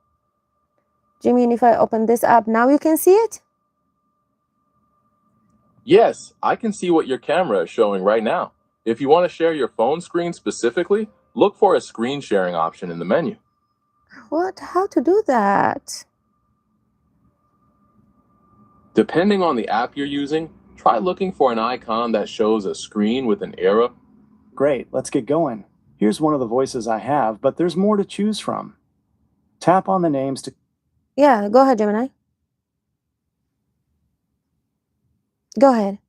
Do you mean if I open this app now you can see it? Yes, I can see what your camera is showing right now. If you want to share your phone screen specifically, look for a screen sharing option in the menu. What? How to do that? Depending on the app you're using, try looking for an icon that shows a screen with an arrow. Great, let's get going. Here's one of the voices I have, but there's more to choose from. Tap on the names to... Yeah, go ahead, Gemini. Go ahead.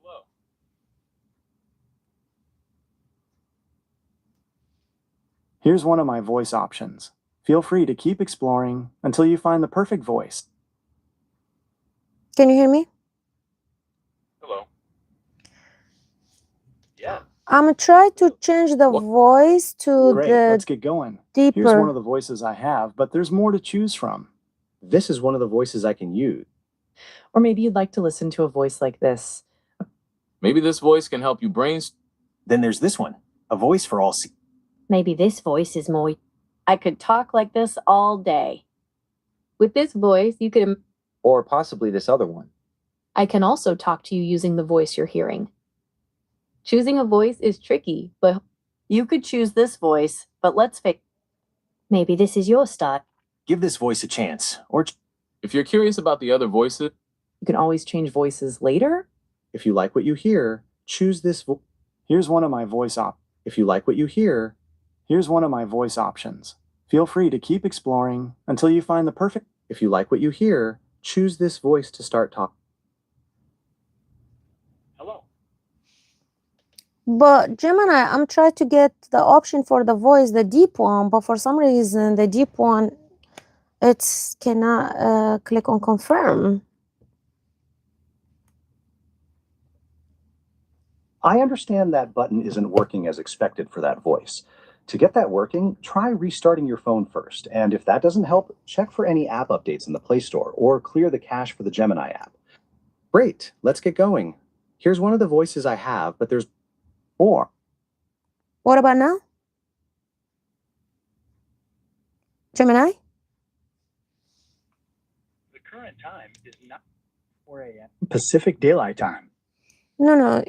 Hello. Here's one of my voice options. Feel free to keep exploring until you find the perfect voice. Can you hear me? Hello. Yeah. I'm gonna try to change the voice to Great, the let's get going. deeper. Here's one of the voices I have, but there's more to choose from. This is one of the voices I can use. Or maybe you'd like to listen to a voice like this. Maybe this voice can help you brainstorm. Then there's this one, a voice for all. Maybe this voice is more. I could talk like this all day. With this voice, you could. Or possibly this other one. I can also talk to you using the voice you're hearing. Choosing a voice is tricky, but You could choose this voice, but let's fix. Maybe this is your style. Give this voice a chance. Or If you're curious about the other voices, you can always change voices later. if you like what you hear, choose this voice. Here's one of my voice If you like what you hear, Here's one of my voice options. Feel free to keep exploring until you find the perfect... if you like what you hear, choose this voice to start talking. hello. But Gemini, I'm trying to get the option for the voice, the deep one, but for some reason, the deep one, it's cannot click on confirm. I understand that button isn't working as expected for that voice. To get that working, try restarting your phone first, and if that doesn't help, check for any app updates in the Play Store or clear the cache for the Gemini app. Great, let's get going. Here's one of the voices I have, but there's more. What about now? Gemini? The current time is not 4 a.m. Pacific Daylight Time. No,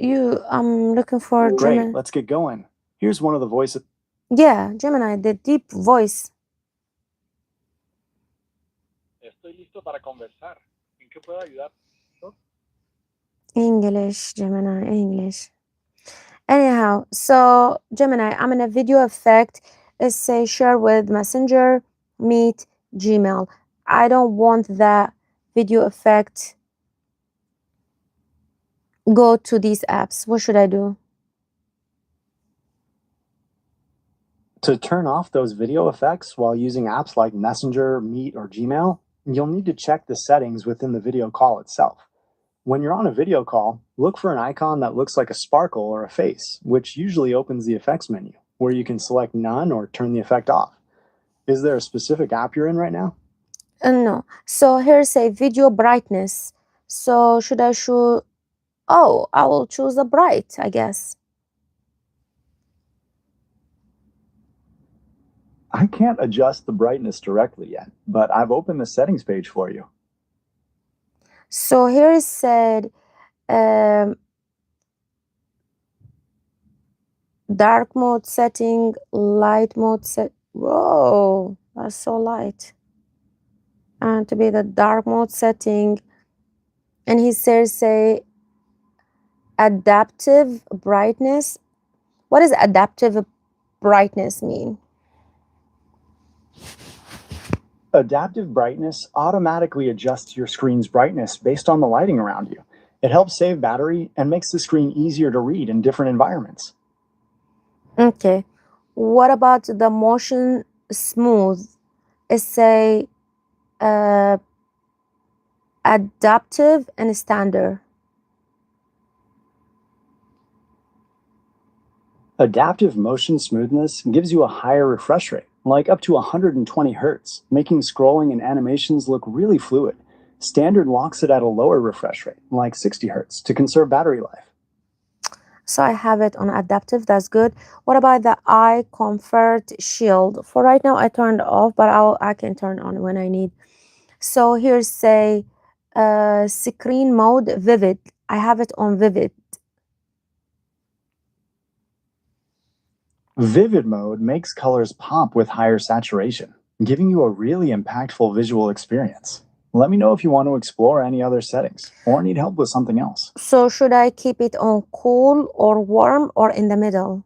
I'm looking for Great, Gemini. let's get going. Here's one of the voices. Yeah, Gemini, the deep voice. Estoy listo para conversar. ¿En qué puedo ayudar? English, Gemini, English. Anyhow, so Gemini, I'm in a video effect. It says share with Messenger, Meet, Gmail. I don't want that video effect go to these apps. What should I do? To turn off those video effects while using apps like Messenger, Meet, or Gmail, you'll need to check the settings within the video call itself. When you're on a video call, look for an icon that looks like a sparkle or a face, which usually opens the effects menu, where you can select none or turn the effect off. Is there a specific app you're in right now? No. So here's say video brightness. So should I choose? Oh, I will choose the bright, I guess. I can't adjust the brightness directly yet, but I've opened the settings page for you. So here it said dark mode setting, light mode set. Whoa, that's so light. And to be the dark mode setting. And he says say adaptive brightness. What does adaptive brightness mean? Adaptive brightness automatically adjusts your screen's brightness based on the lighting around you. It helps save battery and makes the screen easier to read in different environments. Okay. What about the motion smooth? It's say adaptive and standard. Adaptive motion smoothness gives you a higher refresh rate, like up to 120 Hz, making scrolling and animations look really fluid. Standard locks it at a lower refresh rate, like 60 Hz, to conserve battery life. So I have it on adaptive, that's good. What about the eye comfort shield? For right now, I turned off, but I can turn on when I need. So here's say screen mode vivid. I have it on vivid. Vivid mode makes colors pop with higher saturation, giving you a really impactful visual experience. Let me know if you want to explore any other settings or need help with something else. So should I keep it on cool or warm or in the middle?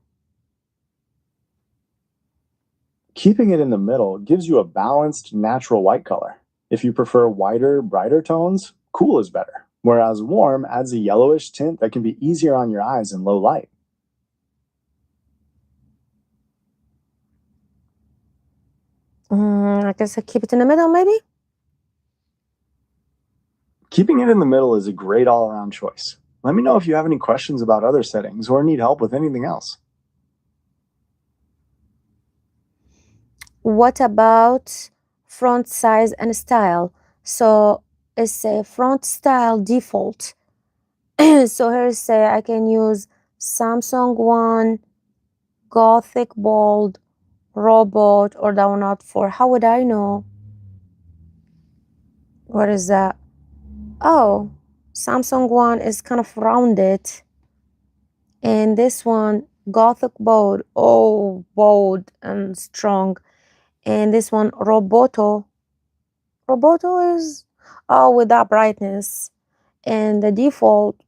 Keeping it in the middle gives you a balanced, natural white color. If you prefer whiter, brighter tones, cool is better, whereas warm adds a yellowish tint that can be easier on your eyes in low light. I guess I keep it in the middle, maybe? Keeping it in the middle is a great all-around choice. Let me know if you have any questions about other settings or need help with anything else. What about font size and style? So it's a font style default. So here's say I can use Samsung one, Gothic bold, robot, or download for. How would I know? What is that? Oh, Samsung one is kind of rounded. And this one, Gothic bold. Oh, bold and strong. And this one, Roboto. Roboto is, oh, with that brightness. And the default,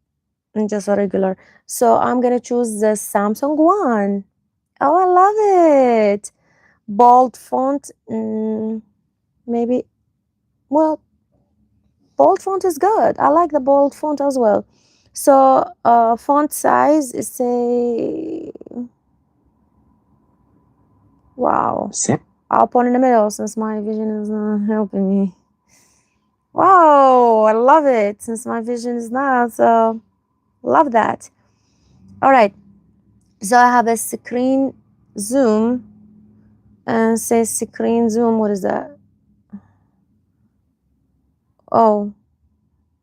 just a regular. So I'm going to choose the Samsung one. Oh, I love it. Bold font, maybe, well, bold font is good. I like the bold font as well. So font size is say, wow. I'll put in the middle since my vision is not helping me. Wow, I love it since my vision is not. So love that. All right. So I have a screen zoom and say screen zoom. What is that? Oh,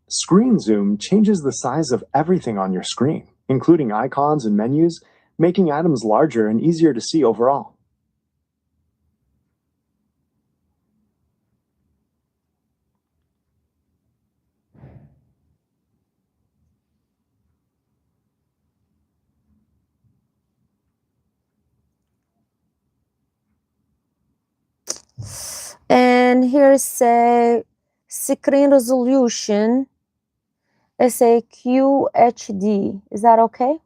Screen zoom changes the size of everything on your screen, including icons and menus, making items larger and easier to see overall. and here's say screen resolution. It's a QHD. Is that okay?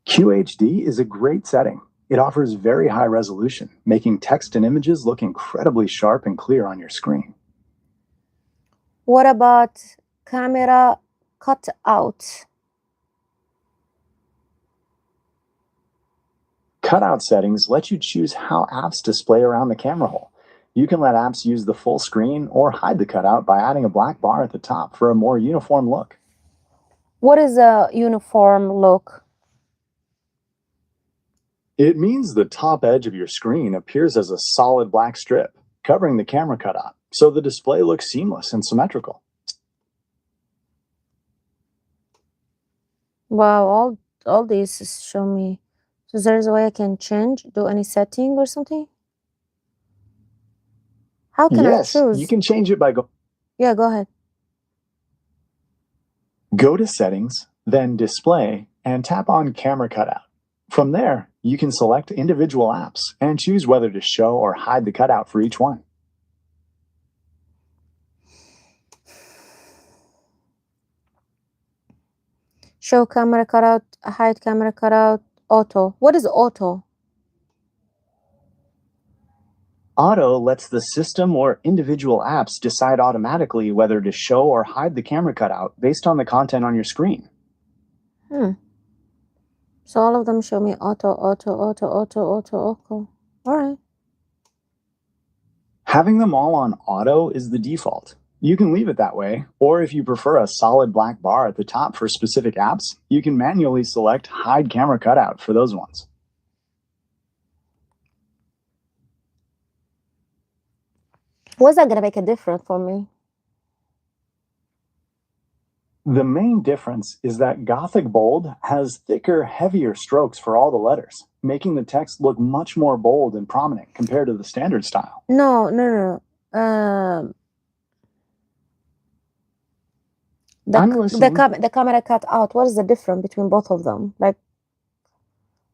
QHD is a great setting. It offers very high resolution, making text and images look incredibly sharp and clear on your screen. What about camera cutout? Cutout settings let you choose how apps display around the camera hole. You can let apps use the full screen or hide the cutout by adding a black bar at the top for a more uniform look. What is a uniform look? It means the top edge of your screen appears as a solid black strip, covering the camera cutout, so the display looks seamless and symmetrical. Wow, all these show me. So there's a way I can change, do any setting or something? How can I Yes, choose? you can change it by Yeah, go ahead. go to Settings, then Display, and tap on Camera Cutout. From there, you can select individual apps and choose whether to show or hide the cutout for each one. Show camera cutout, hide camera cutout, auto. What is auto? Auto lets the system or individual apps decide automatically whether to show or hide the camera cutout based on the content on your screen. So all of them show me auto. All right. Having them all on auto is the default. You can leave it that way, or if you prefer a solid black bar at the top for specific apps, you can manually select hide camera cutout for those ones. What's that gonna make a difference for me? The main difference is that Gothic Bold has thicker, heavier strokes for all the letters, making the text look much more bold and prominent compared to the standard style. No. The camera cut out. What is the difference between both of them? Like,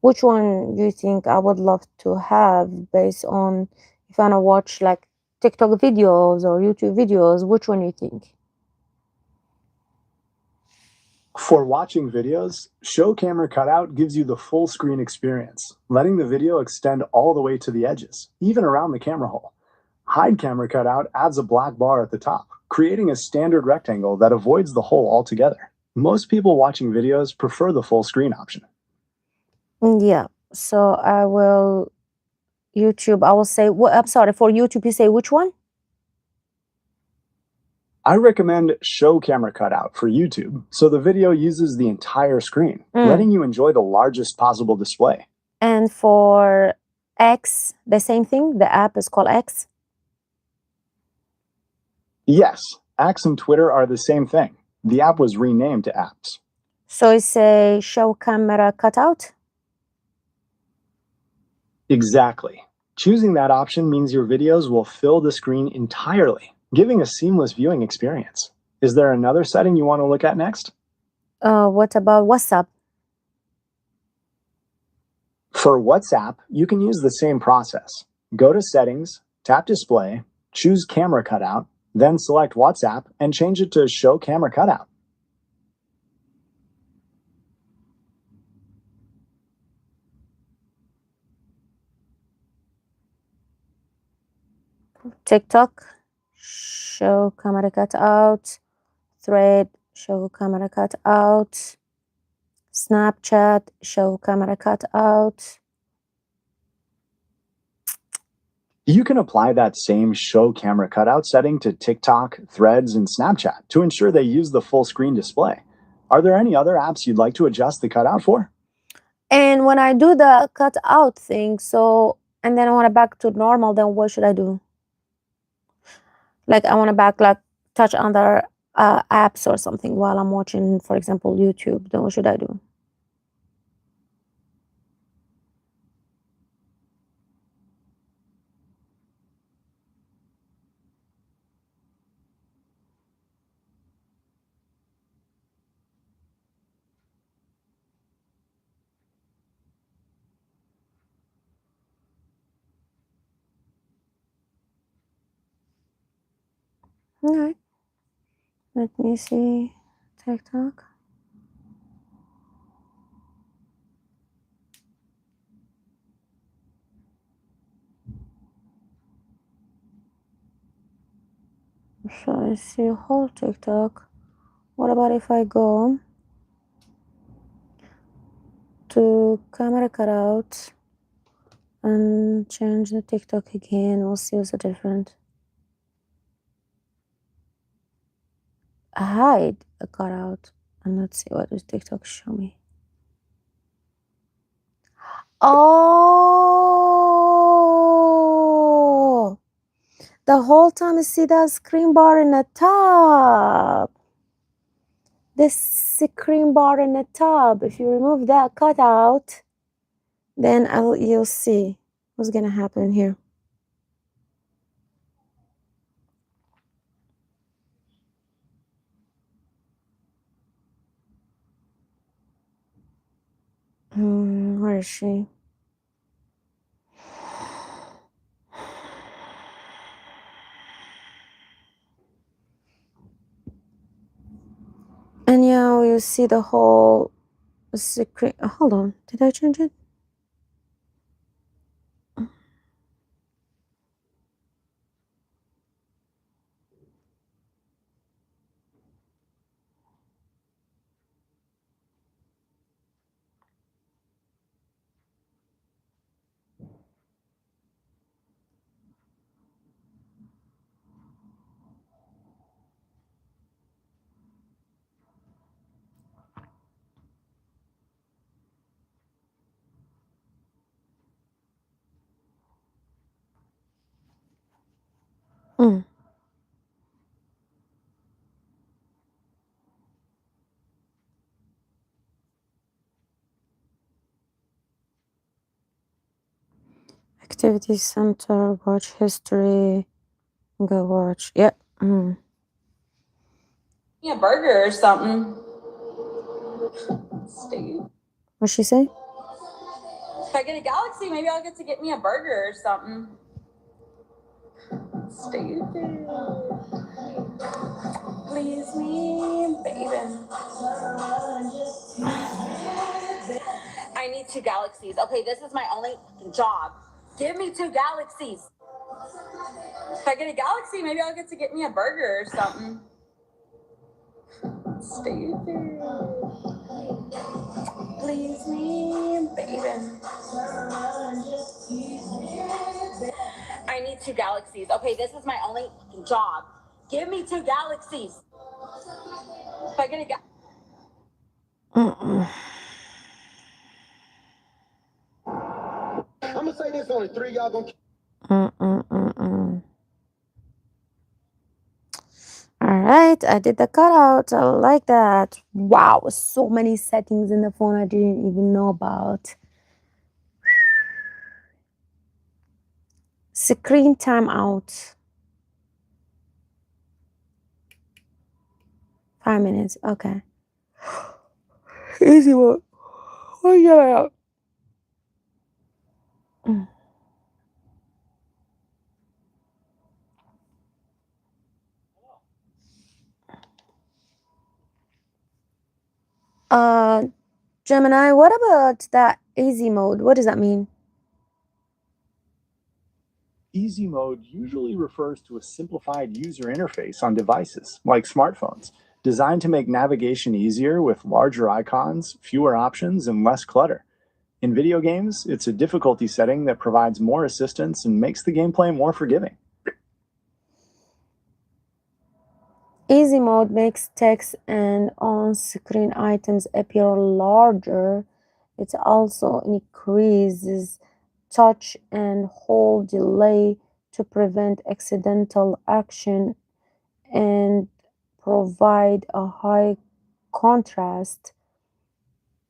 which one do you think I would love to have based on if I wanna watch like TikTok videos or YouTube videos? Which one do you think? For watching videos, Show Camera Cutout gives you the full screen experience, letting the video extend all the way to the edges, even around the camera hole. Hide Camera Cutout adds a black bar at the top, creating a standard rectangle that avoids the hole altogether. Most people watching videos prefer the full screen option. Yeah. So I will YouTube. I will say. I'm sorry. For YouTube, you say which one? I recommend Show Camera Cutout for YouTube, so the video uses the entire screen, letting you enjoy the largest possible display. And for X, the same thing? The app is called X? Yes, X and Twitter are the same thing. The app was renamed to Apps. So it's a Show Camera Cutout? Exactly. Choosing that option means your videos will fill the screen entirely, giving a seamless viewing experience. Is there another setting you want to look at next? What about WhatsApp? For WhatsApp, you can use the same process. Go to Settings, tap Display, choose Camera Cutout, then select WhatsApp and change it to Show Camera Cutout. TikTok, Show Camera Cutout, Thread, show camera cut out. Snapchat, show camera cut out. You can apply that same show camera cutout setting to TikTok, Threads, and Snapchat to ensure they use the full screen display. Are there any other apps you'd like to adjust the cutout for? And when I do the cut out thing, and then I want to back to normal, then what should I do? Like I want to touch other apps or something while I'm watching, for example, YouTube, then what should I do? All right. Let me see TikTok. So I see whole TikTok. What about if I go to camera cutout and change the TikTok again? We'll see what's the difference. Hide a cutout and let's see what does TikTok show me. Oh, the whole time I see that screen bar in the top. This screen bar in the top. If you remove that cutout, then you'll see what's gonna happen here. Where is she? And now you see the whole screen. Hold on, did I change it? Activity center, watch history, go watch. Yep. Me a burger or something. Steve. What'd she say? If I get a Galaxy, maybe I'll get to get me a burger or something. Stupid. Please me, baby. I need 2 Galaxies. Okay, this is my only job. Give me 2 Galaxies. If I get a Galaxy, maybe I'll get to get me a burger or something. Stupid. Please me, baby. I need 2 Galaxies. Okay, this is my only job. Give me 2 Galaxies. If I get a I'm gonna say this, only 3 y'all gonna. All right, I did the cutout. I like that. Wow, so many settings in the phone I didn't even know about. Screen timeout. 5 minutes. Okay. Easy one. Oh yeah. Gemini, what about that easy mode? What does that mean? Easy mode usually refers to a simplified user interface on devices, like smartphones. designed to make navigation easier with larger icons, fewer options, and less clutter. In video games, it's a difficulty setting that provides more assistance and makes the gameplay more forgiving. Easy mode makes text and on-screen items appear larger. It also increases touch and hold delay to prevent accidental action and provide a high contrast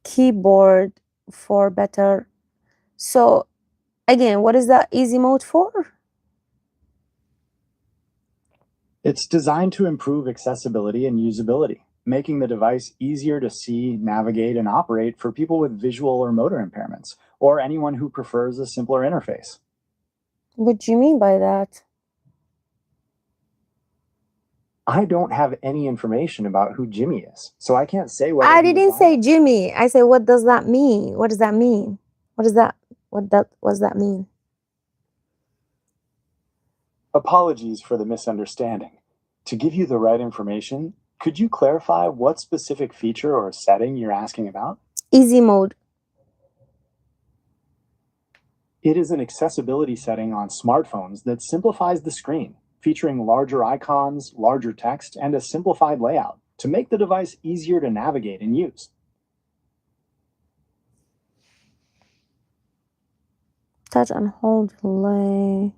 keyboard for better. So again, what is that easy mode for? It's designed to improve accessibility and usability, making the device easier to see, navigate, and operate for people with visual or motor impairments, or anyone who prefers a simpler interface. What do you mean by that? I don't have any information about who Jimmy is, so I can't say what I didn't say Jimmy. I said, what does that mean? What does that mean? What does that mean? Apologies for the misunderstanding. To give you the right information, could you clarify what specific feature or setting you're asking about? Easy mode. It is an accessibility setting on smartphones that simplifies the screen, featuring larger icons, larger text, and a simplified layout to make the device easier to navigate and use. Touch and hold delay.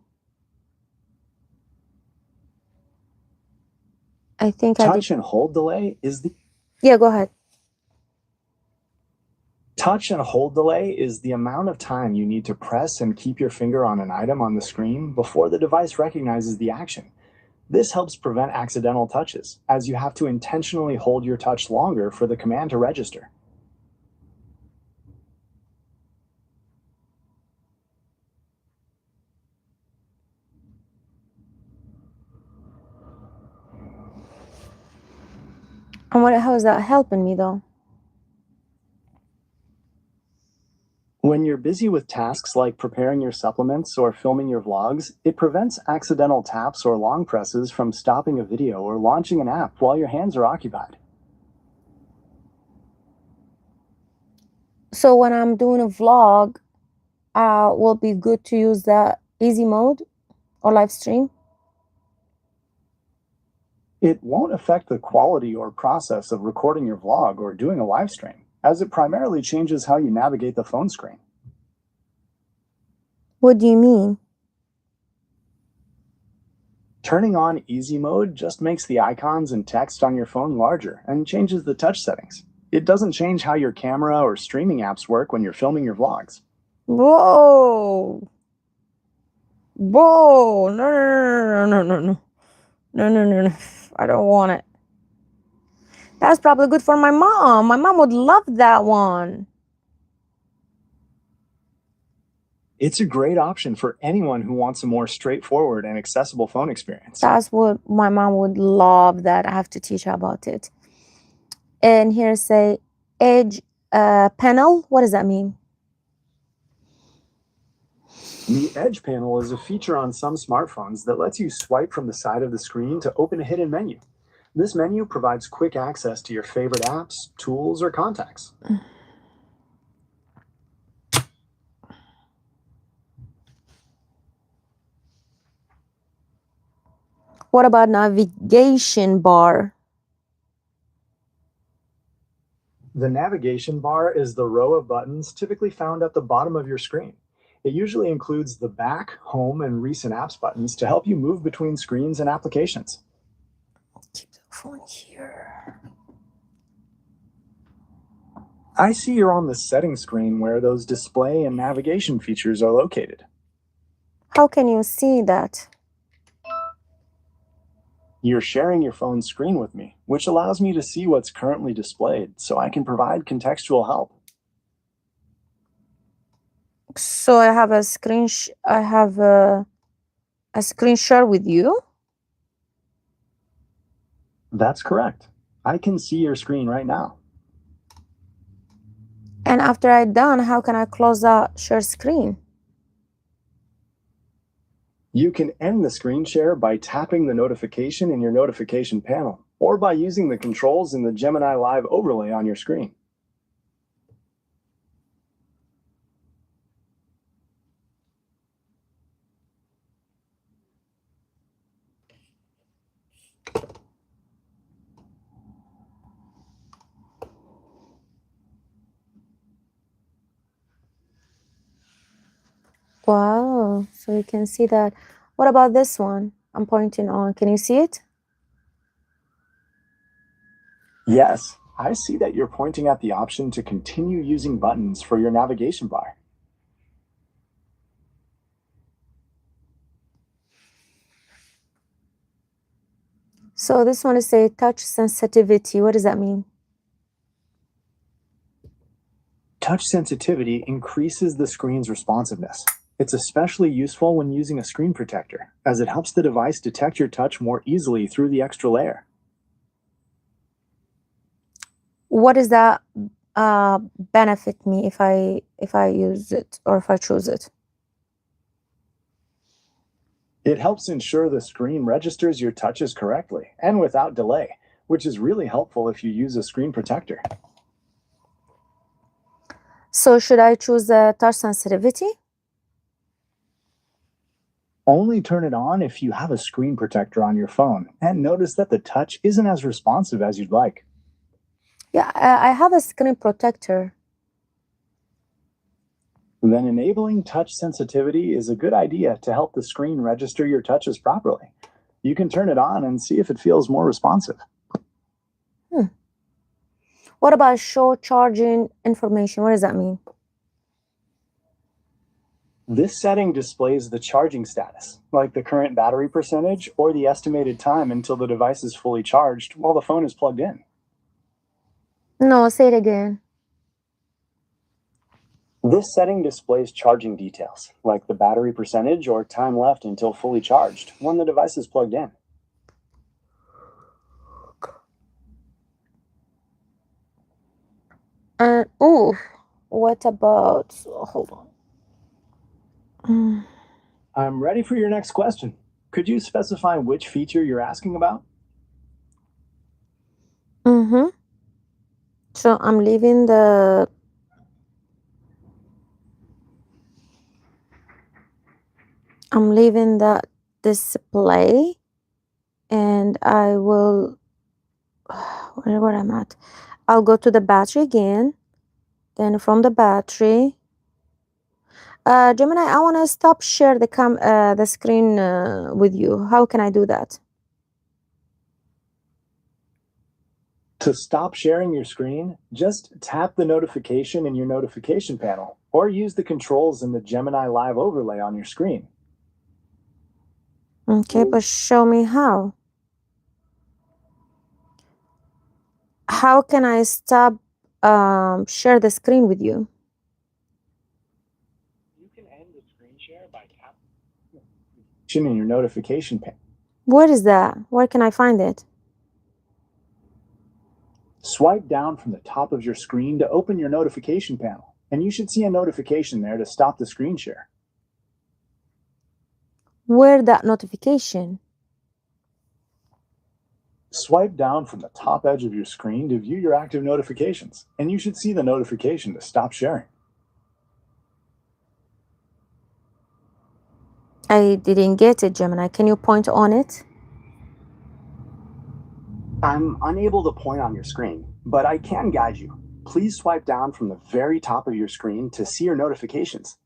I think Touch and hold delay is the Yeah, go ahead. Touch and hold delay is the amount of time you need to press and keep your finger on an item on the screen before the device recognizes the action. This helps prevent accidental touches, as you have to intentionally hold your touch longer for the command to register. And how is that helping me though? When you're busy with tasks like preparing your supplements or filming your vlogs, it prevents accidental taps or long presses from stopping a video or launching an app while your hands are occupied. So when I'm doing a vlog, will be good to use the easy mode or live stream? It won't affect the quality or process of recording your vlog or doing a live stream, as it primarily changes how you navigate the phone screen. What do you mean? Turning on easy mode just makes the icons and text on your phone larger and changes the touch settings. It doesn't change how your camera or streaming apps work when you're filming your vlogs. Whoa. Whoa. No. No. I don't want it. That's probably good for my mom. My mom would love that one. It's a great option for anyone who wants a more straightforward and accessible phone experience. That's what my mom would love, that I have to teach her about it. And here say edge panel. What does that mean? The Edge panel is a feature on some smartphones that lets you swipe from the side of the screen to open a hidden menu. This menu provides quick access to your favorite apps, tools, or contacts. What about navigation bar? The navigation bar is the row of buttons typically found at the bottom of your screen. It usually includes the back, home, and recent apps buttons to help you move between screens and applications. Keep the phone here. I see you're on the settings screen where those display and navigation features are located. How can you see that? You're sharing your phone screen with me, which allows me to see what's currently displayed so I can provide contextual help. So I have a screen share with you. That's correct. I can see your screen right now. And after I'm done, how can I close the share screen? You can end the screen share by tapping the notification in your notification panel. or by using the controls in the Gemini Live overlay on your screen. Wow, so you can see that. What about this one I'm pointing on? Can you see it? Yes, I see that you're pointing at the option to continue using buttons for your navigation bar. So this one is a touch sensitivity. What does that mean? Touch sensitivity increases the screen's responsiveness. It's especially useful when using a screen protector, as it helps the device detect your touch more easily through the extra layer. What does that benefit me if I use it or if I choose it? It helps ensure the screen registers your touches correctly and without delay, which is really helpful if you use a screen protector. So should I choose the touch sensitivity? Only turn it on if you have a screen protector on your phone, and notice that the touch isn't as responsive as you'd like. Yeah, I have a screen protector. Then enabling touch sensitivity is a good idea to help the screen register your touches properly. You can turn it on and see if it feels more responsive. What about show charging information? What does that mean? This setting displays the charging status, like the current battery percentage or the estimated time until the device is fully charged while the phone is plugged in. No, say it again. This setting displays charging details, like the battery percentage or time left until fully charged when the device is plugged in. And what about, hold on. I'm ready for your next question. Could you specify which feature you're asking about? So I'm leaving the display, and I will wherever I'm at, I'll go to the battery again. Then from the battery, Gemini, I want to stop share the screen with you. How can I do that? To stop sharing your screen, just tap the notification in your notification panel or use the controls in the Gemini Live overlay on your screen. Okay, but show me how. How can I stop share the screen with you? You can end the screen share by tapping in your notification panel. What is that? Where can I find it? Swipe down from the top of your screen to open your notification panel, and you should see a notification there to stop the screen share. Where that notification? Swipe down from the top edge of your screen to view your active notifications, and you should see the notification to stop sharing. I didn't get it, Gemini. Can you point on it? I'm unable to point on your screen, but I can guide you. Please swipe down from the very top of your screen to see your notifications.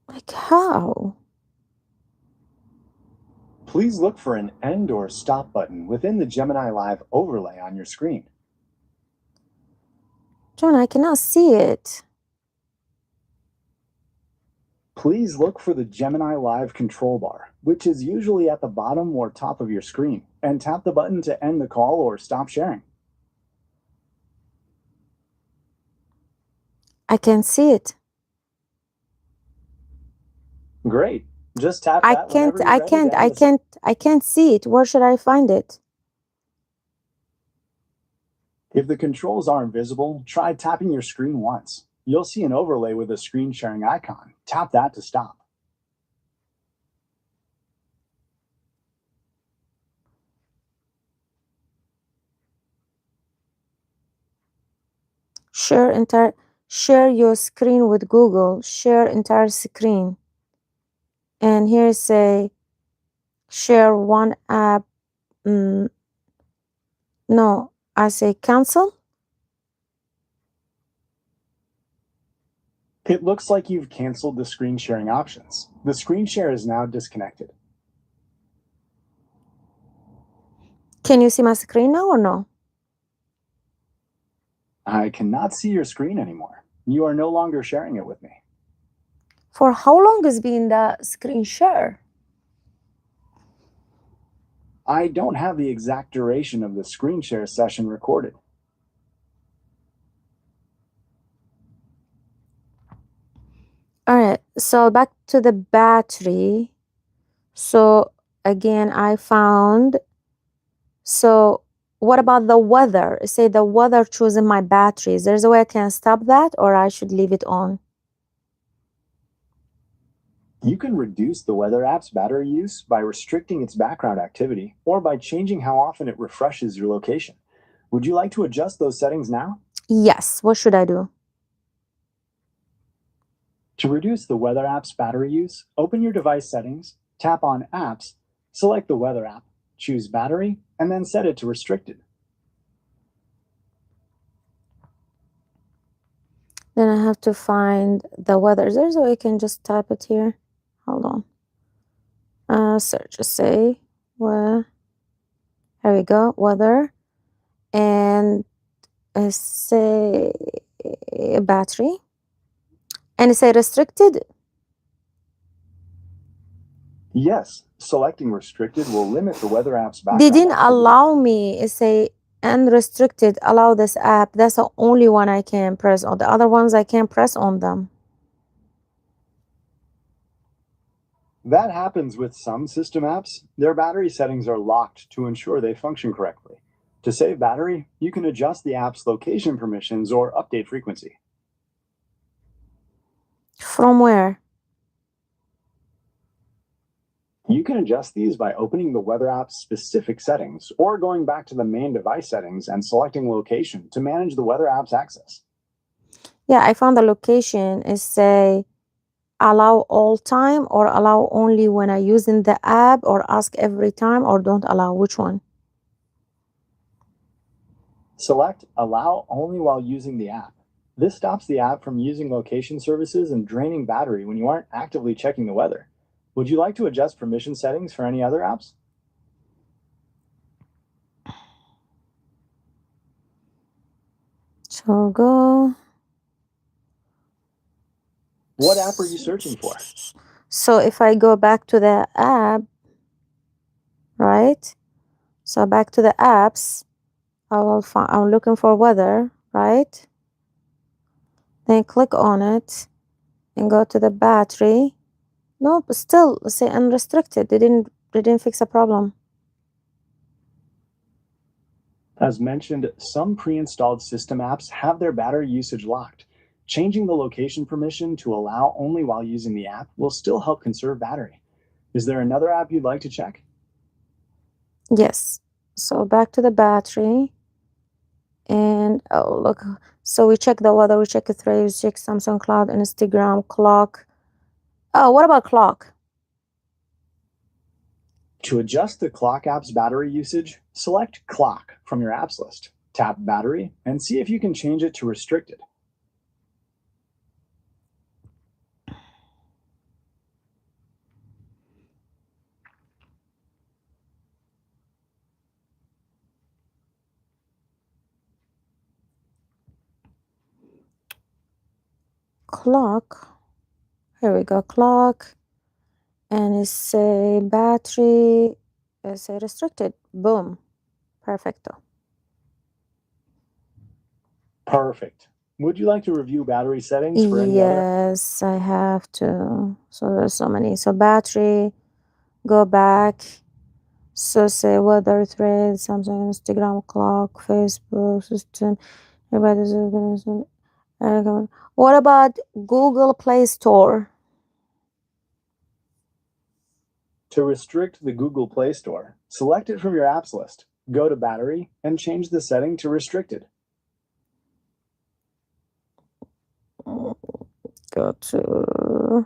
Like how? Please look for an end or stop button within the Gemini Live overlay on your screen. Gemini, I cannot see it. Please look for the Gemini Live control bar, which is usually at the bottom or top of your screen, and tap the button to end the call or stop sharing. I can see it. Great. Just tap I that can't whenever you're ready to end the I can't see it. Where should I find it? If the controls aren't visible, try tapping your screen once. You'll see an overlay with a screen sharing icon. Tap that to stop. share your screen with Google, share entire screen. And here say share one app. No, I say cancel. It looks like you've canceled the screen sharing options. The screen share is now disconnected. Can you see my screen now or no? I cannot see your screen anymore. You are no longer sharing it with me. For how long has been the screen share? I don't have the exact duration of the screen share session recorded. All right, so back to the battery. So again, I found, so what about the weather? Say the weather choosing my batteries. There's a way I can stop that, or I should leave it on? You can reduce the weather app's battery use by restricting its background activity or by changing how often it refreshes your location. Would you like to adjust those settings now? Yes, what should I do? To reduce the weather app's battery use, open your device settings, tap on Apps, select the weather app, choose Battery, and then set it to Restricted. Then I have to find the weather. There's a way I can just type it here. Hold on. Search, say, where? Here we go, weather. And say battery. And say restricted. Yes, selecting Restricted will limit the weather app's background They didn't activity. allow me, say unrestricted, allow this app. That's the only one I can press on. The other ones I can't press on them. That happens with some system apps. Their battery settings are locked to ensure they function correctly. To save battery, you can adjust the app's location permissions or update frequency. From where? You can adjust these by opening the weather app's specific settings or going back to the main device settings and selecting location to manage the weather app's access. Yeah, I found the location is say allow all time or allow only when I use in the app or ask every time or don't allow. Which one? Select allow only while using the app. This stops the app from using location services and draining battery when you aren't actively checking the weather. Would you like to adjust permission settings for any other apps? So go. What app are you searching for? So if I go back to the app, right? So back to the apps, I will find, I'm looking for weather, right? Then click on it and go to the battery. No, but still say unrestricted. They didn't fix the problem. As mentioned, some pre-installed system apps have their battery usage locked. Changing the location permission to allow only while using the app will still help conserve battery. Is there another app you'd like to check? Yes. So back to the battery. And oh look, so we check the weather, we check the thread, we check Samsung Cloud, Instagram, clock. Oh, what about clock? To adjust the clock app's battery usage, select Clock from your apps list. Tap Battery and see if you can change it to Restricted. Clock. Here we go, clock. And it's say battery, say restricted. Boom. Perfecto. Perfect. Would you like to review battery settings for any other? Yes, I have to. So there's so many. So battery, go back. So say weather, thread, Samsung, Instagram, clock, Facebook, system. Everybody's what about Google Play Store? To restrict the Google Play Store, select it from your apps list. Go to Battery and change the setting to Restricted. go to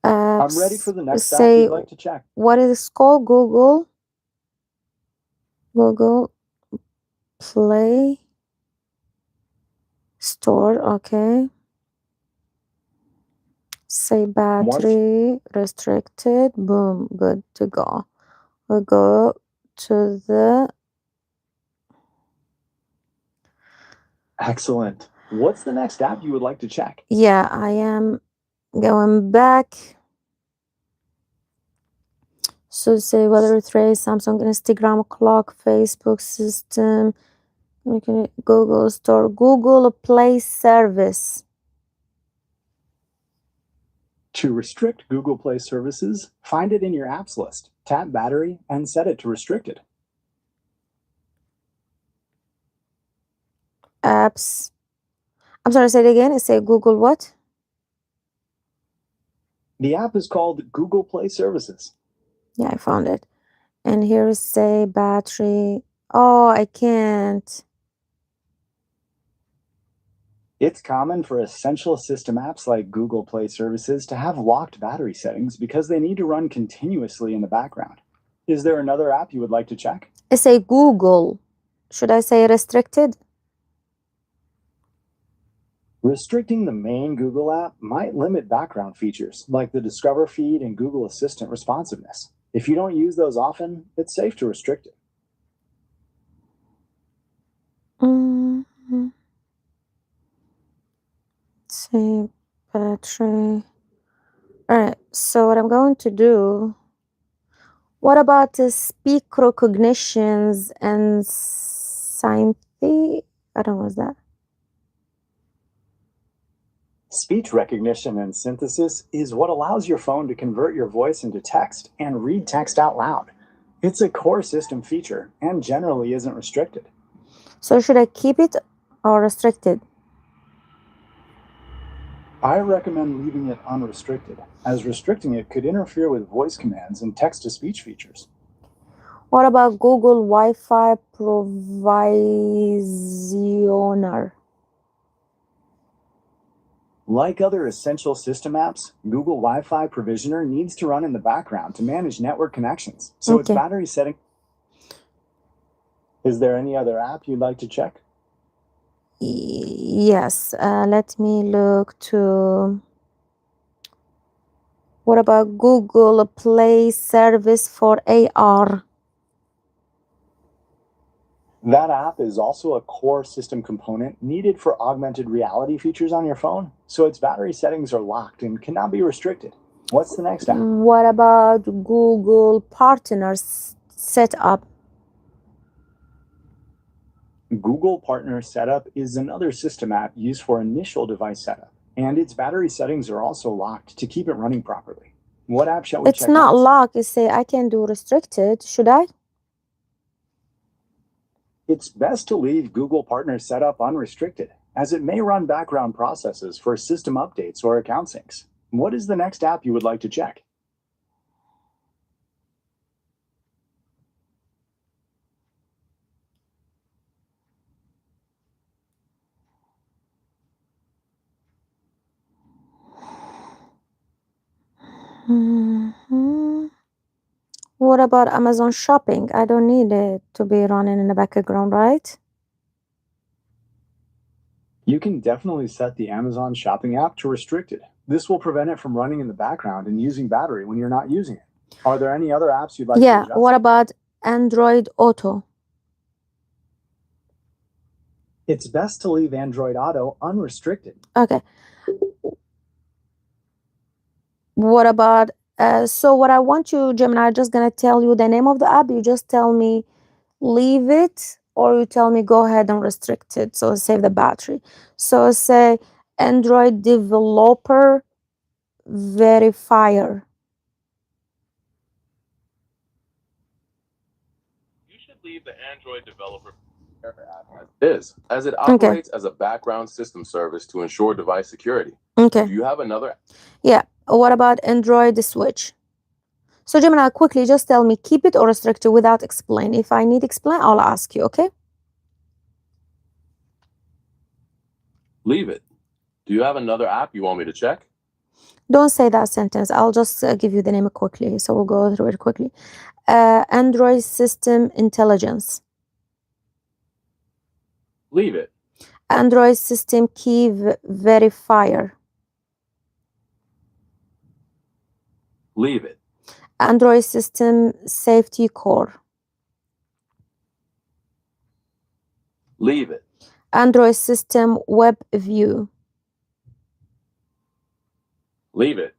I'm ready for apps. the next app Say you'd like to check. what is it called? Google Play Store. Okay. Say battery restricted. Boom. Good to go. We'll go to the Excellent. What's the next app you would like to check? yeah, I am going back. So say weather trace, Samsung, Instagram, clock, Facebook system, okay, Google Store, Google Play service. To restrict Google Play services, find it in your apps list, tap battery, and set it to restricted. Apps. I'm sorry, say it again. Say Google what? The app is called Google Play Services. Yeah, I found it. And here say battery. Oh, I can't. It's common for essential system apps like Google Play Services to have locked battery settings because they need to run continuously in the background. Is there another app you would like to check? I say Google. Should I say restricted? Restricting the main Google app might limit background features like the Discover feed and Google Assistant responsiveness. If you don't use those often, it's safe to restrict it. Mm-hmm. Say battery. All right, so what I'm going to do, what about the speak recognitions and Synthy? I don't know what's that. Speech recognition and synthesis is what allows your phone to convert your voice into text and read text out loud. It's a core system feature and generally isn't restricted. So should I keep it or restricted? I recommend leaving it unrestricted, as restricting it could interfere with voice commands and text-to-speech features. What about Google Wi-Fi Provisioner? Like other essential system apps, Google Wi-Fi Provisioner needs to run in the background to manage network connections, so its Okay. battery setting. Is there any other app you'd like to check? Yes, let me look to. What about Google Play service for AR? That app is also a core system component needed for augmented reality features on your phone, so its battery settings are locked and cannot be restricted. What's the next app? What about Google Partners setup? Google Partner Setup is another system app used for initial device setup, and its battery settings are also locked to keep it running properly. What app shall we It's check not next? locked. It say I can do restricted. Should I? It's best to leave Google Partner Setup unrestricted, as it may run background processes for system updates or account syncs. What is the next app you would like to check? Mhm. What about Amazon Shopping? I don't need it to be running in the background, right? You can definitely set the Amazon Shopping app to restricted. This will prevent it from running in the background and using battery when you're not using it. Are there any other apps you'd like to Yeah. adjust? What about Android Auto? It's best to leave Android Auto unrestricted. Okay. What about so what I want you, Gemini, I'm just gonna tell you the name of the app. You just tell me leave it, or you tell me go ahead and restrict it. So save the battery. So say Android Developer Verifier. You should leave the Android developer app as is, as it operates as a background system service to ensure device security. Okay. Do you have another? Yeah. What about Android Switch? So Gemini, quickly just tell me keep it or restrict it without explain. If I need explain, I'll ask you, okay? Leave it. Do you have another app you want me to check? Don't say that sentence. I'll just give you the name quickly. So we'll go through it quickly. Android System Intelligence. Leave it. Android System Key Verifier. Leave it. Android System Safety Core. Leave it. Android System Web View. Leave it.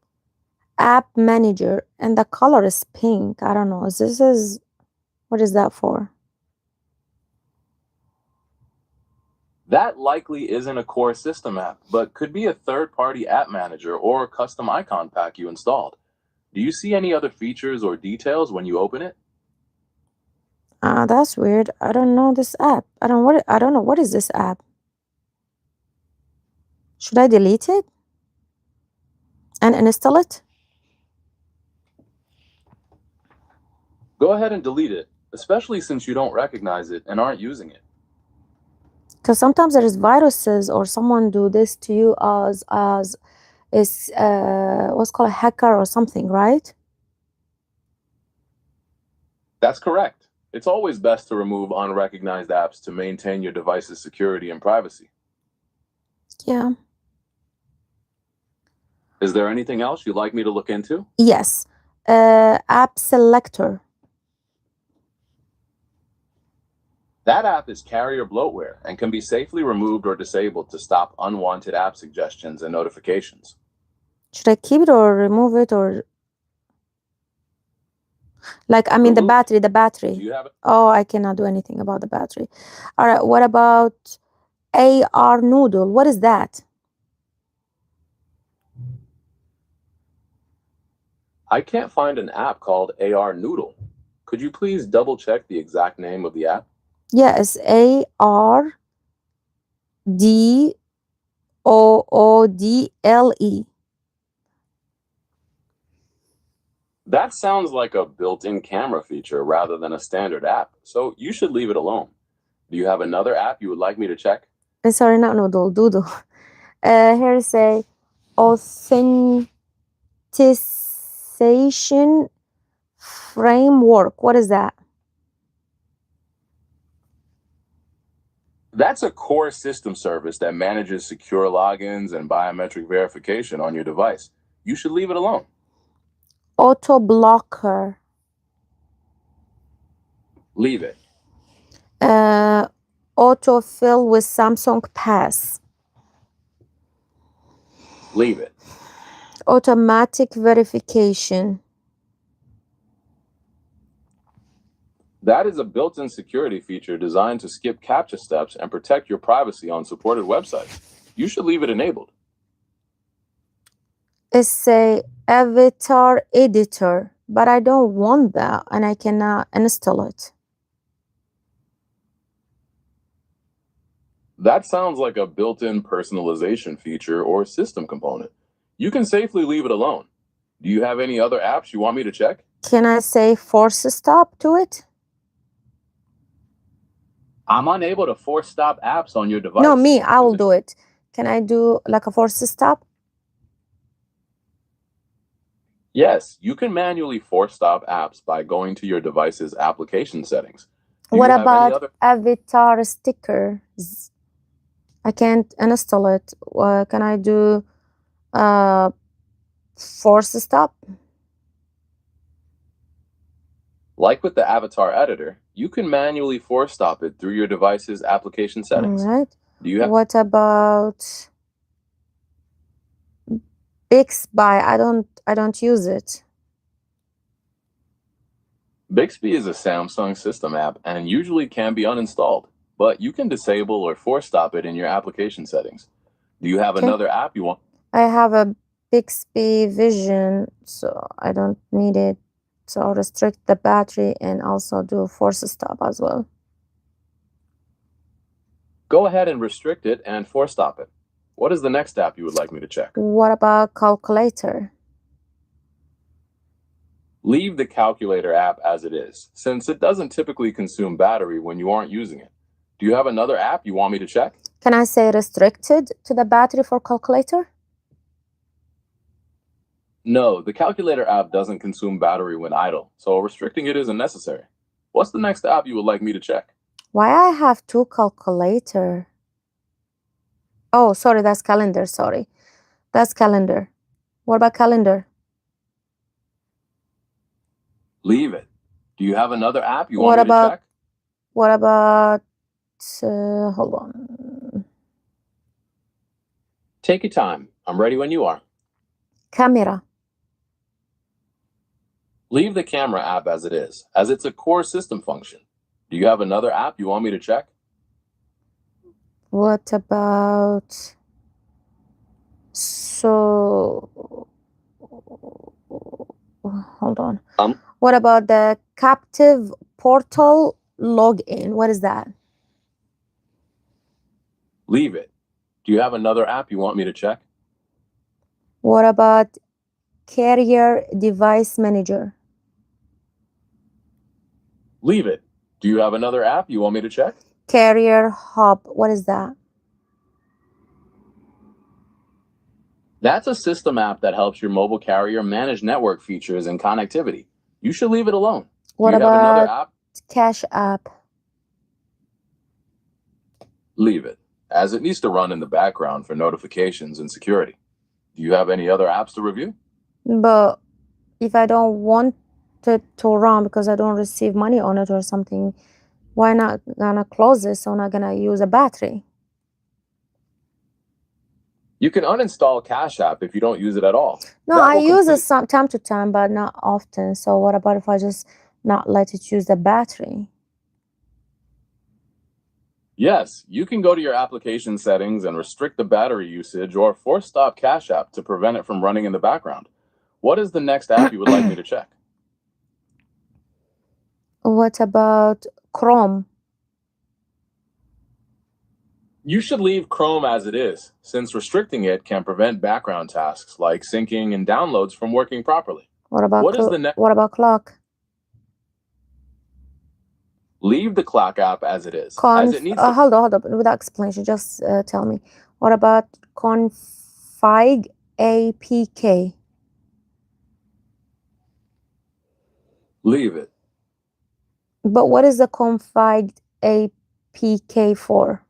App Manager, and the color is pink. I don't know. What is that for? That likely isn't a core system app, but could be a third-party app manager or a custom icon pack you installed. Do you see any other features or details when you open it? That's weird. I don't know this app. I don't know what is this app. Should I delete it and install it? Go ahead and delete it, especially since you don't recognize it and aren't using it. Because sometimes there is viruses or someone do this to you as is what's called a hacker or something, right? That's correct. It's always best to remove unrecognized apps to maintain your device's security and privacy. Yeah. Is there anything else you'd like me to look into? Yes. App Selector. That app is carrier bloatware and can be safely removed or disabled to stop unwanted app suggestions and notifications. Should I keep it or remove it, or like, I mean, the battery. Do you have it? Oh, I cannot do anything about the battery. All right, what about AR Noodle? What is that? I can't find an app called AR Noodle. Could you please double check the exact name of the app? Yes, ARDOODLE. That sounds like a built-in camera feature rather than a standard app, so you should leave it alone. Do you have another app you would like me to check? Sorry, not Noodle, Doodle. Here's a authentication framework. What is that? That's a core system service that manages secure logins and biometric verification on your device. You should leave it alone. Auto blocker. Leave it. Autofill with Samsung Pass. Leave it. Automatic verification. That is a built-in security feature designed to skip CAPTCHA steps and protect your privacy on supported websites. You should leave it enabled. It's a avatar editor, but I don't want that and I cannot install it. That sounds like a built-in personalization feature or system component. You can safely leave it alone. Do you have any other apps you want me to check? Can I say force stop to it? I'm unable to force stop apps on your device. No, me, I will do it. Can I do like a force stop? Yes, you can manually force stop apps by going to your device's application settings. What about avatar stickers? I can't install it. Can I do force stop? Like with the avatar editor, you can manually force stop it through your device's application settings. All right. Do you have? What about Bixby? I don't use it. Bixby is a Samsung system app and usually can be uninstalled, but you can disable or force stop it in your application settings. Do you have another app you want? I have a Bixby Vision, so I don't need it. So I'll restrict the battery and also do force stop as well. Go ahead and restrict it and force stop it. What is the next app you would like me to check? What about calculator? Leave the calculator app as it is, since it doesn't typically consume battery when you aren't using it. Do you have another app you want me to check? Can I say restricted to the battery for calculator? No, the calculator app doesn't consume battery when idle, so restricting it isn't necessary. What's the next app you would like me to check? Why I have two calculator? Oh, sorry, that's calendar. Sorry, that's calendar. What about calendar? Leave it. Do you have another app you What want me to about check? what about? Hold on. Take your time. I'm ready when you are. Camera. Leave the camera app as it is, as it's a core system function. Do you have another app you want me to check? What about? So, hold on. What about the captive portal login? What is that? Leave it. Do you have another app you want me to check? What about carrier device manager? Leave it. Do you have another app you want me to check? Carrier hub. What is that? That's a system app that helps your mobile carrier manage network features and connectivity. You should leave it alone. What Do you have another about app? Cash App? Leave it, as it needs to run in the background for notifications and security. Do you have any other apps to review? But if I don't want it to run because I don't receive money on it or something, why not gonna close it so I'm not gonna use a battery? You can uninstall Cash App if you don't use it at all. No, That I will use it complete- some time to time, but not often. So what about if I just not let it use the battery? Yes, you can go to your application settings and restrict the battery usage or force stop Cash App to prevent it from running in the background. What is the next app you would like me to check? What about Chrome? You should leave Chrome as it is, since restricting it can prevent background tasks like syncing and downloads from working properly. What about What is the next? what about clock? Leave the clock app as it is, as it needs to. Hold on. Without explanation, just tell me. What about config APK? Leave it. But what is the config APK for?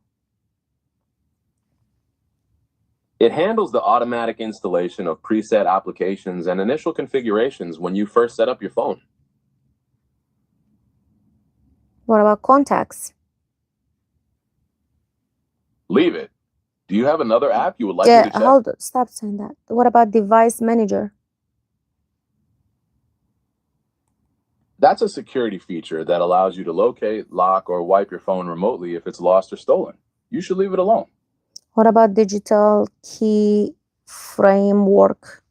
It handles the automatic installation of preset applications and initial configurations when you first set up your phone. What about contacts? Leave it. Do you have another app you would like Yeah, me to check? hold on. Stop saying that. What about device manager? That's a security feature that allows you to locate, lock, or wipe your phone remotely if it's lost or stolen. You should leave it alone. What about digital key framework?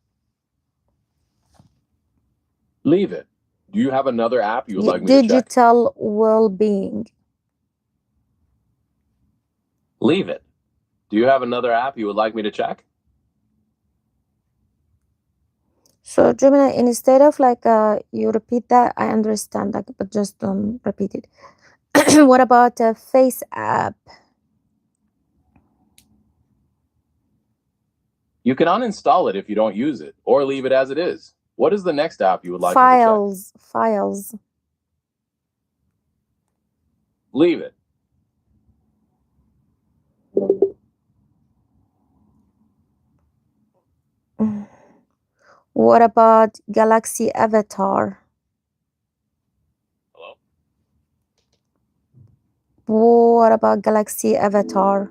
Leave it. Do you have another app you would like me to check? Digital well-being. Leave it. Do you have another app you would like me to check? So Gemini, instead of like you repeat that, I understand that, but just don't repeat it. What about a Face app? You can uninstall it if you don't use it, or leave it as it is. What is the next app you would like me to check? Files. Leave it. What about Galaxy Avatar? Hello? What about Galaxy Avatar?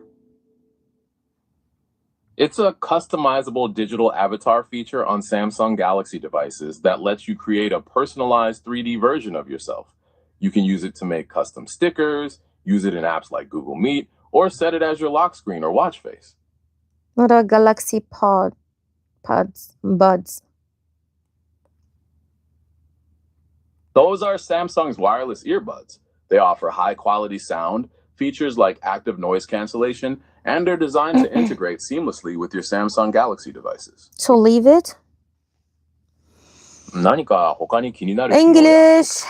It's a customizable digital avatar feature on Samsung Galaxy devices that lets you create a personalized 3D version of yourself. You can use it to make custom stickers, use it in apps like Google Meet, or set it as your lock screen or watch face. What about Galaxy Buds? Those are Samsung's wireless earbuds. They offer high quality sound, features like active noise cancellation, and are designed to integrate seamlessly with your Samsung Galaxy devices. So leave it. 何か他に気になる機能や- English.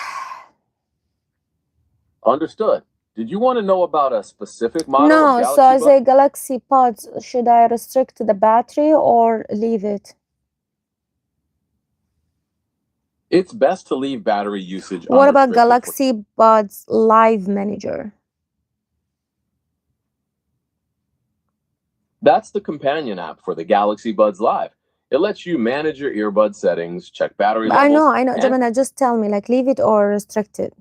Understood. Did you want to know about a specific model of No, so Galaxy as Buds? a Galaxy Pods, should I restrict the battery or leave it? It's best to leave battery usage What about unrestricted. Galaxy Buds Live Manager? That's the companion app for the Galaxy Buds Live. It lets you manage your earbud settings, check battery levels. I know, and Gemini, just tell me, like, leave it or restrict it.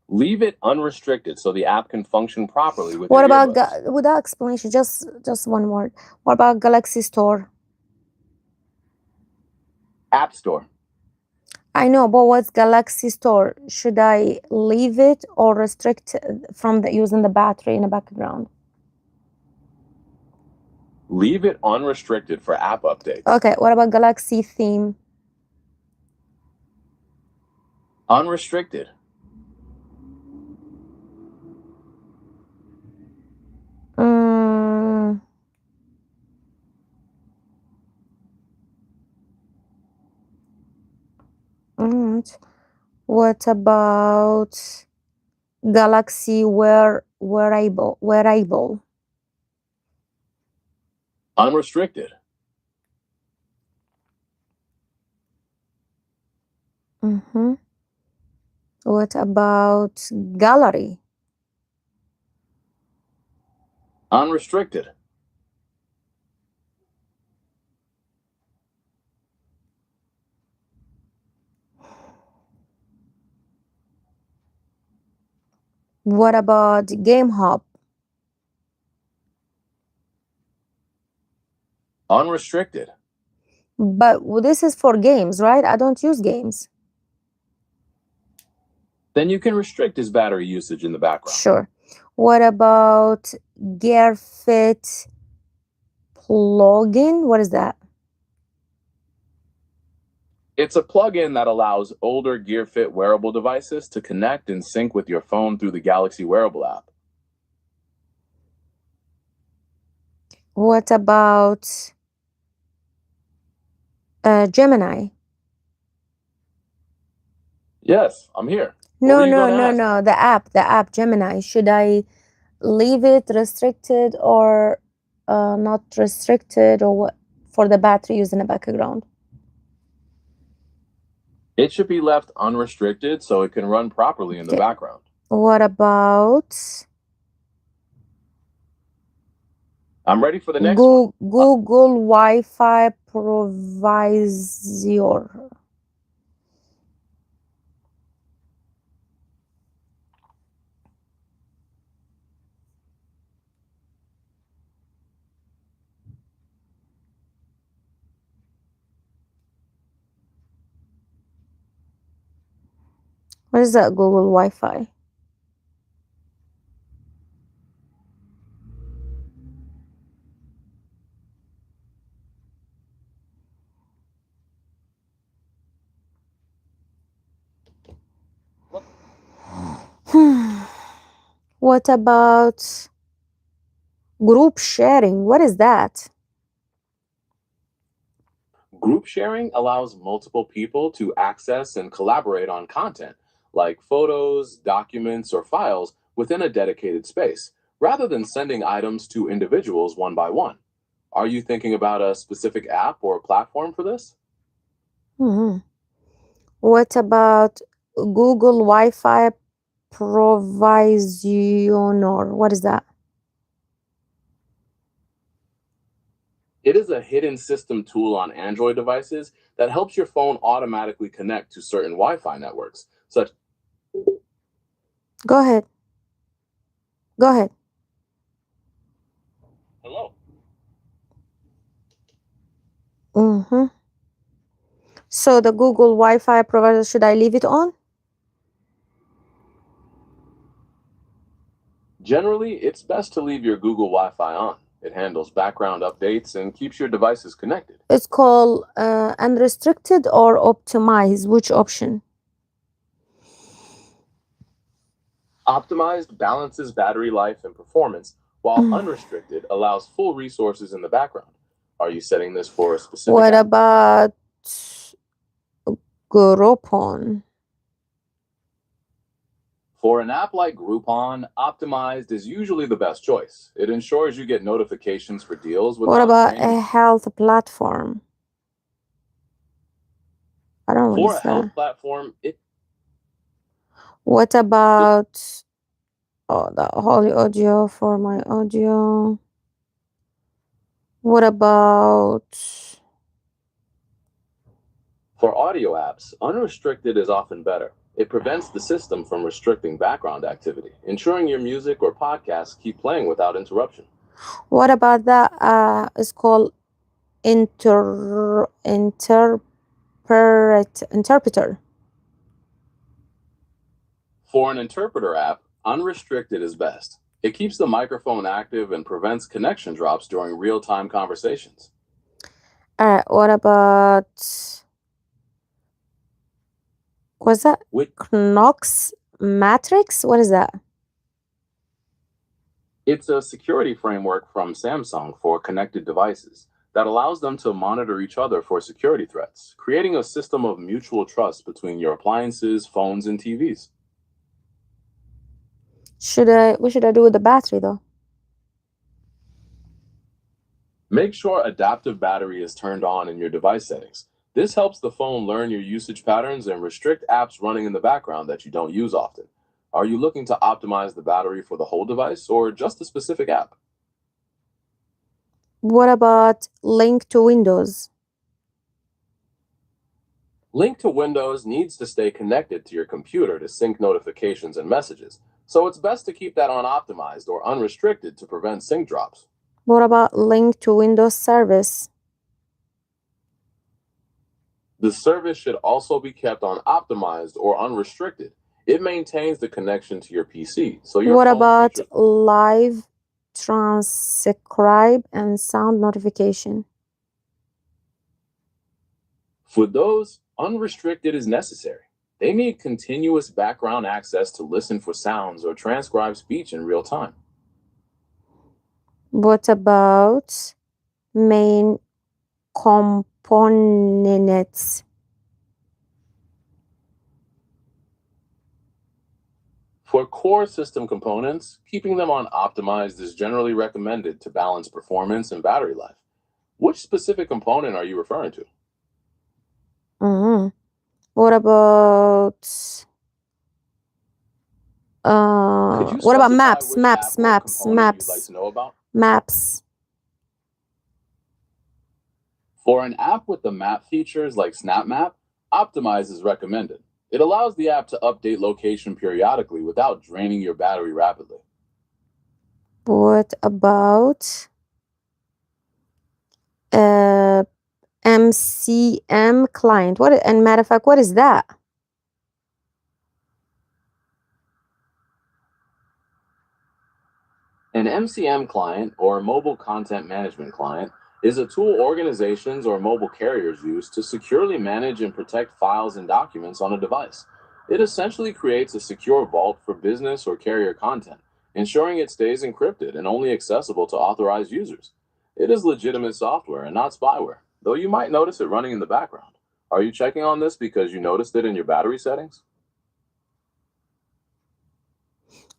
leave it unrestricted so the app can function properly with What your about, earbuds. without explanation, just one word. What about Galaxy Store? App Store. I know, but what's Galaxy Store? Should I leave it or restrict from using the battery in the background? Leave it unrestricted for app updates. Okay, what about Galaxy Theme? Unrestricted. What about Galaxy wearable? Unrestricted. What about Gallery? Unrestricted. What about Game Hub? Unrestricted. But this is for games, right? I don't use games. Then you can restrict his battery usage in the background. Sure. What about Gear Fit plugin? What is that? It's a plugin that allows older Gear Fit wearable devices to connect and sync with your phone through the Galaxy Wearable app. What about Gemini? Yes, I'm here. No. The app Gemini. Should I leave it restricted or not restricted, or what for the battery use in the background? It should be left unrestricted so it can run properly in the background. What about I'm ready for the next one. Google Wi-Fi provisor? What is that Google Wi-Fi? What about group sharing? What is that? Group sharing allows multiple people to access and collaborate on content, like photos, documents, or files within a dedicated space, rather than sending items to individuals one by one. Are you thinking about a specific app or platform for this? What about Google Wi-Fi provisionor? What is that? It is a hidden system tool on Android devices that helps your phone automatically connect to certain Wi-Fi networks, such. Go ahead. Hello. So the Google Wi-Fi provider, should I leave it on? Generally, it's best to leave your Google Wi-Fi on. It handles background updates and keeps your devices connected. It's called unrestricted or optimized. Which option? Optimized balances battery life and performance, while unrestricted allows full resources in the background. Are you setting this for a specific What app? about Groupon? For an app like Groupon, Optimized is usually the best choice. It ensures you get notifications for deals What without about draining. a health platform? I don't know what For is a health that. platform, What about the Holy Audio for my audio? What about For audio apps, unrestricted is often better. It prevents the system from restricting background activity, ensuring your music or podcasts keep playing without interruption. what about that? It's called interpreter. For an interpreter app, unrestricted is best. It keeps the microphone active and prevents connection drops during real-time conversations. All right. What about what's that? Knox Matrix? What is that? It's a security framework from Samsung for connected devices that allows them to monitor each other for security threats, creating a system of mutual trust between your appliances, phones, and TVs. What should I do with the battery though? Make sure adaptive battery is turned on in your device settings. This helps the phone learn your usage patterns and restrict apps running in the background that you don't use often. Are you looking to optimize the battery for the whole device or just a specific app? What about link to Windows? Link to Windows needs to stay connected to your computer to sync notifications and messages, so it's best to keep that on optimized or unrestricted to prevent sync drops. What about link to Windows service? The service should also be kept on optimized or unrestricted. It maintains the connection to your PC, so your What phone about features. live transcribe and sound notification? For those, unrestricted is necessary. They need continuous background access to listen for sounds or transcribe speech in real time. What about main components? For core system components, keeping them on optimized is generally recommended to balance performance and battery life. Which specific component are you referring to? What about Could you what about specify maps? which app or component you'd like to know about? Maps. For an app with the map features like SnapMap, Optimize is recommended. It allows the app to update location periodically without draining your battery rapidly. What about MCM client? And matter of fact, what is that? An MCM client, or mobile content management client, is a tool organizations or mobile carriers use to securely manage and protect files and documents on a device. It essentially creates a secure vault for business or carrier content, ensuring it stays encrypted and only accessible to authorized users. It is legitimate software and not spyware, though you might notice it running in the background. Are you checking on this because you noticed it in your battery settings?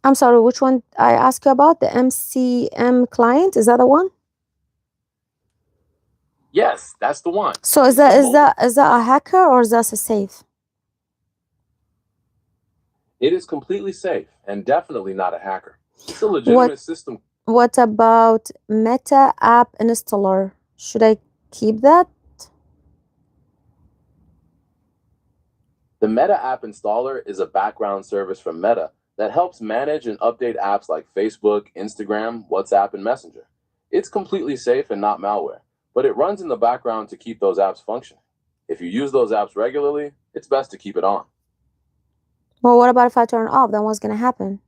I'm sorry, which one I asked you about? The MCM client? Is that the one? Yes, that's the one. So is that a hacker or is that a safe? It is completely safe and definitely not a hacker. It's a legitimate system. What about Meta app installer? Should I keep that? The Meta app installer is a background service from Meta that helps manage and update apps like Facebook, Instagram, WhatsApp, and Messenger. It's completely safe and not malware, but it runs in the background to keep those apps functioning. If you use those apps regularly, it's best to keep it on. Well, what about if I turn it off? Then what's going to happen?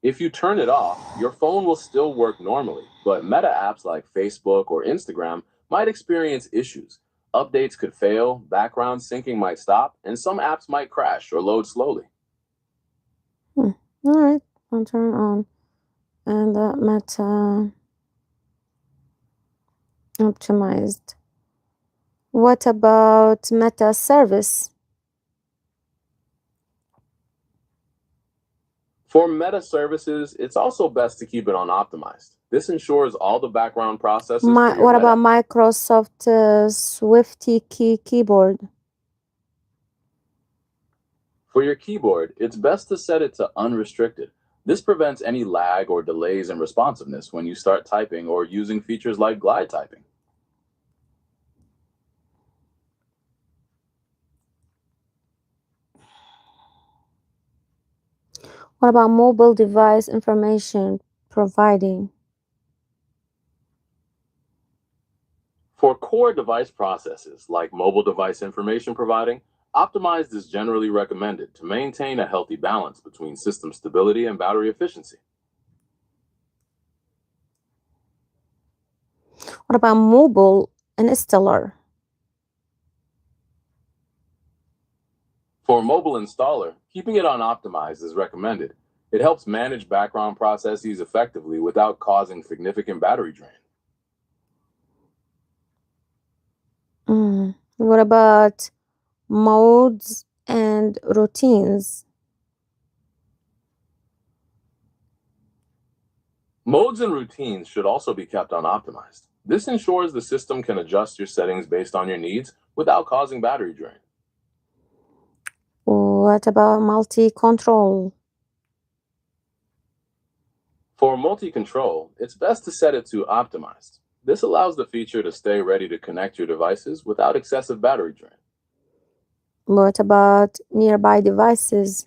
If you turn it off, your phone will still work normally, but Meta apps like Facebook or Instagram might experience issues. Updates could fail, background syncing might stop, and some apps might crash or load slowly. All right, I'll turn it on. And Meta optimized. What about Meta service? For Meta services, it's also best to keep it on optimized. This ensures all the background processes for your What Meta. about Microsoft Swifty keyboard? For your keyboard, it's best to set it to unrestricted. This prevents any lag or delays in responsiveness when you start typing or using features like glide typing. What about mobile device information providing? For core device processes like mobile device information providing, optimized is generally recommended to maintain a healthy balance between system stability and battery efficiency. What about mobile installer? For mobile installer, keeping it on optimized is recommended. It helps manage background processes effectively without causing significant battery drain. What about modes and routines? Modes and routines should also be kept on optimized. This ensures the system can adjust your settings based on your needs without causing battery drain. What about multi-control? For multi-control, it's best to set it to optimized. This allows the feature to stay ready to connect your devices without excessive battery drain. What about nearby devices?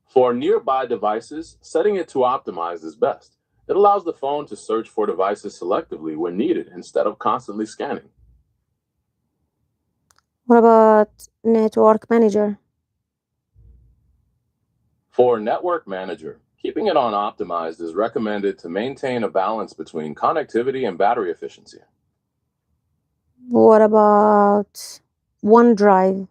For nearby devices, setting it to optimized is best. It allows the phone to search for devices selectively when needed instead of constantly scanning. What about network manager? For Network Manager, keeping it on optimized is recommended to maintain a balance between connectivity and battery efficiency. What about OneDrive?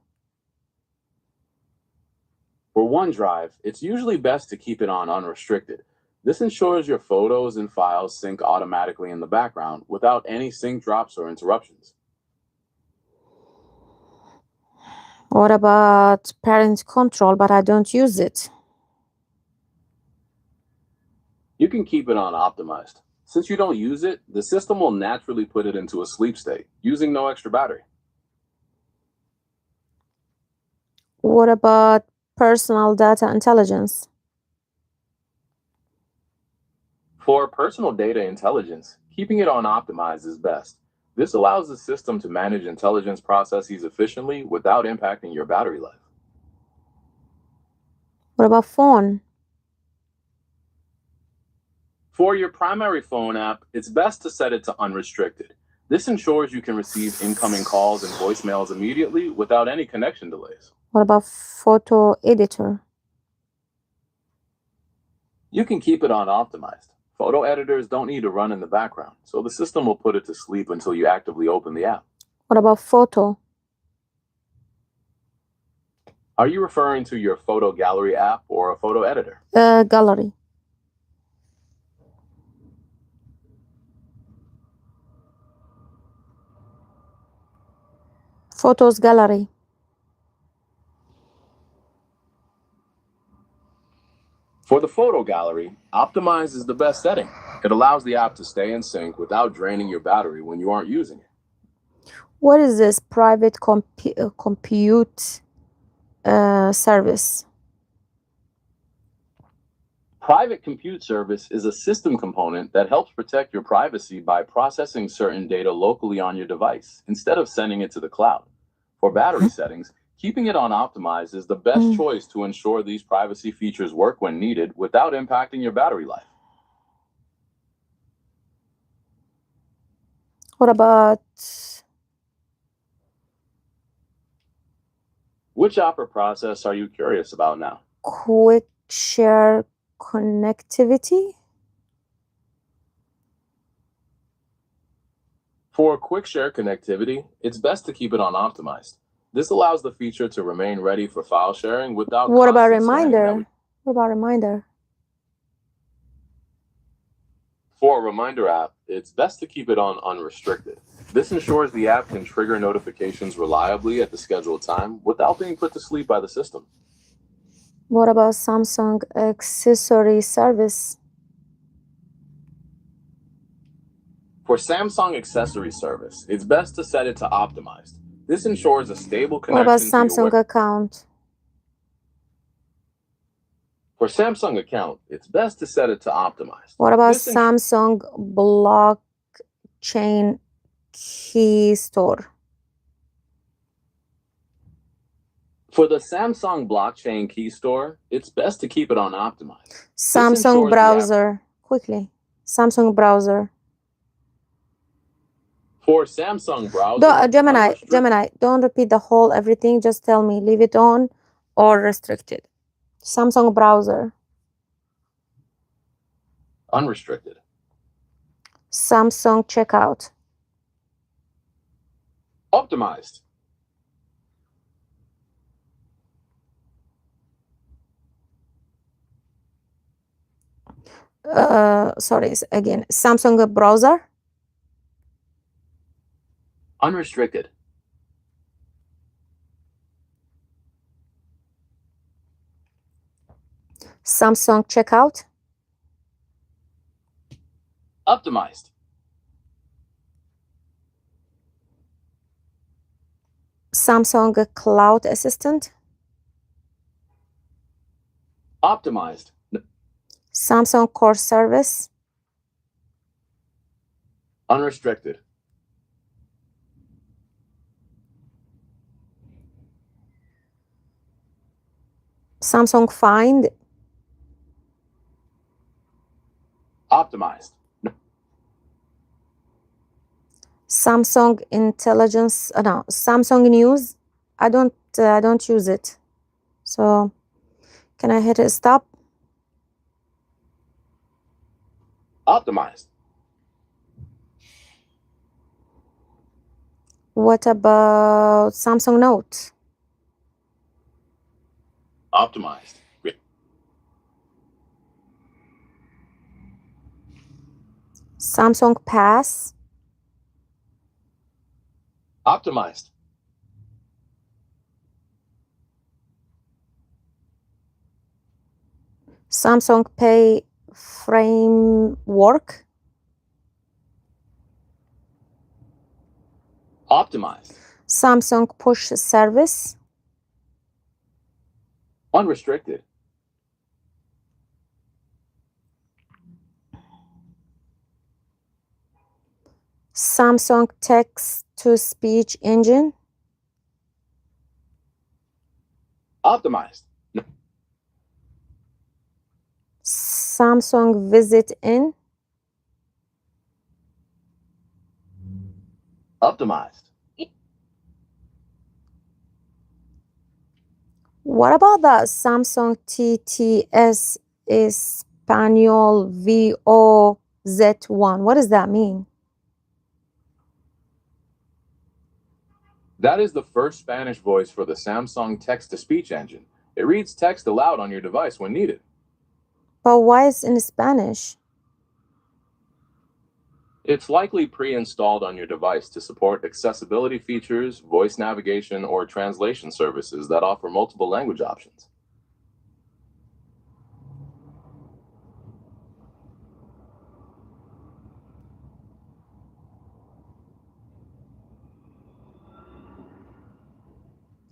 For OneDrive, it's usually best to keep it on unrestricted. This ensures your photos and files sync automatically in the background without any sync drops or interruptions. What about parent control, but I don't use it? You can keep it on optimized. Since you don't use it, the system will naturally put it into a sleep state, using no extra battery. What about personal data intelligence? For personal data intelligence, keeping it on optimized is best. This allows the system to manage intelligence processes efficiently without impacting your battery life. What about phone? For your primary phone app, it's best to set it to unrestricted. This ensures you can receive incoming calls and voicemails immediately without any connection delays. What about photo editor? You can keep it on optimized. Photo editors don't need to run in the background, so the system will put it to sleep until you actively open the app. What about photo? Are you referring to your photo gallery app or a photo editor? Gallery. Photos gallery. For the photo gallery, optimize is the best setting. It allows the app to stay in sync without draining your battery when you aren't using it. What is this private compute service? Private compute service is a system component that helps protect your privacy by processing certain data locally on your device instead of sending it to the cloud. For battery settings, keeping it on optimized is the best choice to ensure these privacy features work when needed without impacting your battery life. What about Which app or process are you curious about now? quick share connectivity? For quick share connectivity, it's best to keep it on optimized. This allows the feature to remain ready for file sharing without What about constant scanning that reminder? What about reminder? For a reminder app, it's best to keep it on unrestricted. This ensures the app can trigger notifications reliably at the scheduled time without being put to sleep by the system. What about Samsung accessory service? For Samsung accessory service, it's best to set it to optimized. This ensures a stable What about connection to your Samsung account? For Samsung account, it's best to set it to optimized. What about This Samsung blockchain key store? For the Samsung blockchain key store, it's best to keep it on optimized. Samsung ensures the app- browser. Quickly. Samsung browser. For Samsung browser, Gemini, don't repeat the whole everything. Just tell me, leave it on or restricted. Samsung browser. unrestricted. Samsung checkout. Optimized. Sorry, again. Samsung browser. Unrestricted. Samsung checkout. Optimized. Samsung cloud assistant. Optimized. Samsung core service. Unrestricted. Samsung find. Optimized. Samsung intelligence. No, Samsung news. I don't use it. So can I hit stop? Optimized. What about Samsung Note? Optimized. Samsung Pass. Optimized. Samsung Pay framework. Optimized. Samsung push service. Unrestricted. Samsung text to speech engine. Optimized. Samsung visit in. Optimized. What about the Samsung TTS Espanol VOZ1? What does that mean? That is the first Spanish voice for the Samsung text-to-speech engine. It reads text aloud on your device when needed. But why is it in Spanish? It's likely pre-installed on your device to support accessibility features, voice navigation, or translation services that offer multiple language options.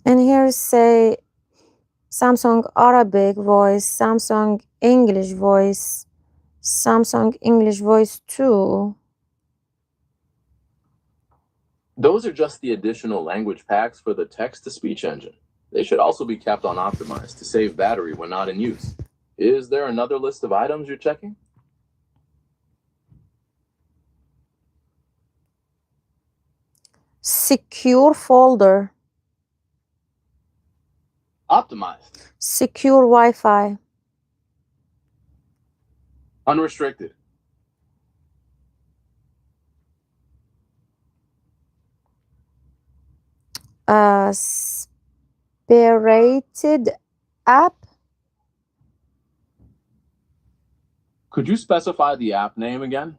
And here say Samsung Arabic voice, Samsung English voice, Samsung English voice 2. Those are just the additional language packs for the text-to-speech engine. They should also be kept on optimized to save battery when not in use. Is there another list of items you're checking? Secure folder. Optimized. Secure Wi-Fi. Unrestricted. Separated app. Could you specify the app name again?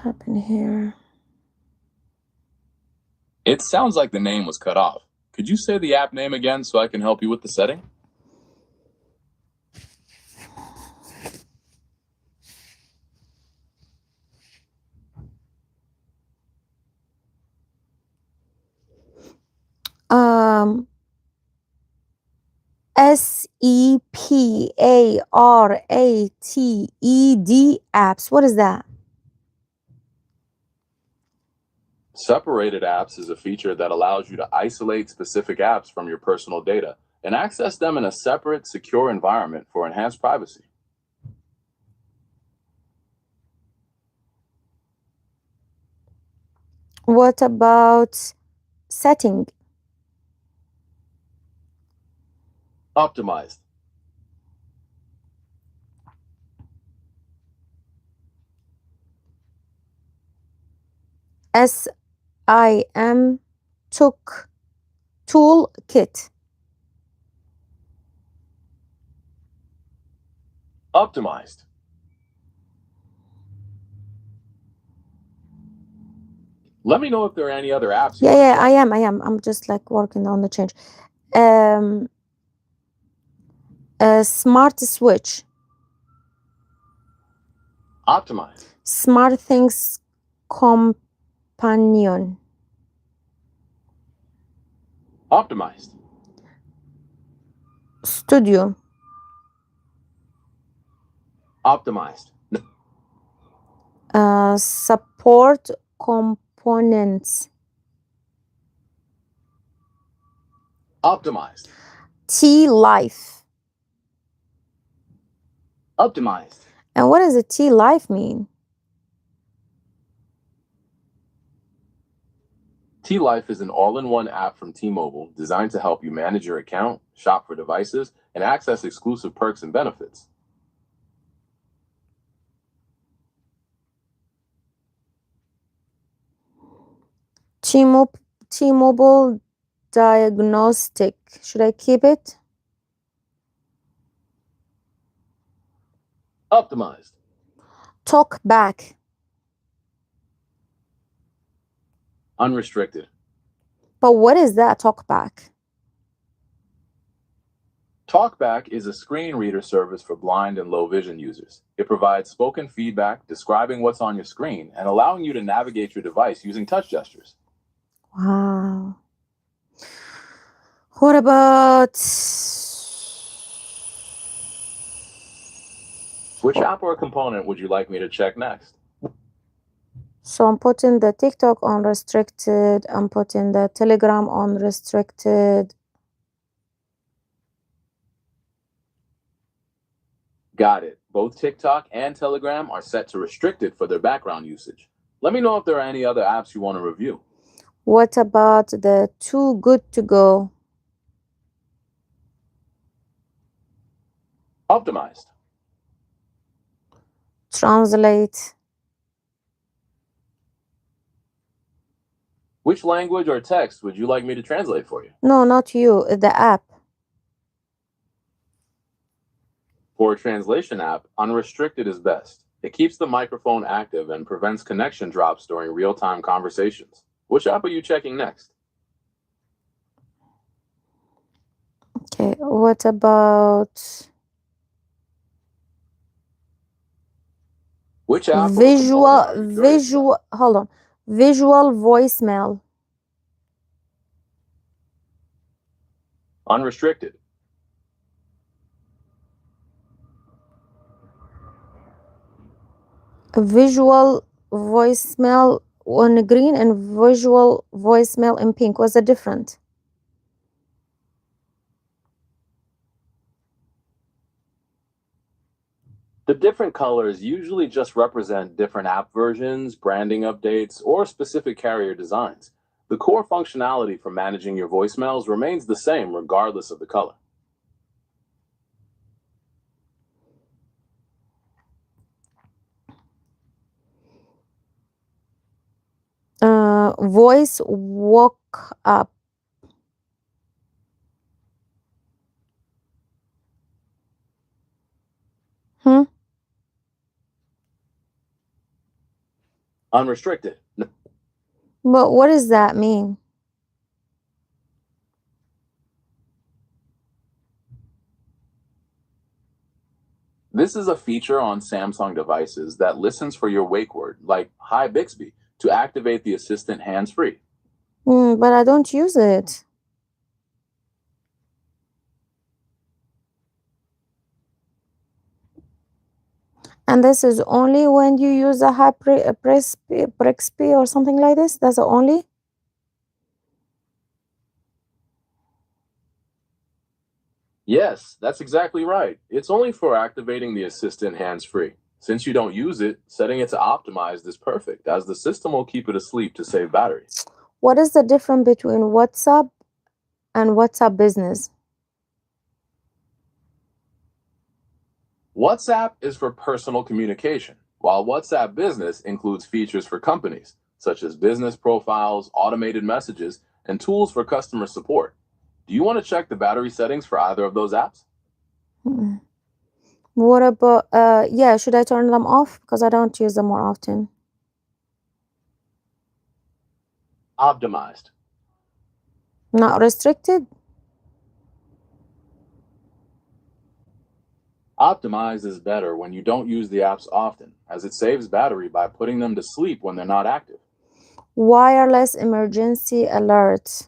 happened here? It sounds like the name was cut off. Could you say the app name again so I can help you with the setting? SEPARATED apps. What is that? Separated apps is a feature that allows you to isolate specific apps from your personal data and access them in a separate, secure environment for enhanced privacy. What about setting? Optimized. SIM toolkit. Optimized. Let me know if there are any other apps. Yeah, I am. I'm just like working on the change. Smart switch. Optimized. Smart things companion. Optimized. Studio. Optimized. Support components. Optimized. T-Life. Optimized. And what does a T-Life mean? T-Life is an all-in-one app from T-Mobile designed to help you manage your account, shop for devices, and access exclusive perks and benefits. T-Mobile diagnostic. Should I keep it? Optimized. Talk back. Unrestricted. But what is that, talk back? TalkBack is a screen reader service for blind and low vision users. It provides spoken feedback describing what's on your screen and allowing you to navigate your device using touch gestures. Wow. What about... Which app or component would you like me to check next? So I'm putting the TikTok on restricted. I'm putting the Telegram on restricted. Got it. Both TikTok and Telegram are set to restricted for their background usage. Let me know if there are any other apps you want to review. What about the Too Good to Go? Optimized. Translate. Which language or text would you like me to translate for you? No, not you, the app. For a translation app, unrestricted is best. It keeps the microphone active and prevents connection drops during real-time conversations. Which app are you checking next? Okay, what about Which app hold on. Visual voicemail. Unrestricted. Visual voicemail on green and visual voicemail in pink. What's the difference? The different colors usually just represent different app versions, branding updates, or specific carrier designs. The core functionality for managing your voicemails remains the same regardless of the color. Voice woke up. Unrestricted. But what does that mean? This is a feature on Samsung devices that listens for your wake word, like Hi Bixby, to activate the assistant hands-free. But I don't use it. And this is only when you use a Hi Bixby or something like this? That's the only? Yes, that's exactly right. It's only for activating the assistant hands-free. Since you don't use it, setting it to optimized is perfect, as the system will keep it asleep to save battery. What is the difference between WhatsApp and WhatsApp Business? WhatsApp is for personal communication, while WhatsApp Business includes features for companies, such as business profiles, automated messages, and tools for customer support. Do you want to check the battery settings for either of those apps? What about, yeah, should I turn them off? Because I don't use them more often. Optimized. Not restricted? Optimized is better when you don't use the apps often, as it saves battery by putting them to sleep when they're not active. Wireless emergency alert.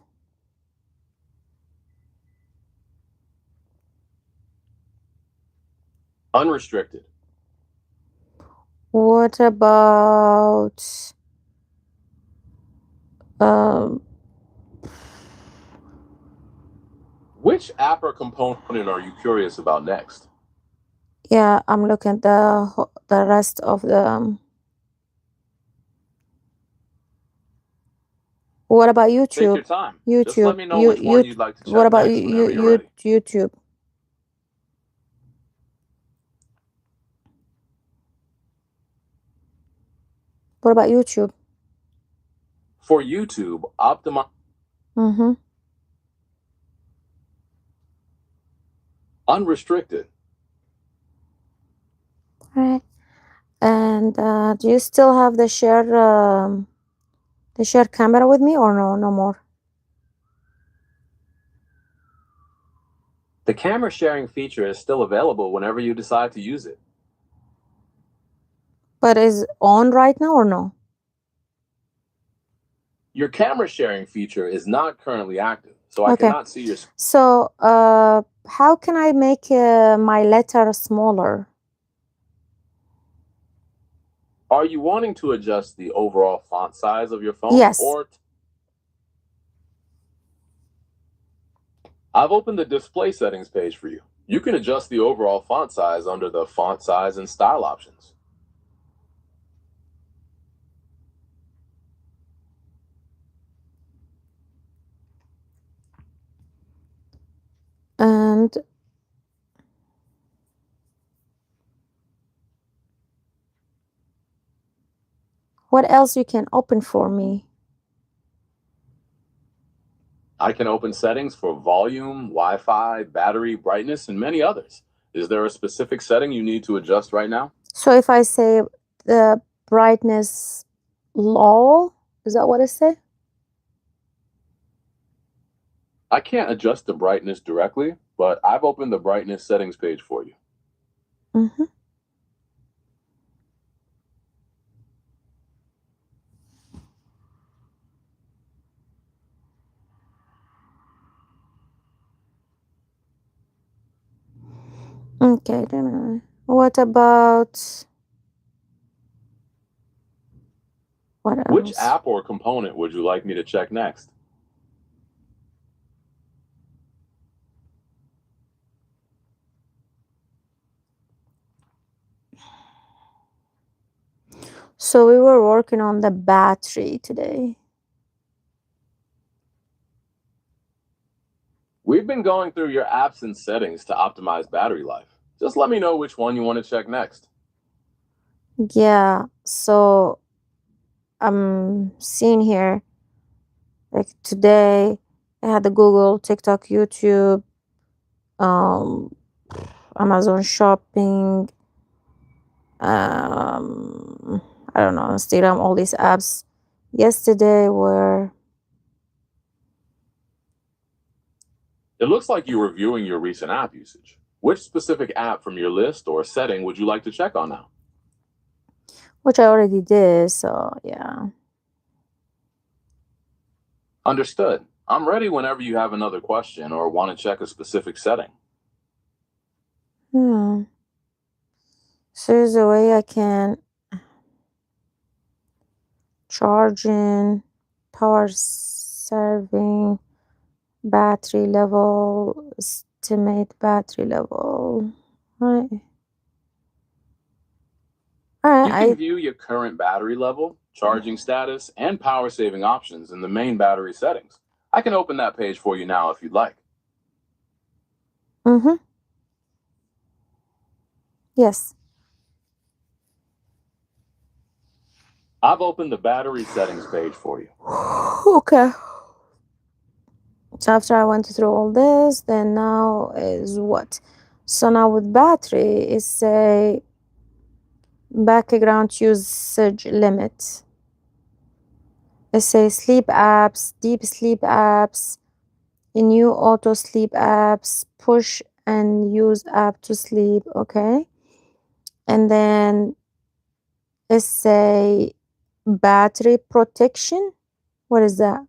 Unrestricted. What about Which app or component are you curious about next? yeah, I'm looking at the rest of the what about YouTube? Take your time. YouTube. Just let me know which one you'd like to check What about next whenever you're ready. YouTube? What about YouTube? For YouTube, optimize. Unrestricted. All right. And do you still have the share camera with me or no more? The camera sharing feature is still available whenever you decide to use it. But is on right now or no? Your camera sharing feature is not currently active, so I Okay. cannot see your screen. So how can I make my letter smaller? Are you wanting to adjust the overall font size of your phone? Yes. Or I've opened the display settings page for you. You can adjust the overall font size under the font size and style options. And what else you can open for me? I can open settings for volume, Wi-Fi, battery, brightness, and many others. Is there a specific setting you need to adjust right now? So if I say the brightness low, is that what I say? I can't adjust the brightness directly, but I've opened the brightness settings page for you. Okay, Gemini. What about what else? Which app or component would you like me to check next? So we were working on the battery today. We've been going through your apps and settings to optimize battery life. Just let me know which one you want to check next. Yeah, so I'm seeing here, like today, I had the Google, TikTok, YouTube, Amazon shopping. I don't know, Instagram, all these apps yesterday were. It looks like you're reviewing your recent app usage. Which specific app from your list or setting would you like to check on now? Which I already did, so yeah. Understood. I'm ready whenever you have another question or want to check a specific setting. So there's a way I can charging, power saving, battery level, estimate battery level. Right. All You right. can view your current battery level, charging status, and power saving options in the main battery settings. I can open that page for you now if you'd like. Yes. I've opened the battery settings page for you. Okay. So after I went through all this, then now is what? So now with battery, it's a background usage limit. It's a sleep apps, deep sleep apps, new auto sleep apps, push and use app to sleep. Okay. And then it's a battery protection. What is that?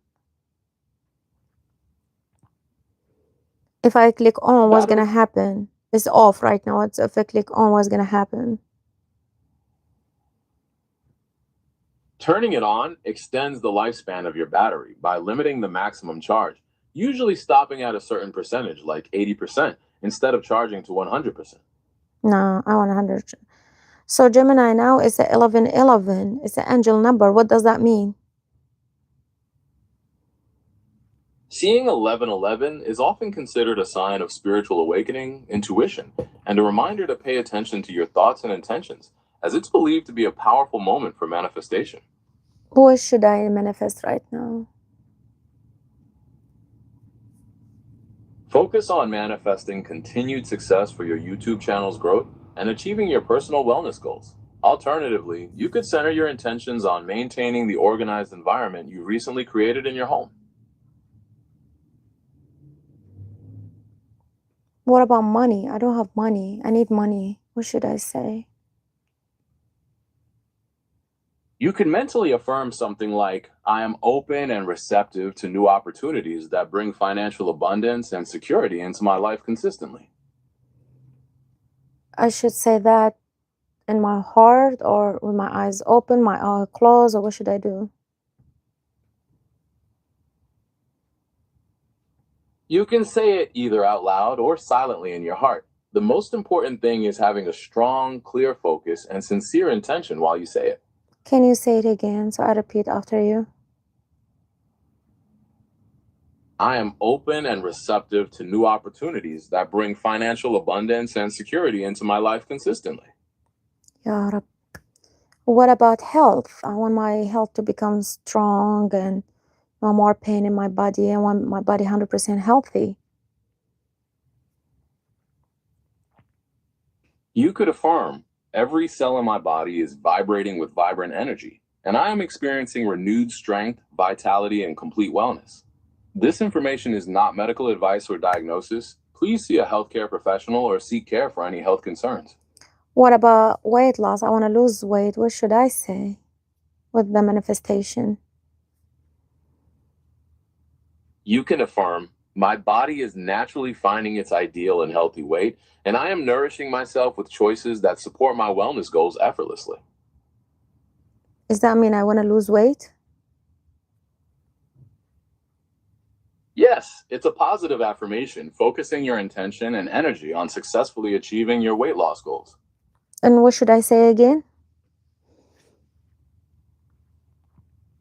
If I click on, what's gonna happen? It's off right now. If I click on, what's gonna happen? Turning it on extends the lifespan of your battery by limiting the maximum charge, usually stopping at a certain percentage, like 80%, instead of charging to 100%. No, I want 100. So Gemini now is a 1111. It's an angel number. What does that mean? Seeing 1111 is often considered a sign of spiritual awakening, intuition, and a reminder to pay attention to your thoughts and intentions, as it's believed to be a powerful moment for manifestation. What should I manifest right now? Focus on manifesting continued success for your YouTube channel's growth and achieving your personal wellness goals. Alternatively, you could center your intentions on maintaining the organized environment you recently created in your home. What about money? I don't have money. I need money. What should I say? You can mentally affirm something like, I am open and receptive to new opportunities that bring financial abundance and security into my life consistently. I should say that in my heart or with my eyes open, my eyes closed, or what should I do? You can say it either out loud or silently in your heart. The most important thing is having a strong, clear focus and sincere intention while you say it. Can you say it again so I repeat after you? I am open and receptive to new opportunities that bring financial abundance and security into my life consistently. Ya Rab. What about health? I want my health to become strong and no more pain in my body. I want my body 100% healthy. You could affirm, every cell in my body is vibrating with vibrant energy, and I am experiencing renewed strength, vitality, and complete wellness. This information is not medical advice or diagnosis. Please see a healthcare professional or seek care for any health concerns. What about weight loss? I want to lose weight. What should I say with the manifestation? You can affirm, my body is naturally finding its ideal and healthy weight, and I am nourishing myself with choices that support my wellness goals effortlessly. Does that mean I want to lose weight? Yes, it's a positive affirmation, focusing your intention and energy on successfully achieving your weight loss goals. And what should I say again?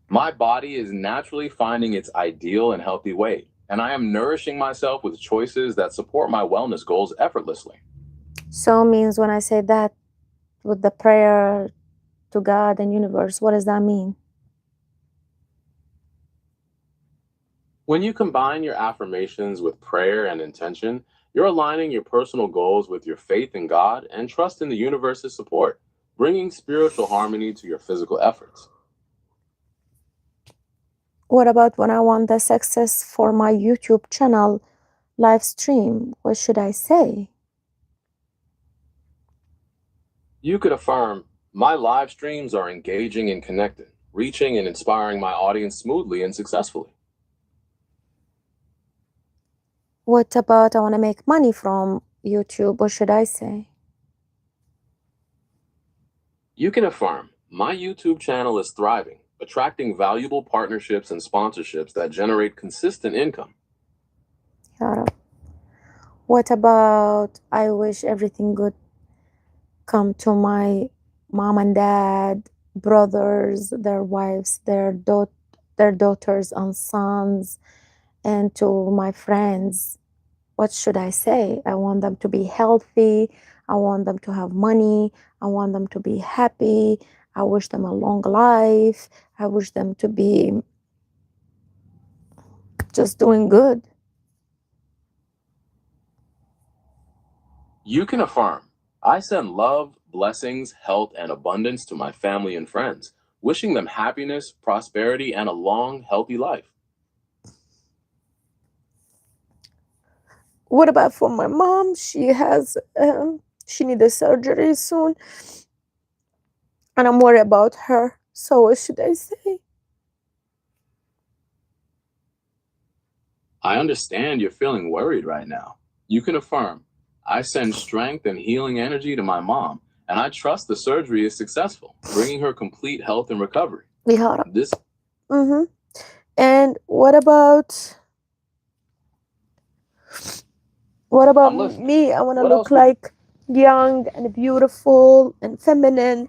My body is naturally finding its ideal and healthy weight, and I am nourishing myself with choices that support my wellness goals effortlessly. So means when I say that with the prayer to God and universe, what does that mean? When you combine your affirmations with prayer and intention, you're aligning your personal goals with your faith in God and trust in the universe's support. bringing spiritual harmony to your physical efforts. What about when I want the success for my YouTube channel live stream? What should I say? You could affirm, my live streams are engaging and connected, reaching and inspiring my audience smoothly and successfully. What about I want to make money from YouTube? What should I say? You can affirm, my YouTube channel is thriving, attracting valuable partnerships and sponsorships that generate consistent income. Ya Rab. What about I wish everything good come to my mom and dad, brothers, their wives, their daughters and sons, and to my friends? What should I say? I want them to be healthy. I want them to have money. I want them to be happy. I wish them a long life. I wish them to be just doing good. You can affirm, I send love, blessings, health, and abundance to my family and friends, wishing them happiness, prosperity, and a long, healthy life. What about for my mom? She needs a surgery soon, and I'm worried about her. So what should I say? I understand you're feeling worried right now. You can affirm, I send strength and healing energy to my mom, and I trust the surgery is successful, bringing her complete health and recovery. Ya Rab. This And what about I'm listening. me? I want to What look else would like young and beautiful and feminine,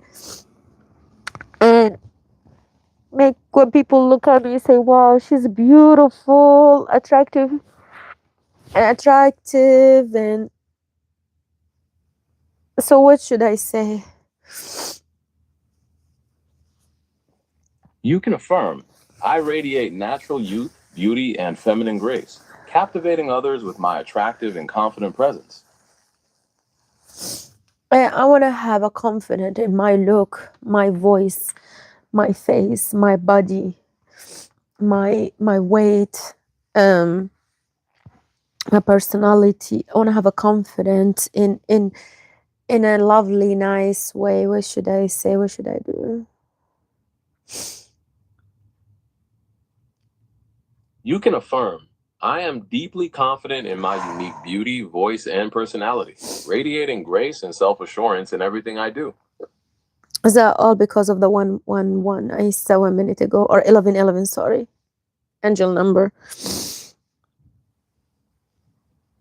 and make when people look at me say, "Wow, she's beautiful, attractive, and so what should I say?" You can affirm, I radiate natural youth, beauty, and feminine grace, captivating others with my attractive and confident presence. I want to have a confidence in my look, my voice, my face, my body, my weight, my personality. I want to have a confidence in a lovely, nice way. What should I say? What should I do? You can affirm, I am deeply confident in my unique beauty, voice, and personality, radiating grace and self-assurance in everything I do. Is that all because of the 111 I saw a minute ago, or 1111? Sorry, angel number.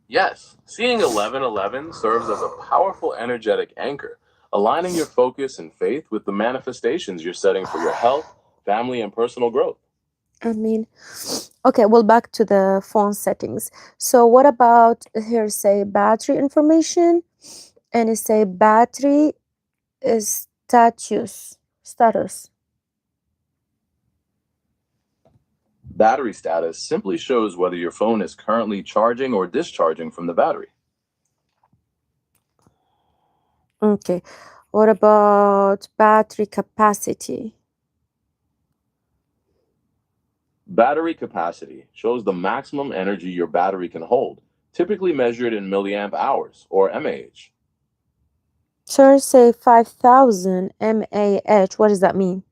Yes, seeing 1111 serves as a powerful energetic anchor, aligning your focus and faith with the manifestations you're setting for your health, family, and personal growth. I mean, okay, well, back to the phone settings. So what about here, say battery information, and it say battery is status. Battery status simply shows whether your phone is currently charging or discharging from the battery. Okay, what about battery capacity? Battery capacity shows the maximum energy your battery can hold, typically measured in milliamp hours or mAh. Sure, say 5,000 mAh. What does that mean?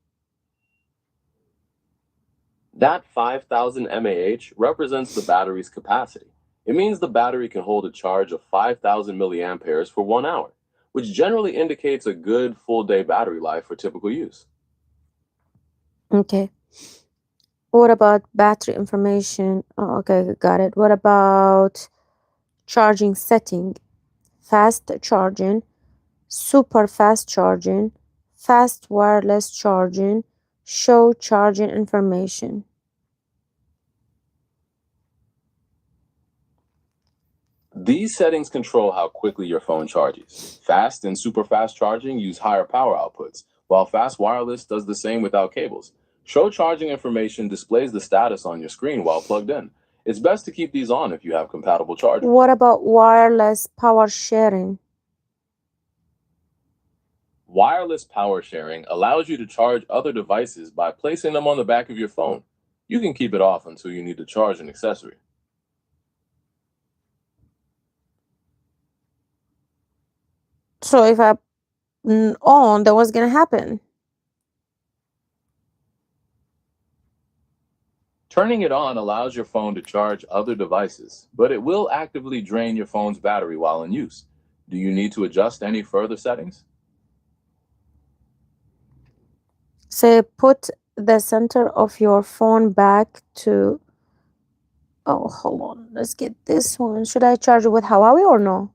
That 5,000 mAh represents the battery's capacity. It means the battery can hold a charge of 5,000 milliamperes for 1 hour, which generally indicates a good full day battery life for typical use. Okay. What about battery information? Oh, okay, got it. What about charging setting? Fast charging, super fast charging, fast wireless charging, show charging information. These settings control how quickly your phone charges. Fast and super fast charging use higher power outputs, while fast wireless does the same without cables. Show charging information displays the status on your screen while plugged in. It's best to keep these on if you have compatible chargers. What about wireless power sharing? Wireless power sharing allows you to charge other devices by placing them on the back of your phone. You can keep it off until you need to charge an accessory. So if I on, then what's gonna happen? Turning it on allows your phone to charge other devices, but it will actively drain your phone's battery while in use. Do you need to adjust any further settings? Say put the center of your phone back to. Oh, hold on. Let's get this one. Should I charge it with Huawei or no?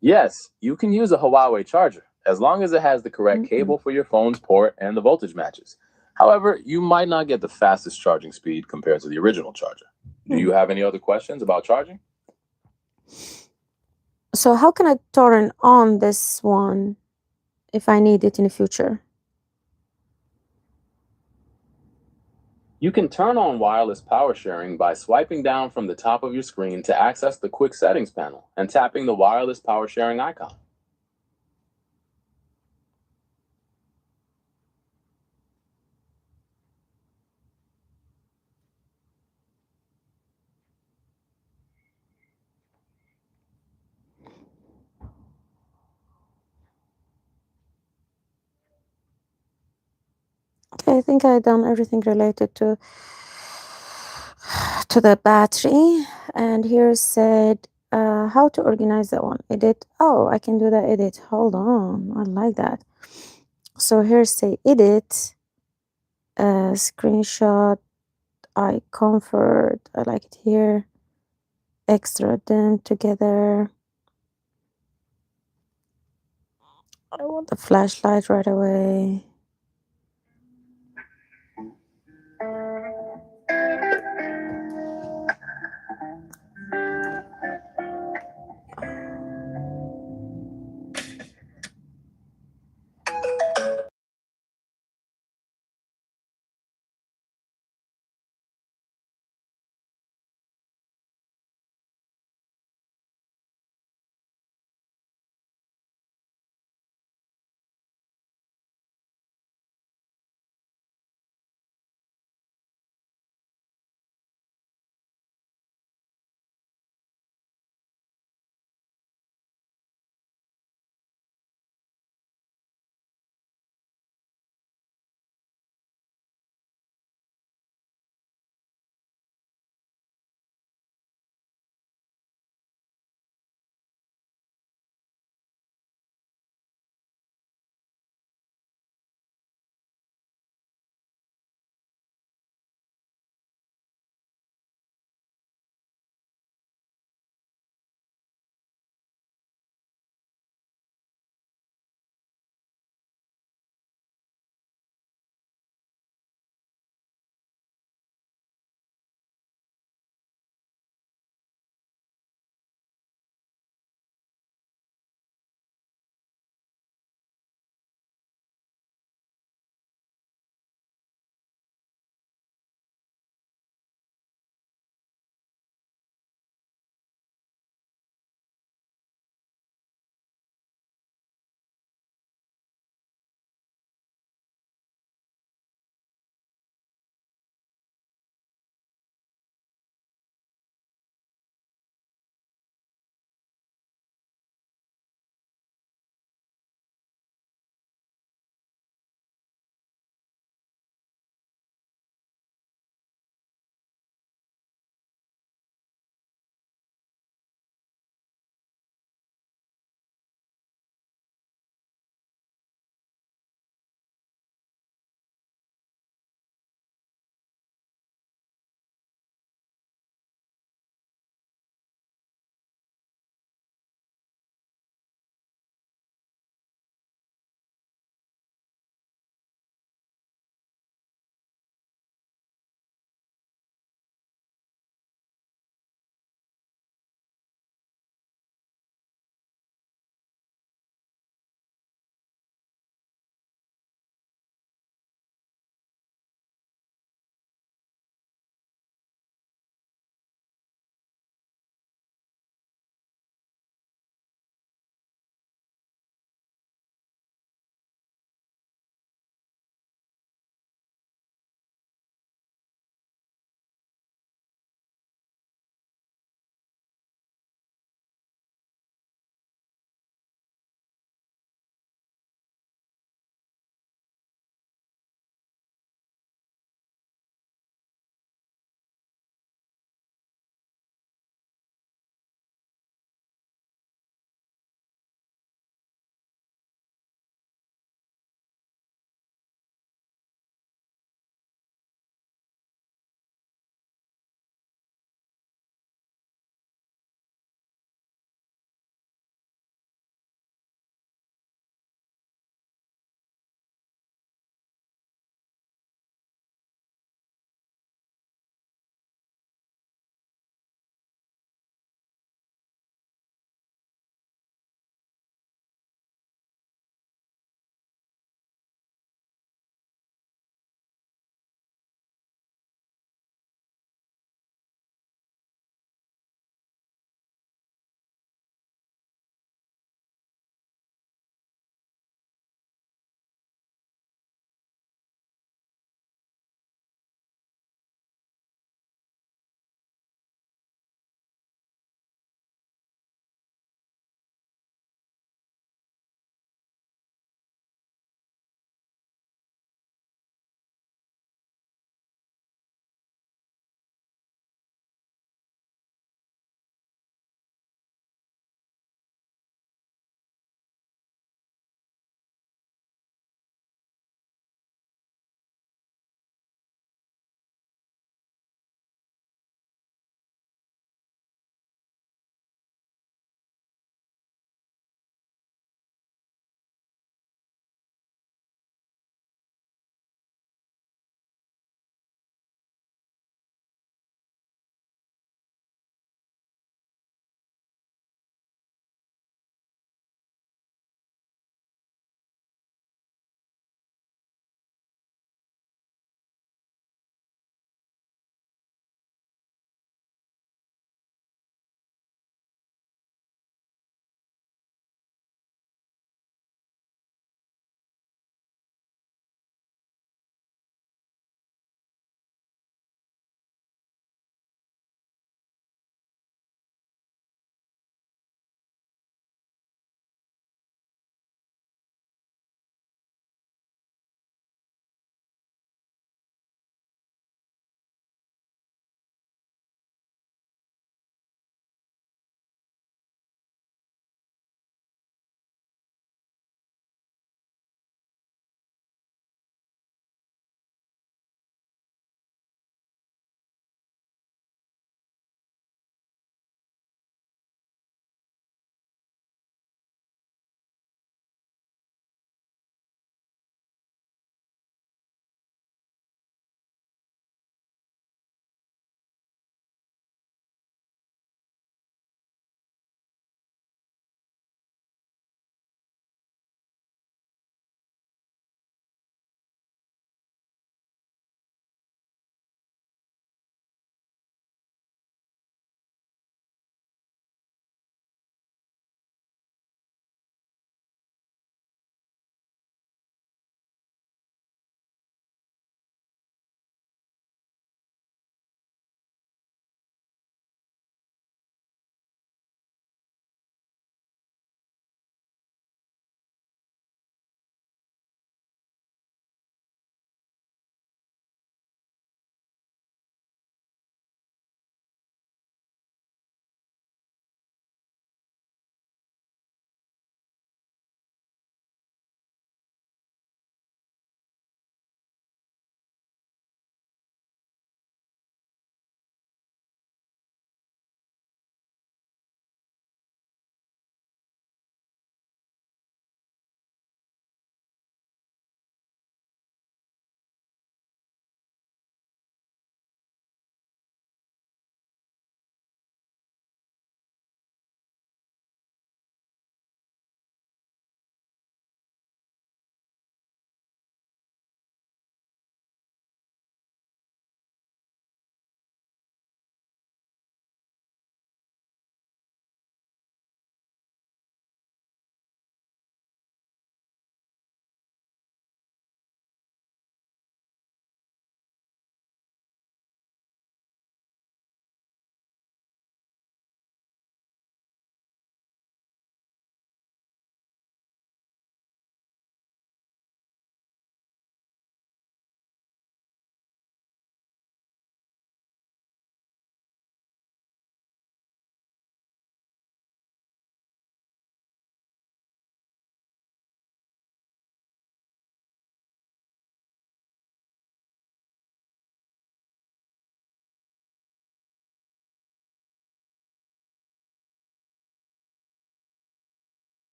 Yes, you can use a Huawei charger, as long as it has the correct cable for your phone's port and the voltage matches. However, you might not get the fastest charging speed compared to the original charger. Do you have any other questions about charging? So how can I turn on this one if I need it in the future? You can turn on wireless power sharing by swiping down from the top of your screen to access the quick settings panel and tapping the wireless power sharing icon. Okay, I think I've done everything related to the battery. And here said how to organize that one. Edit. Oh, I can do that edit. Hold on. I like that. So here say edit, screenshot, eye comfort. I like it here. Extra them together. I want the flashlight right away.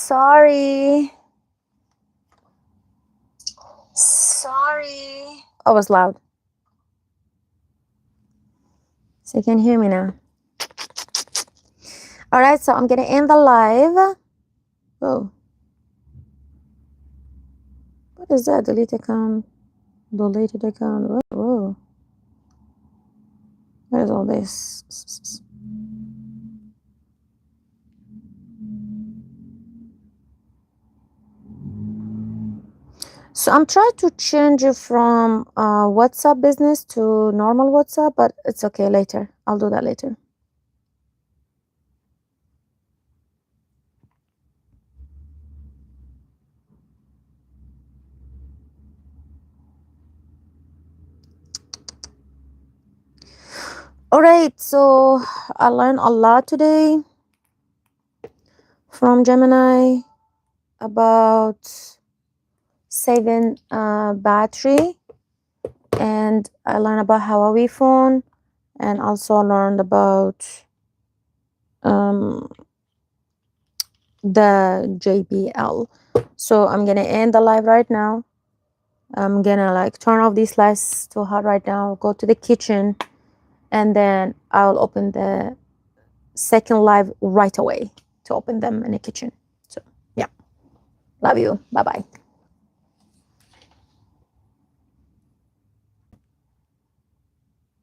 Sorry. I was loud. So you can hear me now. All right, so I'm gonna end the live. Oh, what is that? Delete account, deleted account. Whoa, whoa. What is all this? So I'm trying to change it from WhatsApp business to normal WhatsApp, but it's okay later. I'll do that later. All right, so I learned a lot today from Gemini about saving battery, and I learned about Huawei phone, and also learned about the JBL. So I'm gonna end the live right now. I'm gonna like turn off these lights too hot right now, go to the kitchen, and then I'll open the second live right away to open them in the kitchen. So yeah, love you. Bye bye.